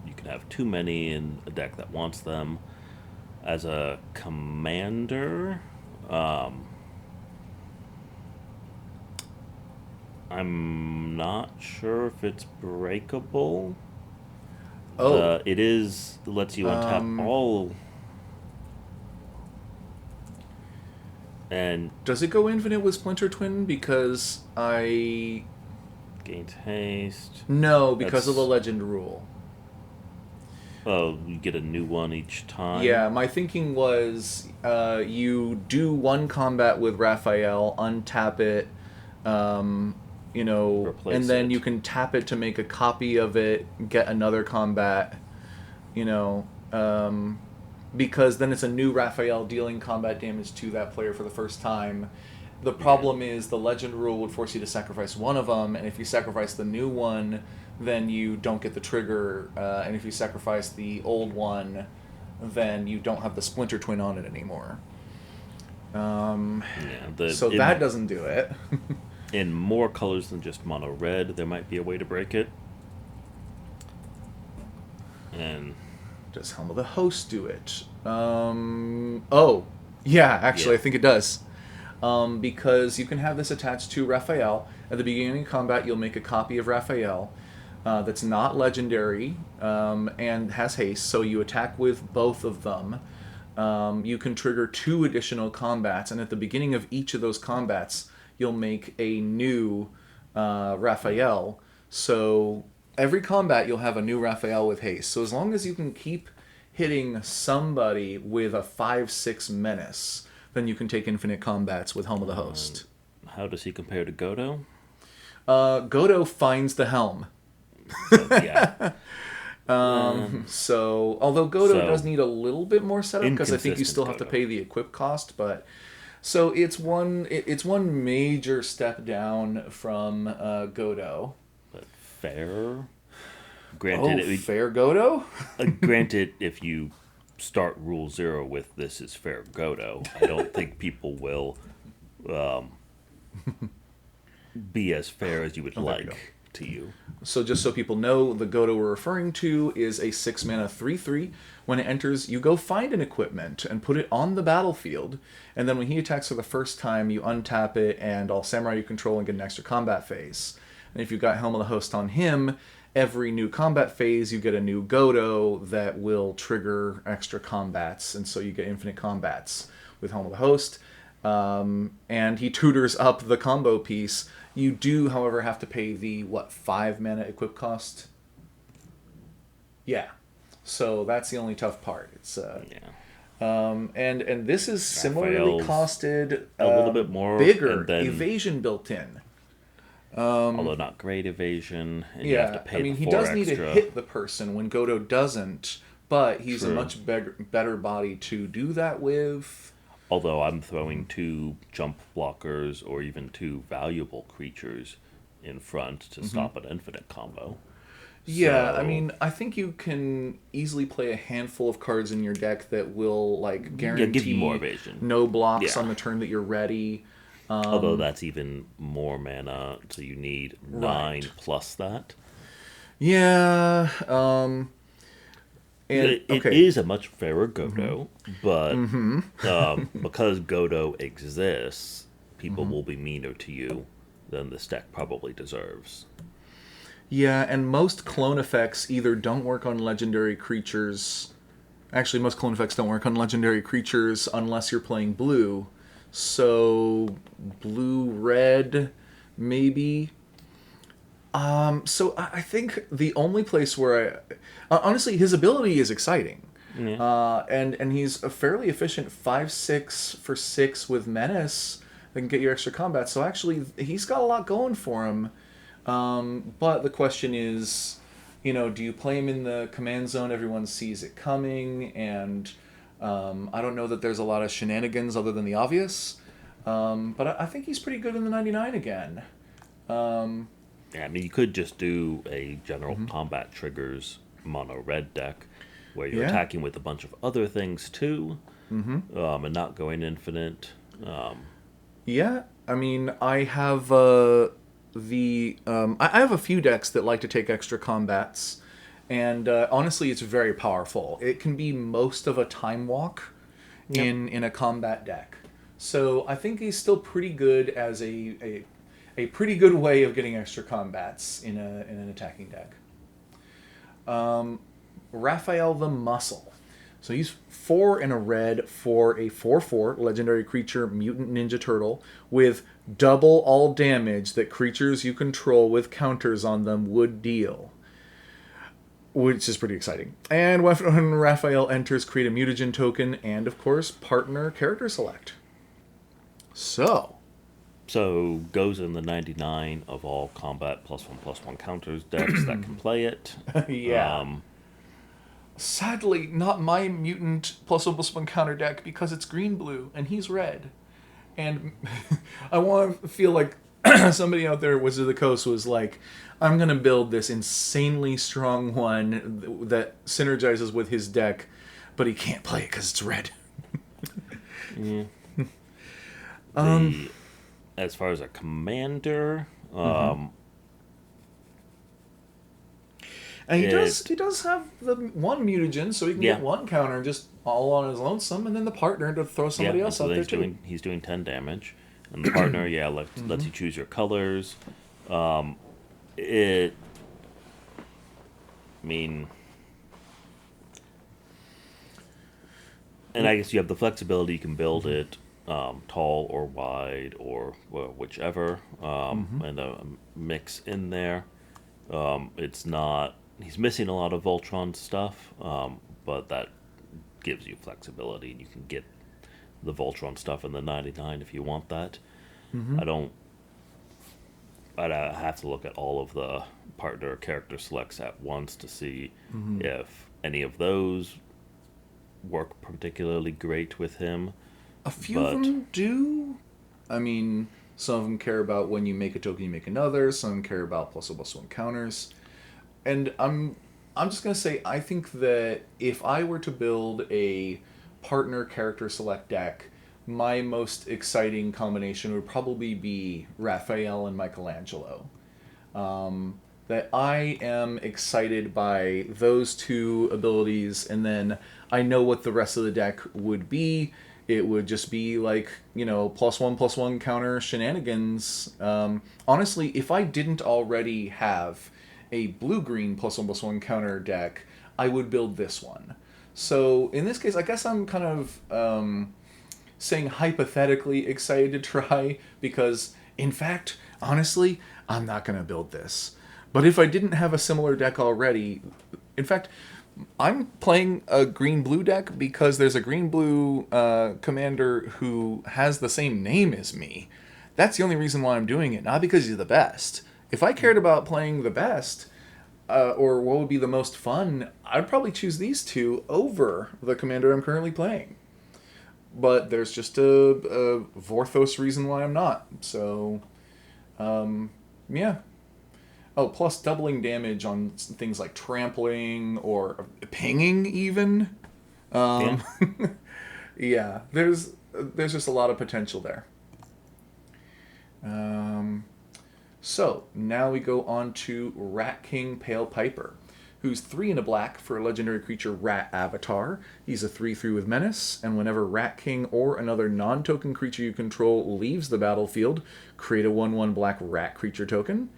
you can have too many in a deck that wants them. As a commander, I'm not sure if it's breakable. Oh, It is lets you untap um, all, and does it go infinite with Splinter Twin? Because I... gains haste. No, because of the That's legend rule. Oh, you get a new one each time. Yeah, my thinking was you do one combat with Raphael, untap it, and Replace then you it. can tap it to make a copy of it, get another combat, you know, because then it's a new Raphael dealing combat damage to that player for the first time. The Yeah. problem is the legend rule would force you to sacrifice one of them, and if you sacrifice the new one, then you don't get the trigger, and if you sacrifice the old one, then you don't have the Splinter Twin on it anymore. Um, Yeah. so that doesn't do it. In more colors than just mono red, there might be a way to break it. And Does Helm of the Host do it? Oh, yeah, actually, yeah, I think it does. Because you can have this attached to Raphael. At the beginning of combat, you'll make a copy of Raphael that's not legendary and has haste, so you attack with both of them. You can trigger 2 additional combats, and at the beginning of each of those combats, you'll make a new Raphael. So every combat, you'll have a new Raphael with haste. So as long as you can keep hitting somebody with a 5/6 menace, then you can take infinite combats with Helm of the Host. how does he compare to Godo? Godo finds the helm. So yeah, um, So, although Godo does so need a little bit more setup because I think you inconsistent still have to Godo, pay the equip cost, but so it's one major step down from Godo. but fair. Oh, Granted, fair Godo? granted, if you start Rule Zero with "This is fair Godo," I don't think people will be as fair as you would Oh, there you go. like to you. So just so people know, the Godo we're referring to is a 6 mana 3/3. When it enters, you go find an equipment and put it on the battlefield, and then when he attacks for the first time, you untap it and all samurai you control and get an extra combat phase. And if you've got Helm of the Host on him, every new combat phase, you get a new Godo that will trigger extra combats, and so you get infinite combats with Helm of the Host. And he tutors up the combo piece. You do, however, have to pay the, what, 5 mana equip cost? Yeah. So that's the only tough part. It's Yeah. and this is similarly Raphael's costed a little bit more, bigger and then evasion built in. although not great evasion, and you have to Yeah, I pay mean the he four does need to extra. hit the person when Godo doesn't, but he's a True. much better body to do that with. Although I'm throwing two jump blockers or even two valuable creatures in front to stop an infinite combo. Yeah, I So mean, I think you can easily play a handful of cards in your deck that will like yeah, give you more guarantee evasion. no blocks on Yeah. the turn that you're ready. Although that's even more mana, so you need nine Right. plus that. Yeah. And It okay. is a much fairer Godo, but because Godo exists, people will be meaner to you than this deck probably deserves. Yeah, and most clone effects either don't work on legendary creatures. Actually, most clone effects don't work on legendary creatures unless you're playing blue. So, blue, red, maybe. So I think the only place where honestly, his ability is exciting. Yeah. And he's a fairly efficient 5/6 for 6 with Menace that can get you extra combat. So actually, he's got a lot going for him. But the question is, do you play him in the command zone? Everyone sees it coming, and I don't know that there's a lot of shenanigans other than the obvious. But I think he's pretty good in the 99 again. Yeah, I mean, you could just do a general combat triggers mono red deck where you're Yeah. attacking with a bunch of other things too, and not going infinite. Yeah, I mean, I have I have a few decks that like to take extra combats, and honestly, it's very powerful. It can be most of a time walk Yep. in a combat deck. So I think he's still pretty good as a pretty good way of getting extra combats in an attacking deck. Raphael the Muscle. So he's 4 and a red for a 4/4 legendary creature mutant ninja turtle with double all damage that creatures you control with counters on them would deal. Which is pretty exciting. And when Raphael enters, create a mutagen token and, of course, partner character select. So, So goes in the 99 of all combat +1/+1 counters decks that can play it. yeah. Sadly, not my mutant +1/+1 counter deck because it's green blue and he's red. And I want to feel like somebody out there at Wizard of the Coast was like, I'm going to build this insanely strong one that synergizes with his deck, but he can't play it because it's red. Yeah. The as far as a commander, And it he does have the one mutagen, so he can yeah, get one counter just all on his lonesome, and then the partner to throw somebody yeah. else So out then there too. he's doing 10 damage, and the partner lets you choose your colors. It I mean, and I guess you have the flexibility. You can build it tall or wide or well, whichever, and a mix in there. It's not. He's missing a lot of Voltron stuff, but that gives you flexibility, and you can get the Voltron stuff in the 99 if you want that. I don't. I'd have to look at all of the partner character selects at once to see if any of those work particularly great with him. A few But of them do. I mean, some of them care about when you make a token, you make another. Some care about +1/+1 counters. And I'm just gonna say I think that if I were to build a partner character select deck, my most exciting combination would probably be Raphael and Michelangelo. That I am excited by those two abilities, and then I know what the rest of the deck would be. It would just be like, +1/+1 counter shenanigans. Honestly, if I didn't already have a blue-green +1/+1 counter deck, I would build this one. So in this case, I guess I'm kind of saying hypothetically excited to try because, in fact, honestly, I'm not going to build this. But if I didn't have a similar deck already, in fact, I'm playing a green-blue deck because there's a green-blue commander who has the same name as me. That's the only reason why I'm doing it, not because he's the best. If I cared about playing the best, or what would be the most fun, I'd probably choose these two over the commander I'm currently playing. But there's just a Vorthos reason why I'm not. So, yeah. Oh, plus doubling damage on things like trampling or pinging even. Yeah. Um, yeah, there's just a lot of potential there. So now we go on to Rat King Pale Piper, who's 3 and a black for a legendary creature Rat Avatar. He's a 3/3 with Menace, and whenever Rat King or another non-token creature you control leaves the battlefield, create a 1/1 black rat creature token.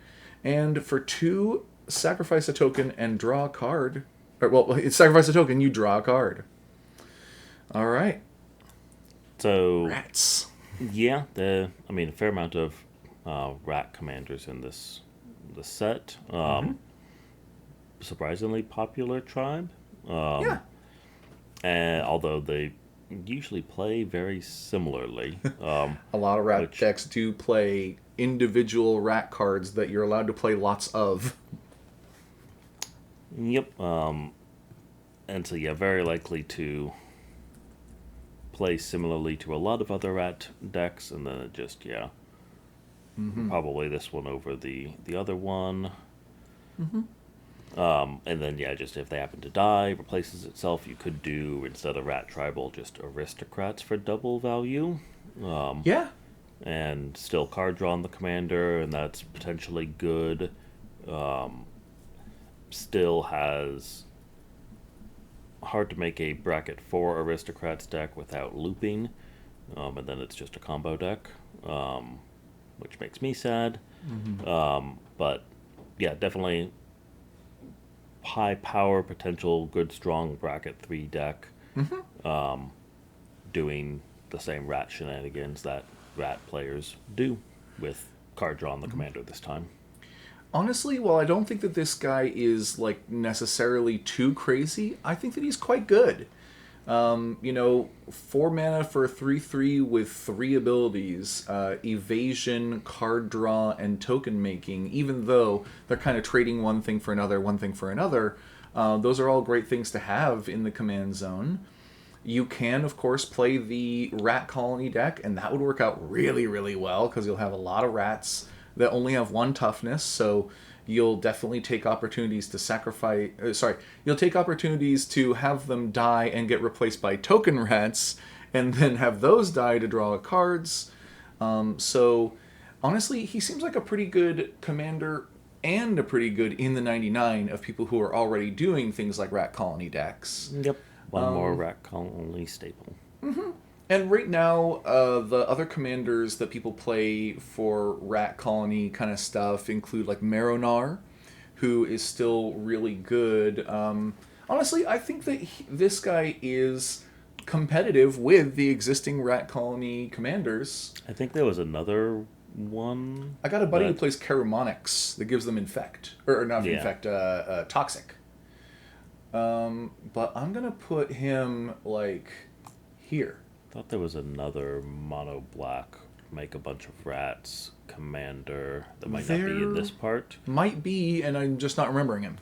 And for 2, sacrifice a token and draw a card. Or, well, sacrifice a token, you draw a card. All right. So Rats. yeah, a fair amount of rat commanders in this set. Surprisingly popular tribe. Yeah. And although they usually play very similarly. A lot of rat Which- decks do play individual rat cards that you're allowed to play lots of. Yep. And so yeah, very likely to play similarly to a lot of other rat decks, and then it just probably this one over the other one. And then yeah, just if they happen to die, replaces itself. You could do, instead of rat tribal, just aristocrats for double value. Yeah. And still card draw on the commander, and that's potentially good. Still has hard to make a bracket 4 aristocrats deck without looping, and then it's just a combo deck, which makes me sad. But yeah, definitely high power potential, good strong bracket 3 deck, doing the same rat shenanigans that rat players do with card draw on the commander this time. Honestly, while I don't think that this guy is like necessarily too crazy, I think that he's quite good. 4 mana for 3/3 with 3 abilities, evasion, card draw, and token making, even though they're kind of trading one thing for another, those are all great things to have in the command zone. You can, of course, play the rat colony deck, and that would work out really, really well, because you'll have a lot of rats that only have 1 toughness, so you'll definitely take opportunities to you'll take opportunities to have them die and get replaced by token rats, and then have those die to draw cards. So, honestly, he seems like a pretty good commander, and a pretty good in the 99 of people who are already doing things like rat colony decks. Yep. One more rat colony staple. And right now, the other commanders that people play for rat colony kind of stuff include like Maronar, who is still really good. Honestly, I think that this guy is competitive with the existing rat colony commanders. I think there was another one. I got a buddy who plays Carumonix that gives them infect. Or not infect, toxic. But I'm going to put him like here. I thought there was another mono black, make a bunch of rats commander that might not be in this part. Might be, and I'm just not remembering him.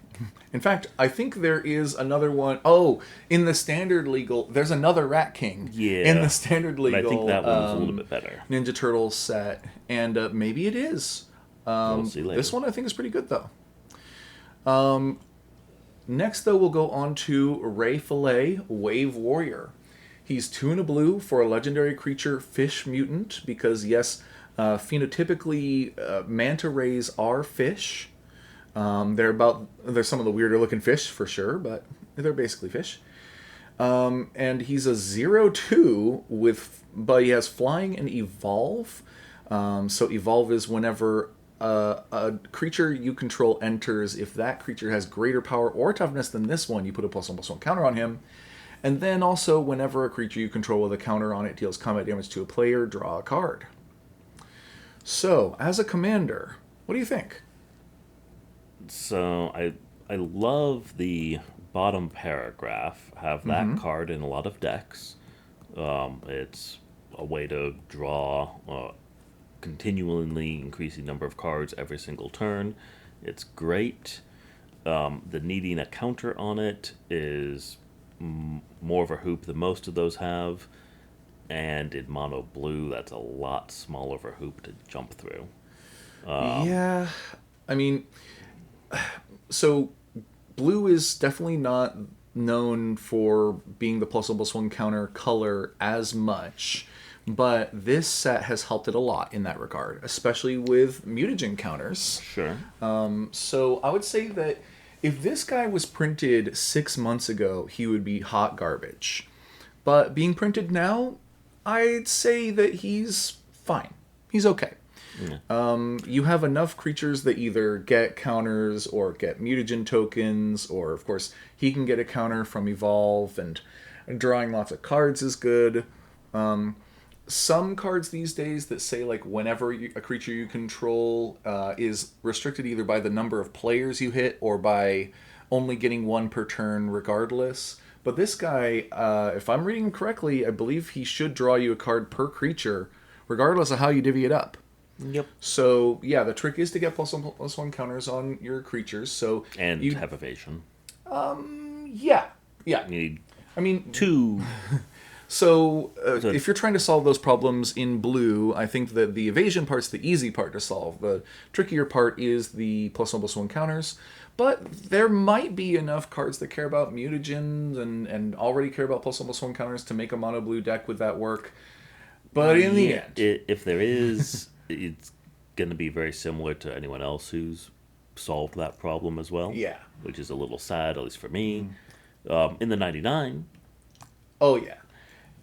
In fact, I think there is another one. Oh, in the standard legal, there's another Rat King. Yeah. In the standard legal, I think that one's a little bit better. Ninja Turtles set, and maybe it is. We'll see later. This one I think is pretty good though. Next, though, we'll go on to Ray Fillet, Wave Warrior. He's 2 and a blue for a legendary creature, Fish Mutant, because yes, phenotypically, manta rays are fish. They're some of the weirder looking fish for sure, but they're basically fish. And he's a 0/2 but he has flying and evolve. So evolve is whenever a creature you control enters. If that creature has greater power or toughness than this one, you put a +1/+1 counter on him. And then also, whenever a creature you control with a counter on it deals combat damage to a player, draw a card. So, as a commander, what do you think? So I love the bottom paragraph. Have that card in a lot of decks. It's a way to draw a continually increasing number of cards every single turn. It's great. The needing a counter on it is more of a hoop than most of those have. And in mono blue, that's a lot smaller of a hoop to jump through. Yeah, I mean, so blue is definitely not known for being the +1/+1 counter color as much, but this set has helped it a lot in that regard, especially with mutagen counters. Sure. So I would say that if this guy was printed 6 months ago, he would be hot garbage. But being printed now, I'd say that he's fine. He's okay. You have enough creatures that either get counters or get mutagen tokens, or of course he can get a counter from evolve, and drawing lots of cards is good. Some cards these days that say like whenever a creature you control is restricted either by the number of players you hit or by only getting one per turn regardless. But this guy, if I'm reading him correctly, I believe he should draw you a card per creature regardless of how you divvy it up. Yep. So yeah, the trick is to get +1/+1 counters on your creatures. So And you have evasion. yeah. You need I mean, two. so if you're trying to solve those problems in blue, I think that the evasion part's the easy part to solve. The trickier part is the +1/+1 counters. But there might be enough cards that care about mutagens and already care about +1/+1 counters to make a mono blue deck with that work. But in the end, If there is, it's going to be very similar to anyone else who's solved that problem as well. yeah. Which is a little sad, at least for me. In the 99, Oh yeah.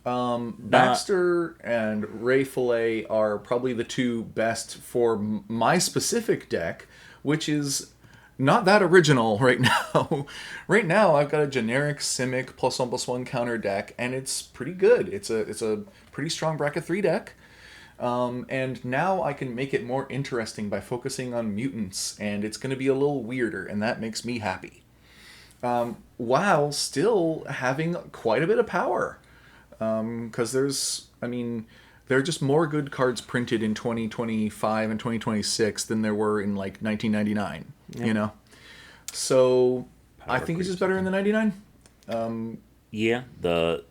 Baxter and Ray Fillet are probably the two best for my specific deck, which is not that original right now. Right now, I've got a generic Simic +1/+1 counter deck, and it's pretty good. It's a pretty strong bracket 3 deck. And now I can make it more interesting by focusing on mutants, and it's going to be a little weirder, and that makes me happy. While still having quite a bit of power. Because there are just more good cards printed in 2025 and 2026 than there were in like 1999. Yep. You know, so I Power think he's creeps just better in the 99. yeah, This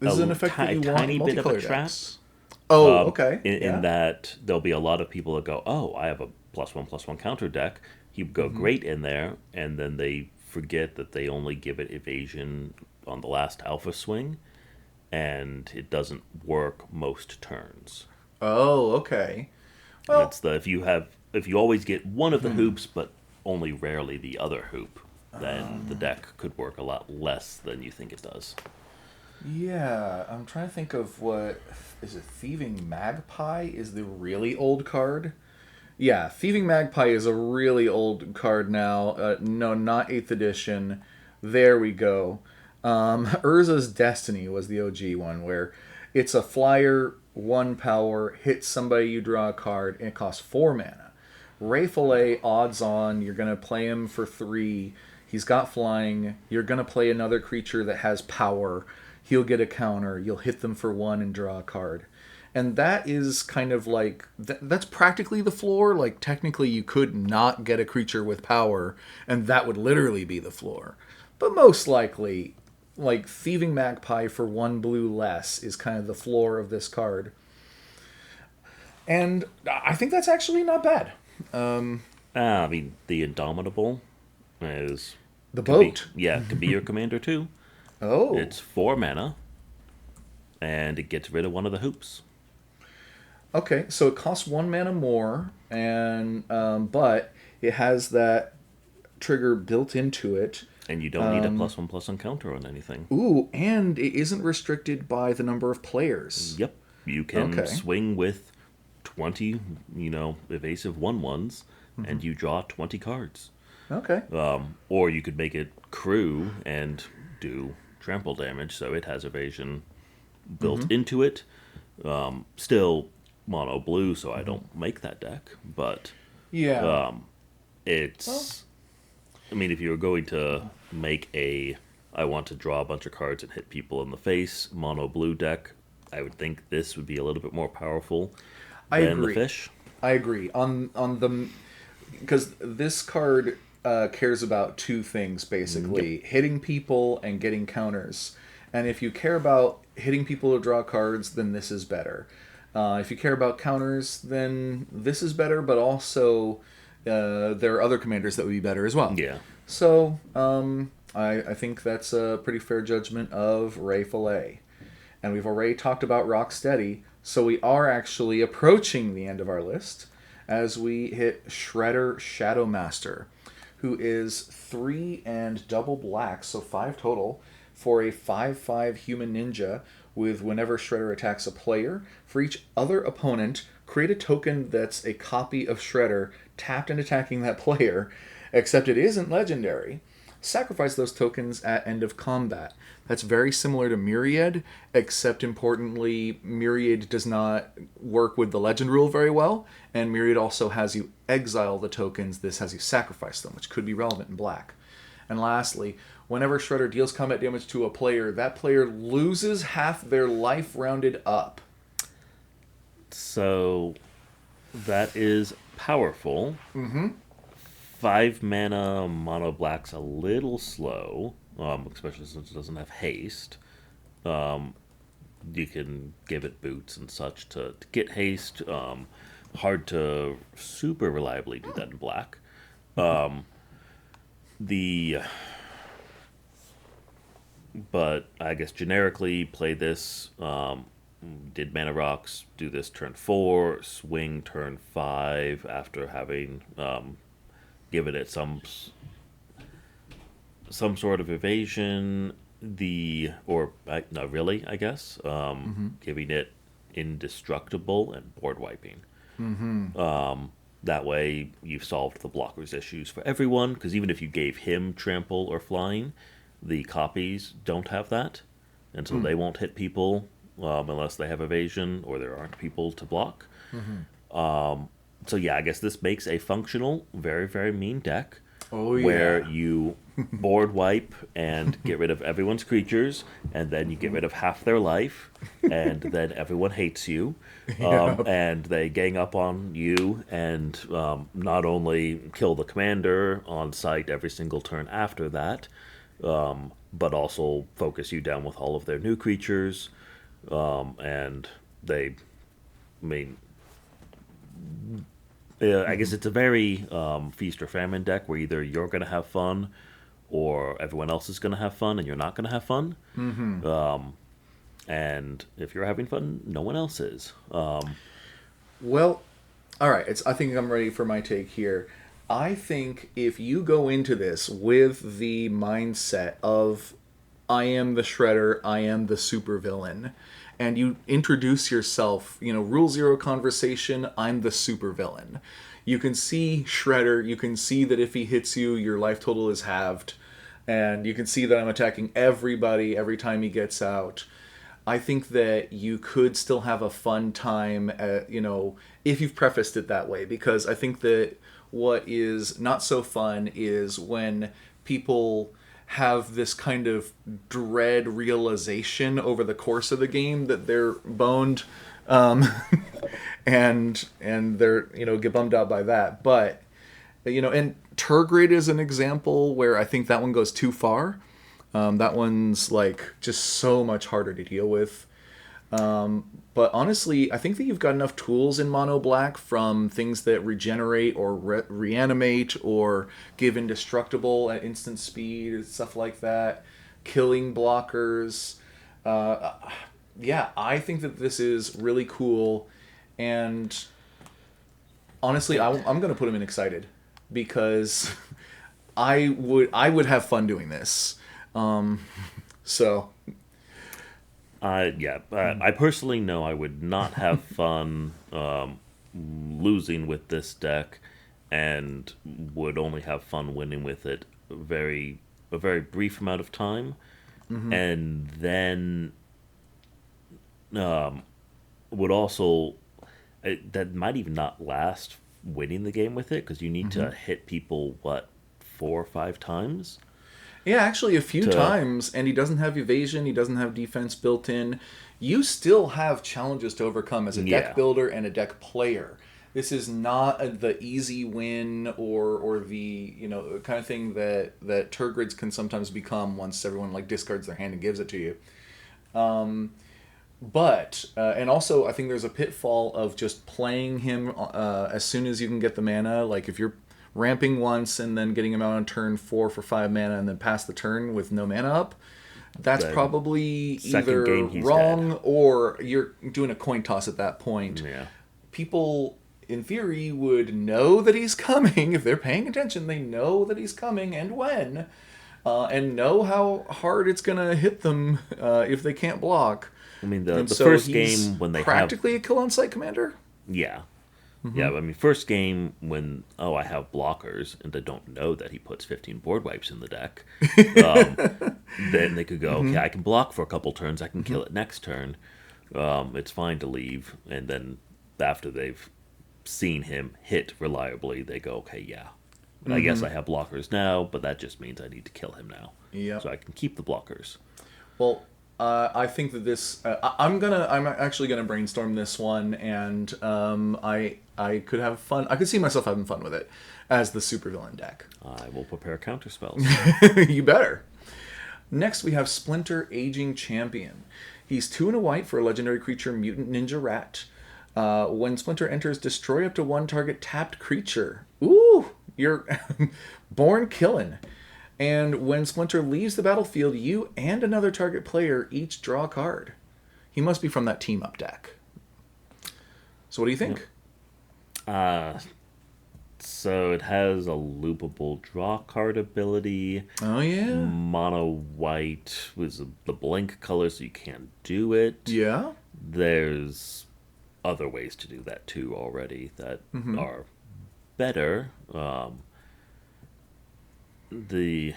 is an effect that you want tiny in bit of a multiplayer trap. decks. Oh, okay. In that there'll be a lot of people that go, "Oh, I have a +1/+1 counter deck." He would go great in there, and then they forget that they only give it evasion on the last alpha swing, and it doesn't work most turns. Oh, okay. Well, That's if you always get one of the hoops, but only rarely the other hoop, then the deck could work a lot less than you think it does. yeah, I'm trying to think of what is it. Thieving Magpie is the really old card. Yeah, Thieving Magpie is a really old card now. No, not 8th edition. There we go. Urza's Destiny was the OG one, where it's a flyer, 1 power, hits somebody, you draw a card, and it costs 4 mana. Ray Fillet, odds on, you're going to play him for 3. He's got flying. You're going to play another creature that has power. He'll get a counter. You'll hit them for 1 and draw a card. And that is kind of like, that's practically the floor. Like, technically, you could not get a creature with power, and that would literally be the floor. But most likely, like, Thieving Magpie for 1 blue less is kind of the floor of this card. And I think that's actually not bad. I mean, the Indomitable is The could be- boat. could be your commander too. Oh. It's 4 mana, and it gets rid of one of the hoops. Okay, so it costs 1 mana more, and but it has that trigger built into it. And you don't need a +1/+1 counter on anything. Ooh, and it isn't restricted by the number of players. Yep. You can Okay. swing with 20, evasive 1/1s, Mm-hmm. and you draw 20 cards. Okay. Or you could make it crew and do trample damage, so it has evasion built Mm-hmm. into it. Still mono blue, so I Mm-hmm. don't make that deck, but Yeah. Well. it's. I mean, if you were going to make I want to draw a bunch of cards and hit people in the face mono blue deck, I would think this would be a little bit more powerful I than the agree. fish. I agree on the because this card cares about two things Yep. basically: hitting people and getting counters. And if you care about hitting people to draw cards, then this is better. If you care about counters, then this is better. But also, there are other commanders that would be better as well. Yeah. So I think that's a pretty fair judgment of Ray Fillet. And we've already talked about Rocksteady, so we are actually approaching the end of our list as we hit Shredder Shadowmaster, who is 3 and double black, so 5 total, for a 5/5 human ninja with whenever Shredder attacks a player, for each other opponent, create a token that's a copy of Shredder tapped and attacking that player, except it isn't legendary. Sacrifice those tokens at end of combat. That's very similar to Myriad, except importantly, Myriad does not work with the legend rule very well, and Myriad also has you exile the tokens. This has you sacrifice them, which could be relevant in black. And lastly, whenever Shredder deals combat damage to a player, that player loses half their life rounded up. So that is powerful. Mm-hmm. 5 mana mono black's a little slow, especially since it doesn't have haste. You can give it boots and such to get haste. Hard to super reliably do that in black. The But I guess generically play this. Did mana rocks do this turn 4, swing turn 5 after having given it some sort of evasion. Not really, I guess. Mm-hmm. Giving it indestructible and board wiping. Mm-hmm. That way, you've solved the blocker's issues for everyone. Because even if you gave him trample or flying, the copies don't have that, and so Mm. they won't hit people unless they have evasion or there aren't people to block. Mm-hmm. So yeah, I guess this makes a functional, very very mean deck Oh where yeah. you board wipe and get rid of everyone's creatures, and then you get rid of half their life, and then everyone hates you, Yeah. and they gang up on you and not only kill the commander on sight every single turn after that, but also focus you down with all of their new creatures, and they, I mean, I guess Mm-hmm. it's a very feast or famine deck where either you're going to have fun or everyone else is going to have fun and you're not going to have fun. Mm-hmm. And if you're having fun, no one else is. Well, all right. I think I'm ready for my take here. I think if you go into this with the mindset of I am the Shredder, I am the supervillain, and you introduce yourself, rule zero conversation, I'm the supervillain. You can see Shredder, you can see that if he hits you, your life total is halved, and you can see that I'm attacking everybody every time he gets out. I think that you could still have a fun time, if you've prefaced it that way, because I think that what is not so fun is when people have this kind of dread realization over the course of the game that they're boned, um, and they're get bummed out by that. But and Turgid is an example where I think that one goes too far. That one's like just so much harder to deal with. But honestly, I think that you've got enough tools in Mono Black, from things that regenerate or reanimate or give indestructible at instant speed, stuff like that, killing blockers. Uh, yeah, I think that this is really cool. And honestly, I'm going to put him in excited because I would have fun doing this. So I personally know I would not have fun losing with this deck and would only have fun winning with it a very brief amount of time, Mm-hmm. and then um, would also that might even not last winning the game with it because you need Mm-hmm. to hit people what 4 or 5 times Yeah, actually, a few to times, and he doesn't have evasion, he doesn't have defense built in. You still have challenges to overcome as a deck yeah. builder and a deck player. This is not the easy win or the kind of thing that Turgrids can sometimes become once everyone like discards their hand and gives it to you. But and also I think there's a pitfall of just playing him as soon as you can get the mana. Like if you're ramping once and then getting him out on turn 4 for 5 mana and then pass the turn with no mana up, that's The probably second either game he's dead. wrong or you're doing a coin toss at that point. Yeah. People in theory would know that he's coming. If they're paying attention, they know that he's coming and when, and know how hard it's gonna hit them if they can't block. I mean And the so first he's game when they have practically a kill on sight commander. yeah. Mm-hmm. Yeah, I mean, first game when I have blockers and they don't know that he puts 15 board wipes in the deck, um, then they could go, okay, Mm-hmm. I can block for a couple turns, I can Mm-hmm. kill it next turn. It's fine to leave, and then after they've seen him hit reliably, they go, okay, yeah, I guess Mm-hmm. I have blockers now, but that just means I need to kill him now, Yep. so I can keep the blockers. Well, I think that this. I'm actually gonna brainstorm this one, and I could have fun. I could see myself having fun with it as the supervillain deck. I will prepare counter spells. You better. Next, we have Splinter, Aging Champion. He's 2 and a white for a legendary creature, Mutant Ninja Rat. When Splinter enters, destroy up to one target tapped creature. Ooh, you're born killin'. And when Splinter leaves the battlefield, you and another target player each draw a card. He must be from that team up deck. So what do you think? Uh, so it has a loopable draw card ability. Oh yeah, Mono white was the blink color, so you can't do it. yeah. There's other ways to do that too already that Mm-hmm. are better. The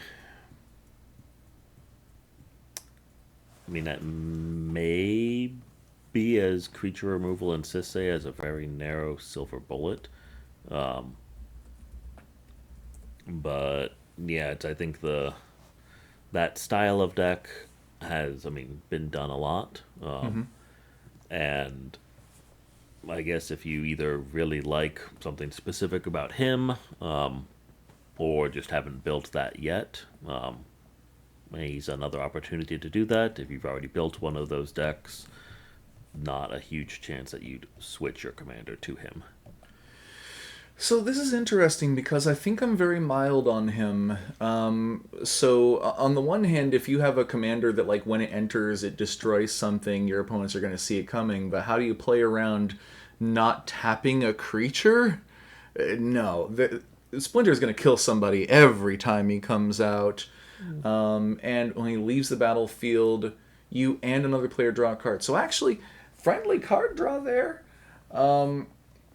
I mean that may be as creature removal in Sisay as a very narrow silver bullet. Um, but yeah, I think the that style of deck has, I mean, been done a lot. Mm-hmm. And I guess if you either really like something specific about him, or just haven't built that yet, he's another opportunity to do that. If you've already built one of those decks, not a huge chance that you'd switch your commander to him. So this is interesting because I think I'm very mild on him. So on the one hand, if you have a commander that like when it enters, it destroys something, your opponents are going to see it coming. But how do you play around not tapping a creature? No, Splinter is going to kill somebody every time he comes out. And when he leaves the battlefield, you and another player draw a card. So actually, friendly card draw there.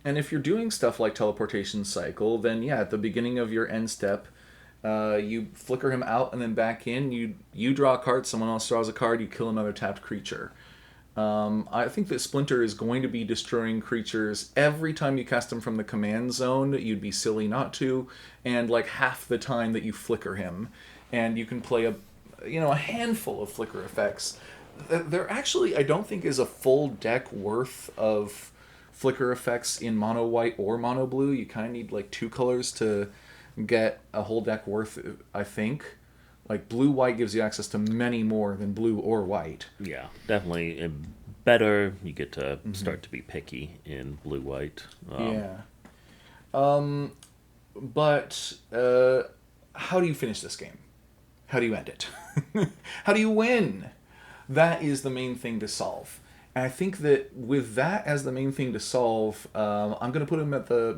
And if you're doing stuff like teleportation cycle, then yeah, at the beginning of your end step, you flicker him out and then back in. You draw a card, someone else draws a card, you kill another tapped creature. I think that Splinter is going to be destroying creatures every time you cast him from the command zone. You'd be silly not to, and like half the time that you flicker him, and you can play a handful of flicker effects. There actually I don't think is a full deck worth of flicker effects in mono white or mono blue. You kind of need like 2 colors to get a whole deck worth. I think. Like blue white gives you access to many more than blue or white. Yeah, definitely better. You get to start to be picky in blue white. Yeah. But how do you finish this game? How do you end it? How do you win? That is the main thing to solve. And I think that with that as the main thing to solve, I'm going to put him at the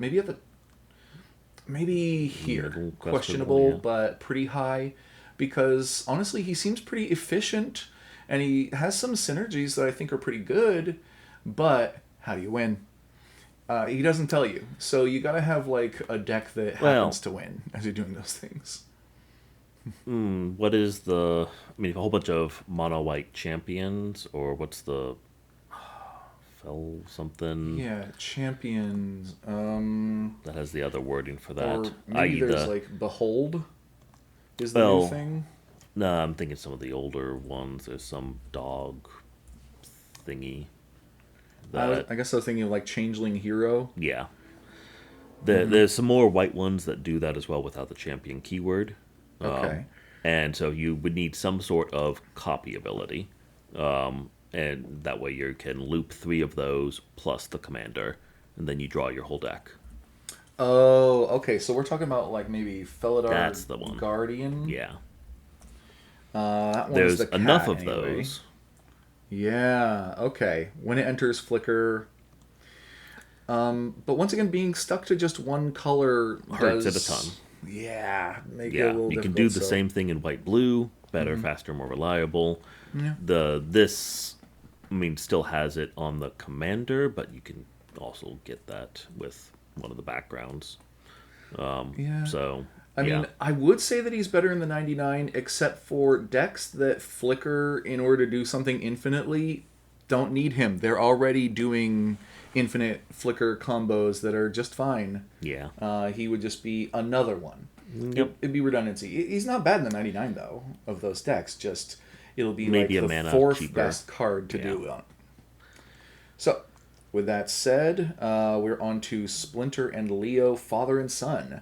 maybe here, Middle, questionable, yeah. but pretty high, because honestly, he seems pretty efficient, and he has some synergies that I think are pretty good. But how do you win? He doesn't tell you, so you gotta have like a deck that happens Well, to win as you're doing those things. what is the? I mean, a whole bunch of mono white champions, or what's the fell something Yeah, champions. that has the other wording for that? Or maybe I.e., there's the like Behold is the new well, thing. no, I'm thinking some of the older ones. There's some dog thingy that, I guess I was thinking of like Changeling Hero. yeah. Hmm. There's some more white ones that do that as well without the champion keyword. Okay. And so you would need some sort of copy ability. And that way you can loop three of those plus the commander, and then you draw your whole deck. Oh, okay. So we're talking about like maybe Felidar That's the one. Guardian. Yeah. That one's There's the enough cat of anyway. those. Yeah. Okay. When it enters Flicker. But once again, being stuck to just one color Hurts it a ton. does, yeah, make it a Yeah. little You can do difficult. the So, same thing in white blue, better, hmm, faster, more reliable. yeah, This I mean still has it on the commander, but you can also get that with one of the backgrounds. yeah. So I yeah. mean, I would say that he's better in the 99, except for decks that flicker in order to do something infinitely don't need him. They're already doing infinite flicker combos that are just fine. Yeah. He would just be another one. Yep. It'd be redundancy. He's not bad in the 99, though, of those decks. Just, it'll be Maybe like a the mana fourth cheaper. best card to Yeah. do it. So, with that said, we're on to Splinter and Leo, Father and Son.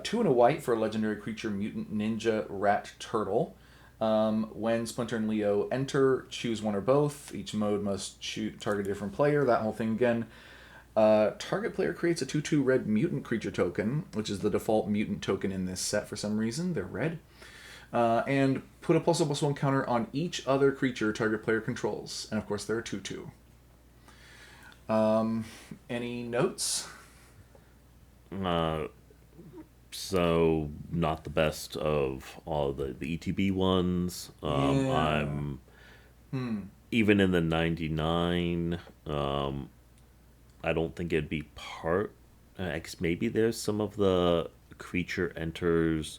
Two and a white for a legendary creature, Mutant Ninja Rat Turtle. When Splinter and Leo enter, choose one or both. Each mode must target a different player. That whole thing again. Target player creates a 2/2 red mutant creature token, which is the default mutant token in this set for some reason. They're red. And put a +1/+1 counter on each other creature target player controls. And of course, they're a 2/2. Any notes? Uh, so not the best of all the ETB ones. Yeah. I'm Hmm. even in the 99. I don't think it'd be part. I guess maybe there's some of the creature enters,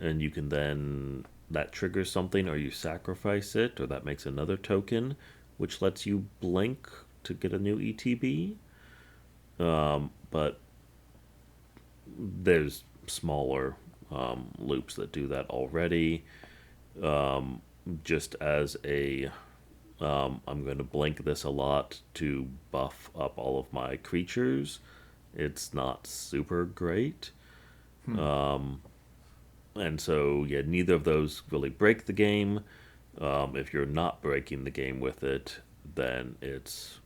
and you can then that triggers something, or you sacrifice it, or that makes another token, which lets you blink to get a new ETB. But there's smaller loops that do that already. Just as a I'm going to blink this a lot to buff up all of my creatures. It's not super great. Hmm. And so, yeah, neither of those really break the game. If you're not breaking the game with it, then it's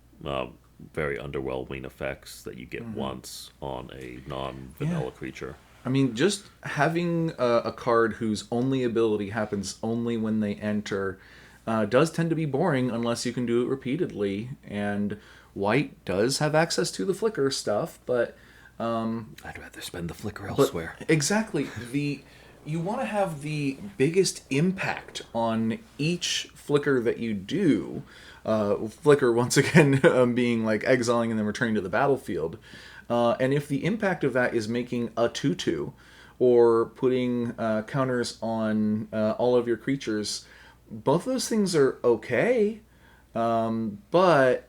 very underwhelming effects that you get Mm-hmm. once on a non Yeah. vanilla creature. I mean, just having a card whose only ability happens only when they enter does tend to be boring unless you can do it repeatedly. And white does have access to the flicker stuff, I'd rather spend the flicker but elsewhere. exactly the you want to have the biggest impact on each flicker that you do. Flicker once again being like exiling and then returning to the battlefield. And if the impact of that is making a 2/2 or putting counters on all of your creatures, both those things are okay, but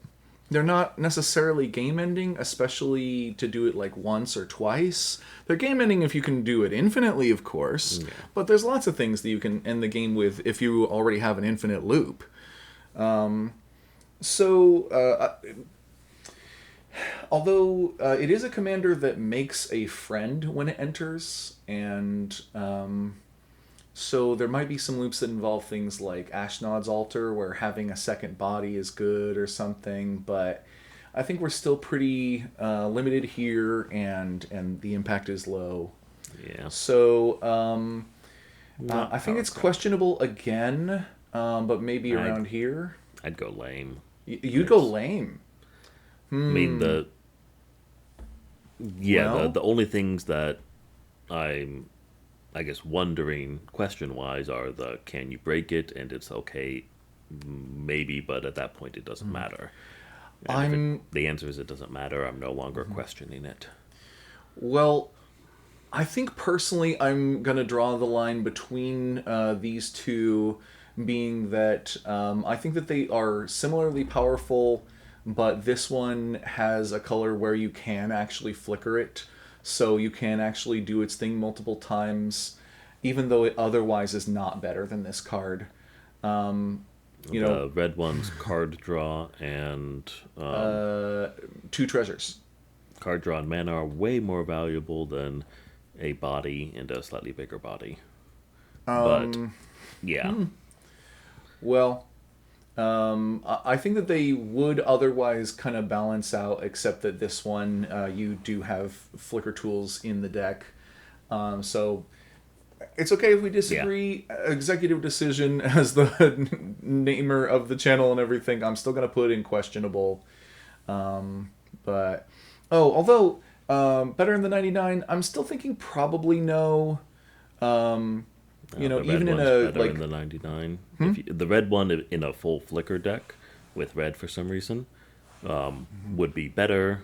they're not necessarily game ending, especially to do it like once or twice. They're game ending if you can do it infinitely, of course, Yeah. but there's lots of things that you can end the game with if you already have an infinite loop. So, although it is a commander that makes a friend when it enters, and so there might be some loops that involve things like Ashnod's Altar, where having a second body is good or something. But I think we're still pretty limited here, and the impact is low. Yeah. So I Not think it's powerful. questionable again, but maybe I'd around here. I'd go lame. You'd go It's lame. I mean Hmm. the yeah, Well, the only things that I'm I guess wondering question wise are the can you break it and it's okay maybe, but at that point it doesn't matter. And if I'm the answer is it doesn't matter, I'm no longer questioning it. well. I think personally, I'm gonna draw the line between these two, being that I think that they are similarly powerful, but this one has a color where you can actually flicker it, so you can actually do its thing multiple times, even though it otherwise is not better than this card. Um, you know, The red one's card draw and uh, two treasures. card draw and mana are way more valuable than a body and a slightly bigger body. But Um, yeah, well, I think that they would otherwise kind of balance out, except that this one you do have flicker tools in the deck. So it's okay if we yeah. disagree. Executive decision as the namer of the channel and everything. I'm still gonna put in questionable. But although better in the 99, I'm still thinking probably no. Um, The red even in one's a better in like the 99. If you, the red one in a full flicker deck with red for some reason would be better.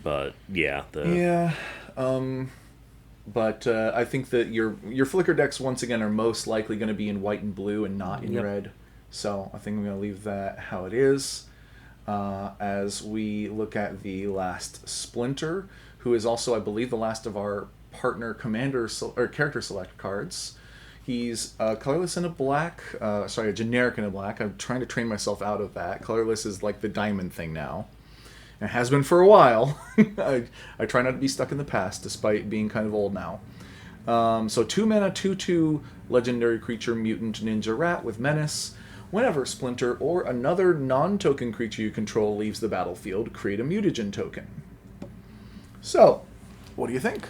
But yeah, the yeah. But I think that your flicker decks once again are most likely going to be in white and blue and not in yep. red. So I think I'm going to leave that how it is. As we look at the last Splinter, who is also, I believe, the last of our partner commander or character select cards. He's colorless in a black. Sorry, a generic in a black. I'm trying to train myself out of that. Colorless is like the diamond thing now. It has been for a while. I try not to be stuck in the past, despite being kind of old now. So 2 mana, 2/2 legendary creature, mutant ninja rat with menace. Whenever Splinter or another non-token creature you control leaves the battlefield, create a mutagen token. So, what do you think?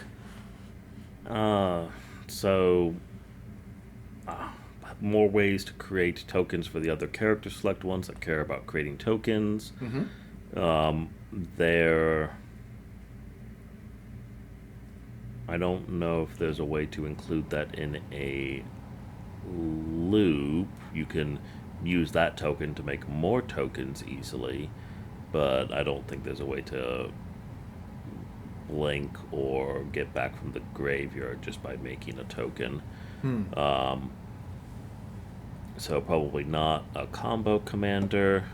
So more ways to create tokens for the other character select ones that care about creating tokens. There, I don't know if there's a way to include that in a loop. You can use that token to make more tokens easily, but I don't think there's a way to blink or get back from the graveyard just by making a token. So probably not a combo commander.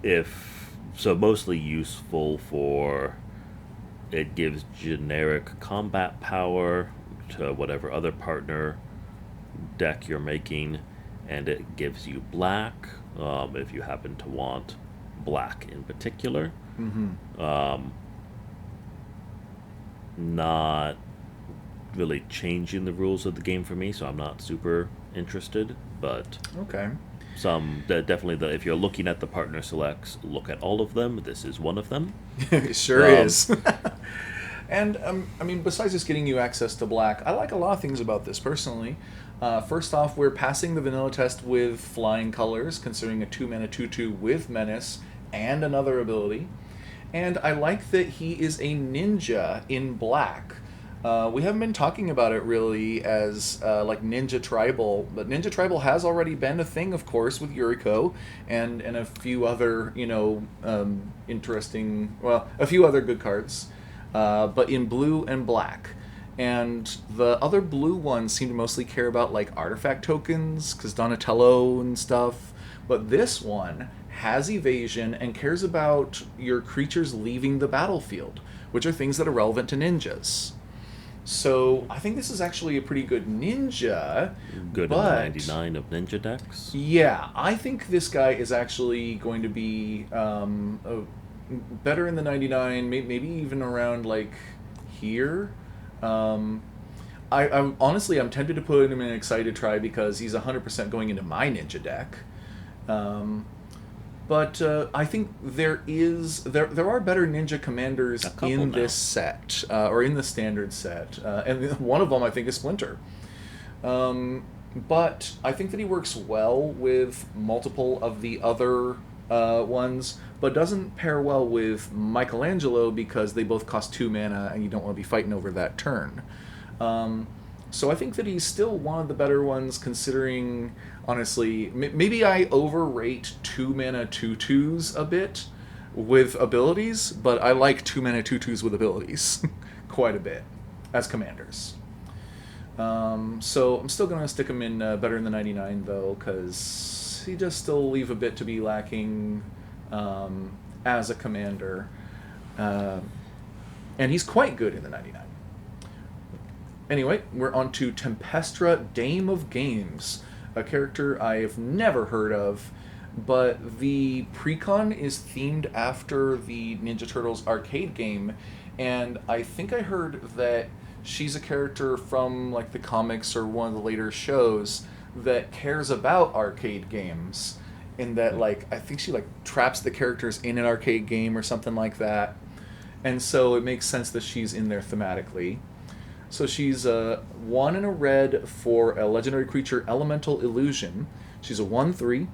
If so, mostly useful for it gives generic combat power to whatever other partner deck you're making, and it gives you black if you happen to want black in particular. Not really changing the rules of the game for me, so I'm not super interested. But Okay. definitely, if you're looking at the partner selects, look at all of them. This is one of them. It sure Um, is. And I mean, besides just getting you access to black, I like a lot of things about this personally. First off, we're passing the vanilla test with flying colors, considering a 2 mana 2/2 with menace and another ability. And I like that he is a ninja in black. We haven't been talking about it really as like Ninja Tribal, but Ninja Tribal has already been a thing, of course, with Yuriko and a few other, interesting, well, a few other good cards, but in blue and black. And the other blue ones seem to mostly care about like artifact tokens, because Donatello and stuff. But this one has evasion and cares about your creatures leaving the battlefield, which are things that are relevant to ninjas. So I think this is actually a pretty good ninja, Good in the but 99 of ninja decks. yeah, I think this guy is actually going to be better in the 99, maybe even around like here. Um, I'm honestly I'm tempted to put him in an excited try because he's 100% going into my ninja deck. Um, but I think there are better ninja commanders A couple in now. this set or in the standard set, and one of them I think is Splinter. But I think that he works well with multiple of the other ones, but doesn't pair well with Michelangelo because they both cost 2 mana and you don't want to be fighting over that turn. Um, So I think that he's still one of the better ones, considering, honestly, maybe I overrate 2-mana 2/2s a bit with abilities, but I like 2-mana 2/2s with abilities quite a bit as commanders. So I'm still going to stick him in better than the 99, though, because he does still leave a bit to be lacking as a commander. Uh, and he's quite good in the 99. Anyway, we're on to Tempestra, Dame of Games, a character I've never heard of, but the precon is themed after the Ninja Turtles arcade game, and I think I heard that she's a character from like the comics or one of the later shows that cares about arcade games, in that like I think she like traps the characters in an arcade game or something like that, and so it makes sense that she's in there thematically. So she's a 1 and a red for a legendary creature, Elemental Illusion. She's a 1/3.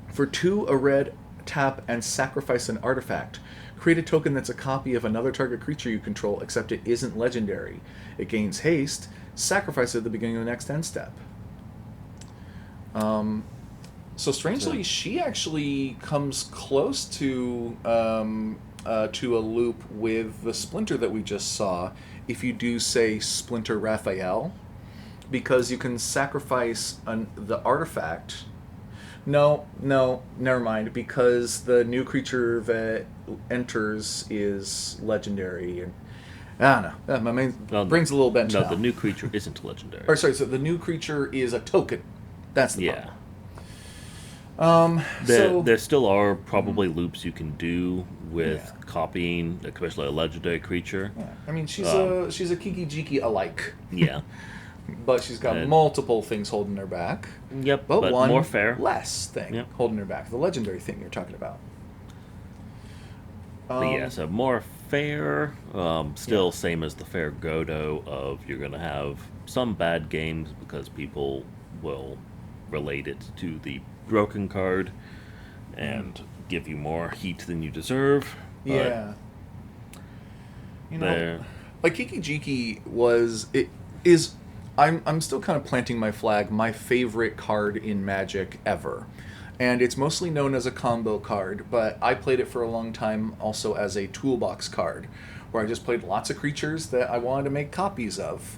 For 2, a red, tap and sacrifice an artifact. Create a token that's a copy of another target creature you control, except it isn't legendary. It gains haste. Sacrifice it at the beginning of the next end step. So strangely, she actually comes close to a loop with the Splinter that we just saw, if you do say Splinter Raphael, because you can sacrifice the artifact. No, never mind, because the new creature that enters is legendary. And I don't know. My mind brings a little bench No, now. the new creature isn't legendary. Or sorry, so the new creature is a token. That's the Yeah. problem. There still are probably loops you can do with Yeah. copying, especially a legendary creature. Yeah, I mean, she's a Kiki Jiki alike, Yeah. but she's got And- multiple things holding her back. Yep, But one more fair. less thing Yep. holding her back. The legendary thing you're talking about. But yeah, so more fair. Still same as the fair Godo of you're going to have some bad games because people will relate it to the broken card and give you more heat than you deserve. But Yeah. You know, there- like Kiki Jiki is. I'm still kind of planting my flag. My favorite card in Magic ever, and it's mostly known as a combo card. But I played it for a long time also as a toolbox card, where I just played lots of creatures that I wanted to make copies of.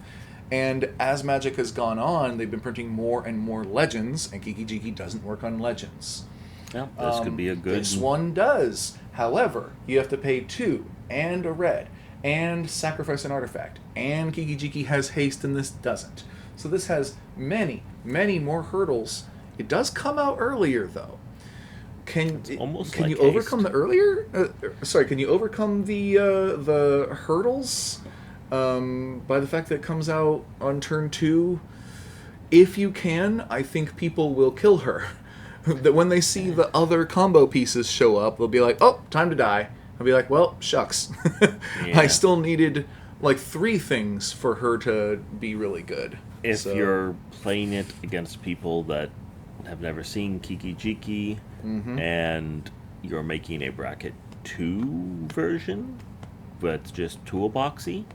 And as Magic has gone on, they've been printing more and more legends, and Kiki Jiki doesn't work on legends. yeah, this could be a good. This one does. However, you have to pay 2 and a red and sacrifice an artifact. And Kiki Jiki has haste and this doesn't. So this has many, many more hurdles. It does come out earlier though. Can almost can like you overcome haste. the earlier? Can you overcome the hurdles by the fact that it comes out on turn 2? If you can, I think people will kill her. That when they see the other combo pieces show up, they'll be like, "Oh, time to die." I'll be like, "Well, shucks." Yeah. I still needed like 3 things for her to be really good. If So, you're playing it against people that have never seen Kiki Jiki and you're making a bracket 2 version that's just toolboxy,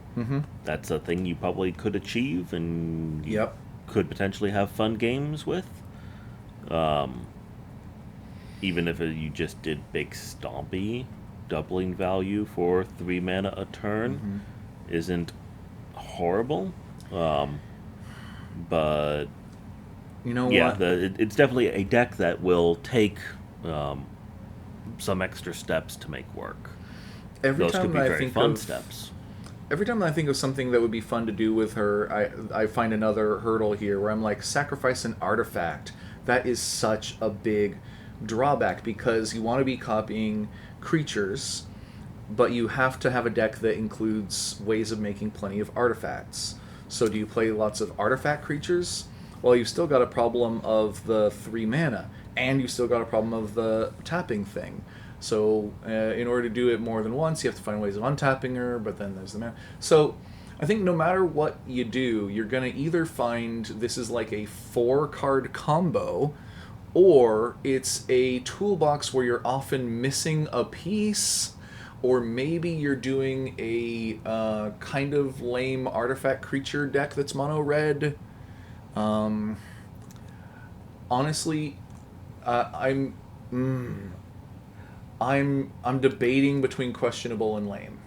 that's a thing you probably could achieve and you Yep. could potentially have fun games with. Even if you just did big stompy, doubling value for 3 mana a turn isn't horrible. But You know yeah, what? it's definitely a deck that will take some extra steps to make work. Every Those could time be I very think fun of steps. every time I think of something that would be fun to do with her, I find another hurdle here where I'm like, sacrifice an artifact. That is such a big drawback because you want to be copying creatures, but you have to have a deck that includes ways of making plenty of artifacts. So do you play lots of artifact creatures? Well, you've still got a problem of the 3 mana, and you've still got a problem of the tapping thing. So in order to do it more than once, you have to find ways of untapping her, but then there's the mana. So I think no matter what you do, you're going to either find this is like a 4-card combo, or it's a toolbox where you're often missing a piece, or maybe you're doing a kind of lame artifact creature deck that's mono red. Um, honestly, I'm mm, I'm debating between questionable and lame.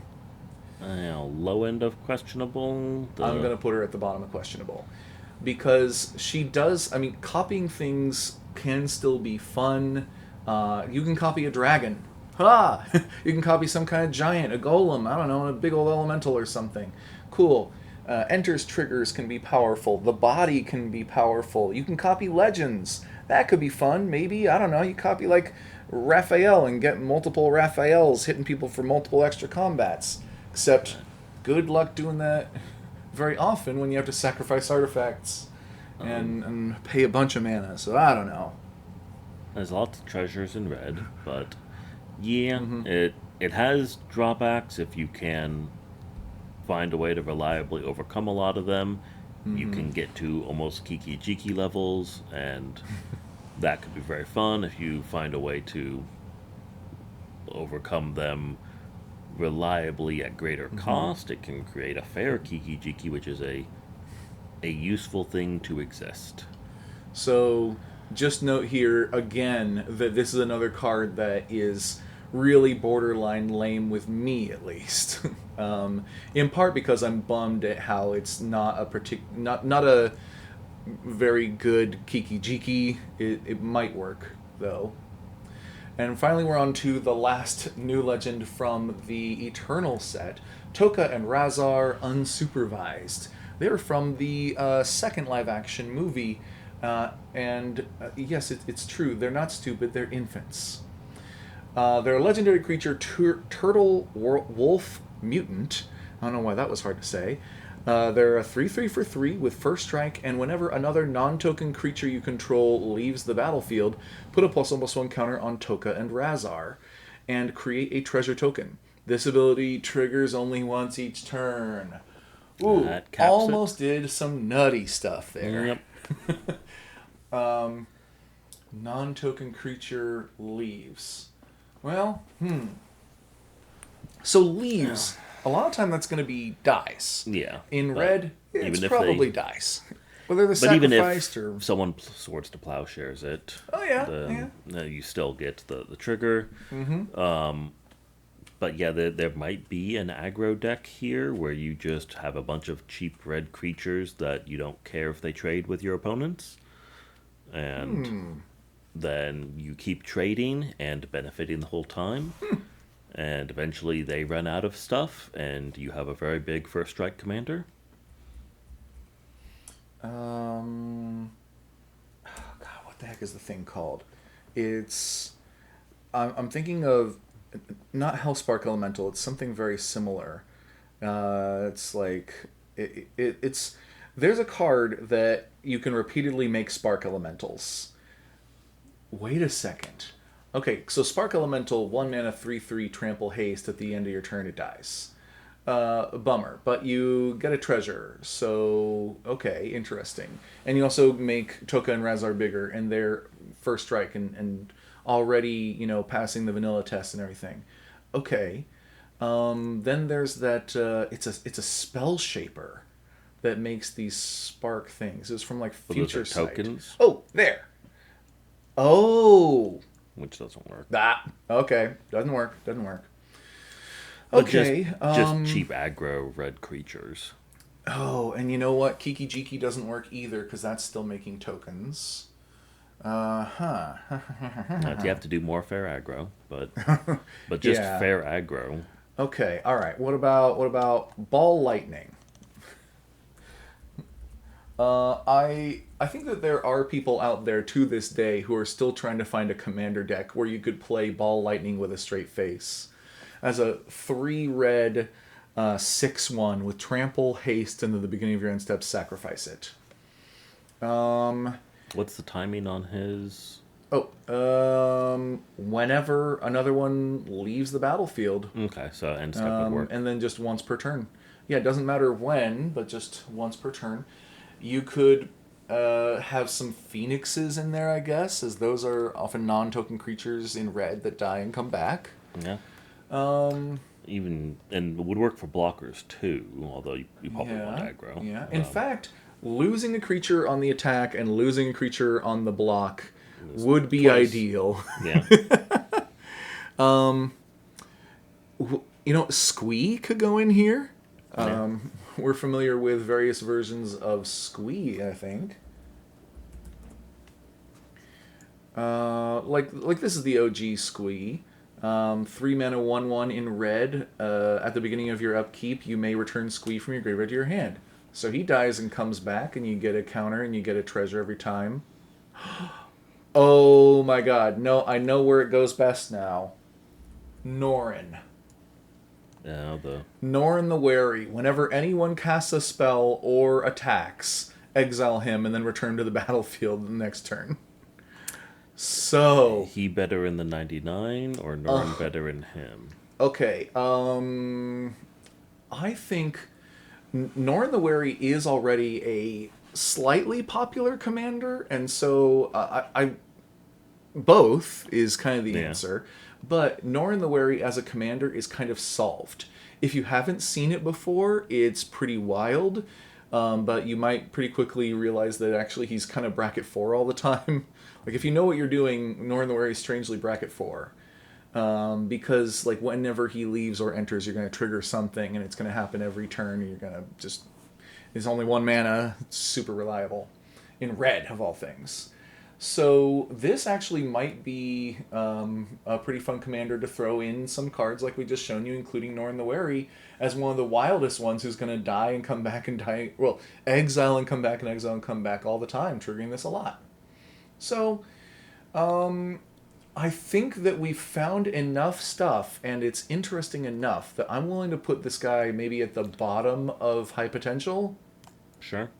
Low end of questionable. I'm The gonna put her at the bottom of questionable because she does. I mean, copying things can still be fun. You can copy a dragon. Ha! You can copy some kind of giant, a golem. I don't know, a big old elemental or something. Cool. Enters triggers can be powerful. The body can be powerful. You can copy legends. That could be fun. Maybe I don't know. You copy like Raphael and get multiple Raphaels hitting people for multiple extra combats. Except, good luck doing that very often when you have to sacrifice artifacts um, and pay a bunch of mana. So I don't know. there's lots of treasures in red, but yeah, Mm-hmm. it has drawbacks if you can find a way to reliably overcome a lot of them. You Mm-hmm. can get to almost Kiki Jiki levels, and that could be very fun if you find a way to overcome them reliably at greater Mm-hmm. cost. It can create a fair Kiki Jiki, which is a useful thing to exist. So just note here again that this is another card that is really borderline lame with me at least. In part because I'm bummed at how it's not a not a very good Kiki Jiki. It might work though. And finally, we're on to the last new legend from the Eternal set, Toka and Razar Unsupervised. They're from the second live action movie. And yes, it's true. They're not stupid, they're infants. They're a legendary creature, turtle wolf mutant. I don't know why that was hard to say. They're a 3/3 for 3 with first strike, and whenever another non token creature you control leaves the battlefield, put a +1/+1 counter on Toka and Razar, and create a treasure token. This ability triggers only once each turn. Ooh, That caps it. almost did some nutty stuff there. Yep. Um, non token creature leaves. Well, so leaves, a lot of time that's going to be dice. Yeah, In but red, it's even if they, probably dice. Whether they're but even sacrificed if or. someone swords to plowshares it, Oh, yeah, yeah. then you still get the trigger. Mm-hmm. But yeah, there might be an aggro deck here where you just have a bunch of cheap red creatures that you don't care if they trade with your opponents, and then you keep trading and benefiting the whole time. And eventually they run out of stuff, and you have a very big first strike commander. God, what the heck is the thing called? It's. I'm thinking of. Not Hellspark Elemental, it's something very similar. It's like. It's. There's a card that you can repeatedly make Spark Elementals. Wait a second. Okay, so Spark Elemental, 1 mana 3/3 trample haste at the end of your turn, it dies. Bummer, but you get a treasure, so okay, interesting. And you also make Toka and Razar bigger, and they're first strike and already, passing the vanilla test and everything. Okay. Then there's that, it's a spell shaper that makes these spark things. It's from like But those are Future Sight. tokens, Oh, there. Oh, which doesn't work. okay. Doesn't work. Doesn't work. But just Okay. just cheap aggro red creatures. Oh, and you know what? Kiki Jiki doesn't work either because that's still making tokens. Huh. You have to do more fair aggro, but just Yeah. fair aggro. Okay. All right. What about ball lightning? I think that there are people out there to this day who are still trying to find a commander deck where you could play ball lightning with a straight face. As a 3 red 6/1 with trample, haste, and at the beginning of your end step, sacrifice it. Um, What's the timing on his? whenever another one leaves the battlefield, Okay, so end step would work. and then just once per turn. Yeah, it doesn't matter when, but just once per turn. You could have some phoenixes in there, I guess, as those are often non-token creatures in red that die and come back. Yeah, Even and it would work for blockers too, although you probably want Yeah, aggro. yeah. In fact, losing a creature on the attack and losing a creature on the block It's would be twice. ideal. Yeah. Squee could go in here. Yeah. We're familiar with various versions of Squee, I think. Like this is the OG Squee. 3 mana 1/1 in red. At the beginning of your upkeep, you may return Squee from your graveyard to your hand. So he dies and comes back, and you get a counter, and you get a treasure every time. Oh my god, no, I know where it goes best now. Norin. Now the Norin the Wary. Whenever anyone casts a spell or attacks, exile him and then return to the battlefield the next turn. So, he better in the 99 or Norn better in him? okay, I think Norin the Wary is already a slightly popular commander, and so I both is kind of the Yeah. answer. But Norin the Wary as a commander is kind of solved. If you haven't seen it before, it's pretty wild. But you might pretty quickly realize that actually he's kind of bracket 4 all the time. Like if you know what you're doing, Norin the Wary is strangely bracket 4. Because like whenever he leaves or enters, you're going to trigger something, and it's going to happen every turn. You're going to just it's only 1 mana. It's super reliable in red of all things. So this actually might be a pretty fun commander to throw in some cards like we just shown you, including Norn the Wary, as one of the wildest ones who's going to die and come back and die. Well, exile and come back and exile and come back all the time, triggering this a lot. So I think that we've found enough stuff, and it's interesting enough that I'm willing to put this guy maybe at the bottom of high potential. Sure.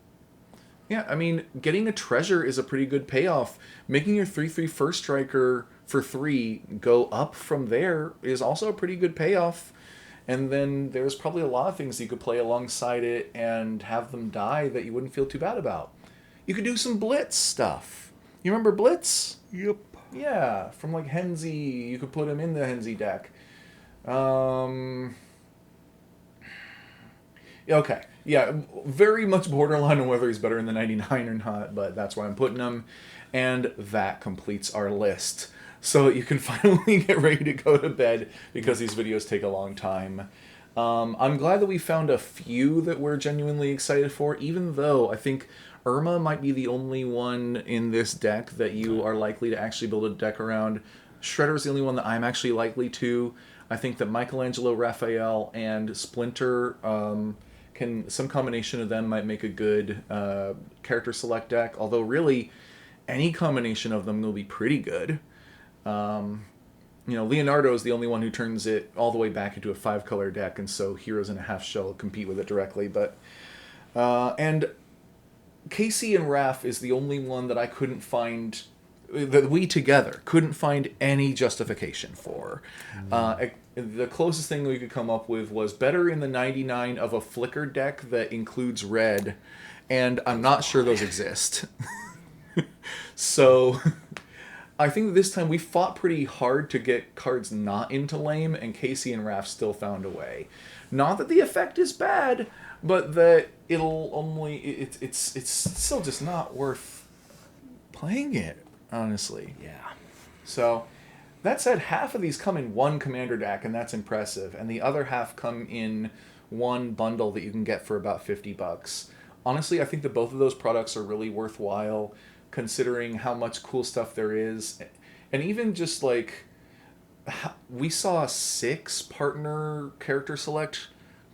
Yeah, I mean, getting a treasure is a pretty good payoff. Making your 3/3 first striker for 3 go up from there is also a pretty good payoff. And then there's probably a lot of things you could play alongside it and have them die that you wouldn't feel too bad about. You could do some Blitz stuff. You remember Blitz? Yep. Yeah, from like Henzi. You could put him in the Henzi deck. Um, Okay. Yeah, very much borderline on whether he's better in the 99 or not, but that's why I'm putting him. And that completes our list. So you can finally get ready to go to bed because these videos take a long time. I'm glad that we found a few that we're genuinely excited for, even though I think Irma might be the only one in this deck that you are likely to actually build a deck around. Shredder's the only one that I'm actually likely to. I think that Michelangelo, Raphael, and Splinter some combination of them might make a good character select deck. Although really, any combination of them will be pretty good. Leonardo is the only one who turns it all the way back into a 5-color deck, and so Heroes in a Half Shell compete with it directly. But and Casey and Raph is the only one that I couldn't find that we together couldn't find any justification for. The closest thing we could come up with was better in the 99 of a flicker deck that includes red, and I'm not sure those exist. So I think this time we fought pretty hard to get cards not into lame, and Casey and Raph still found a way. Not that the effect is bad, but that it's still just not worth playing it, honestly. Yeah. So that said, half of these come in one commander deck, and that's impressive, and the other half come in one bundle that you can get for about $50. Honestly, I think that both of those products are really worthwhile, considering how much cool stuff there is, and even just like we saw 6 partner character select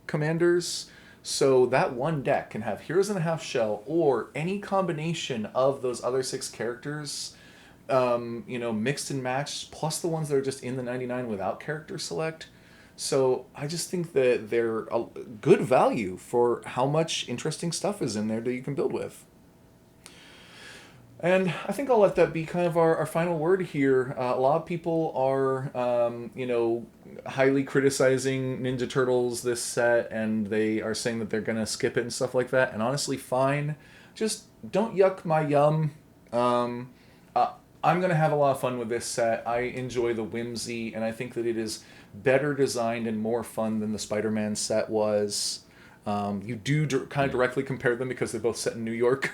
commanders. So that one deck can have Heroes in a Half Shell or any combination of those other 6 characters, mixed and matched, plus the ones that are just in the 99 without character select. So I just think that they're a good value for how much interesting stuff is in there that you can build with. And I think I'll let that be kind of our final word here. A lot of people are, highly criticizing Ninja Turtles this set, and they are saying that they're going to skip it and stuff like that. And honestly, fine. Just don't yuck my yum. I'm going to have a lot of fun with this set. I enjoy the whimsy, and I think that it is better designed and more fun than the Spider-Man set was. You do kind of directly compare them because they're both set in New York,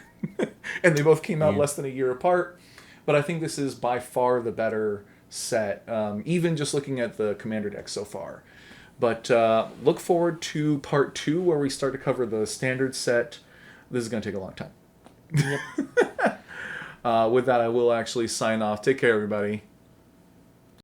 and they both came out Yeah. less than a year apart. But I think this is by far the better set, even just looking at the Commander deck so far. But look forward to part 2 where we start to cover the standard set. This is going to take a long time. Yep. With that, I will actually sign off. Take care, everybody.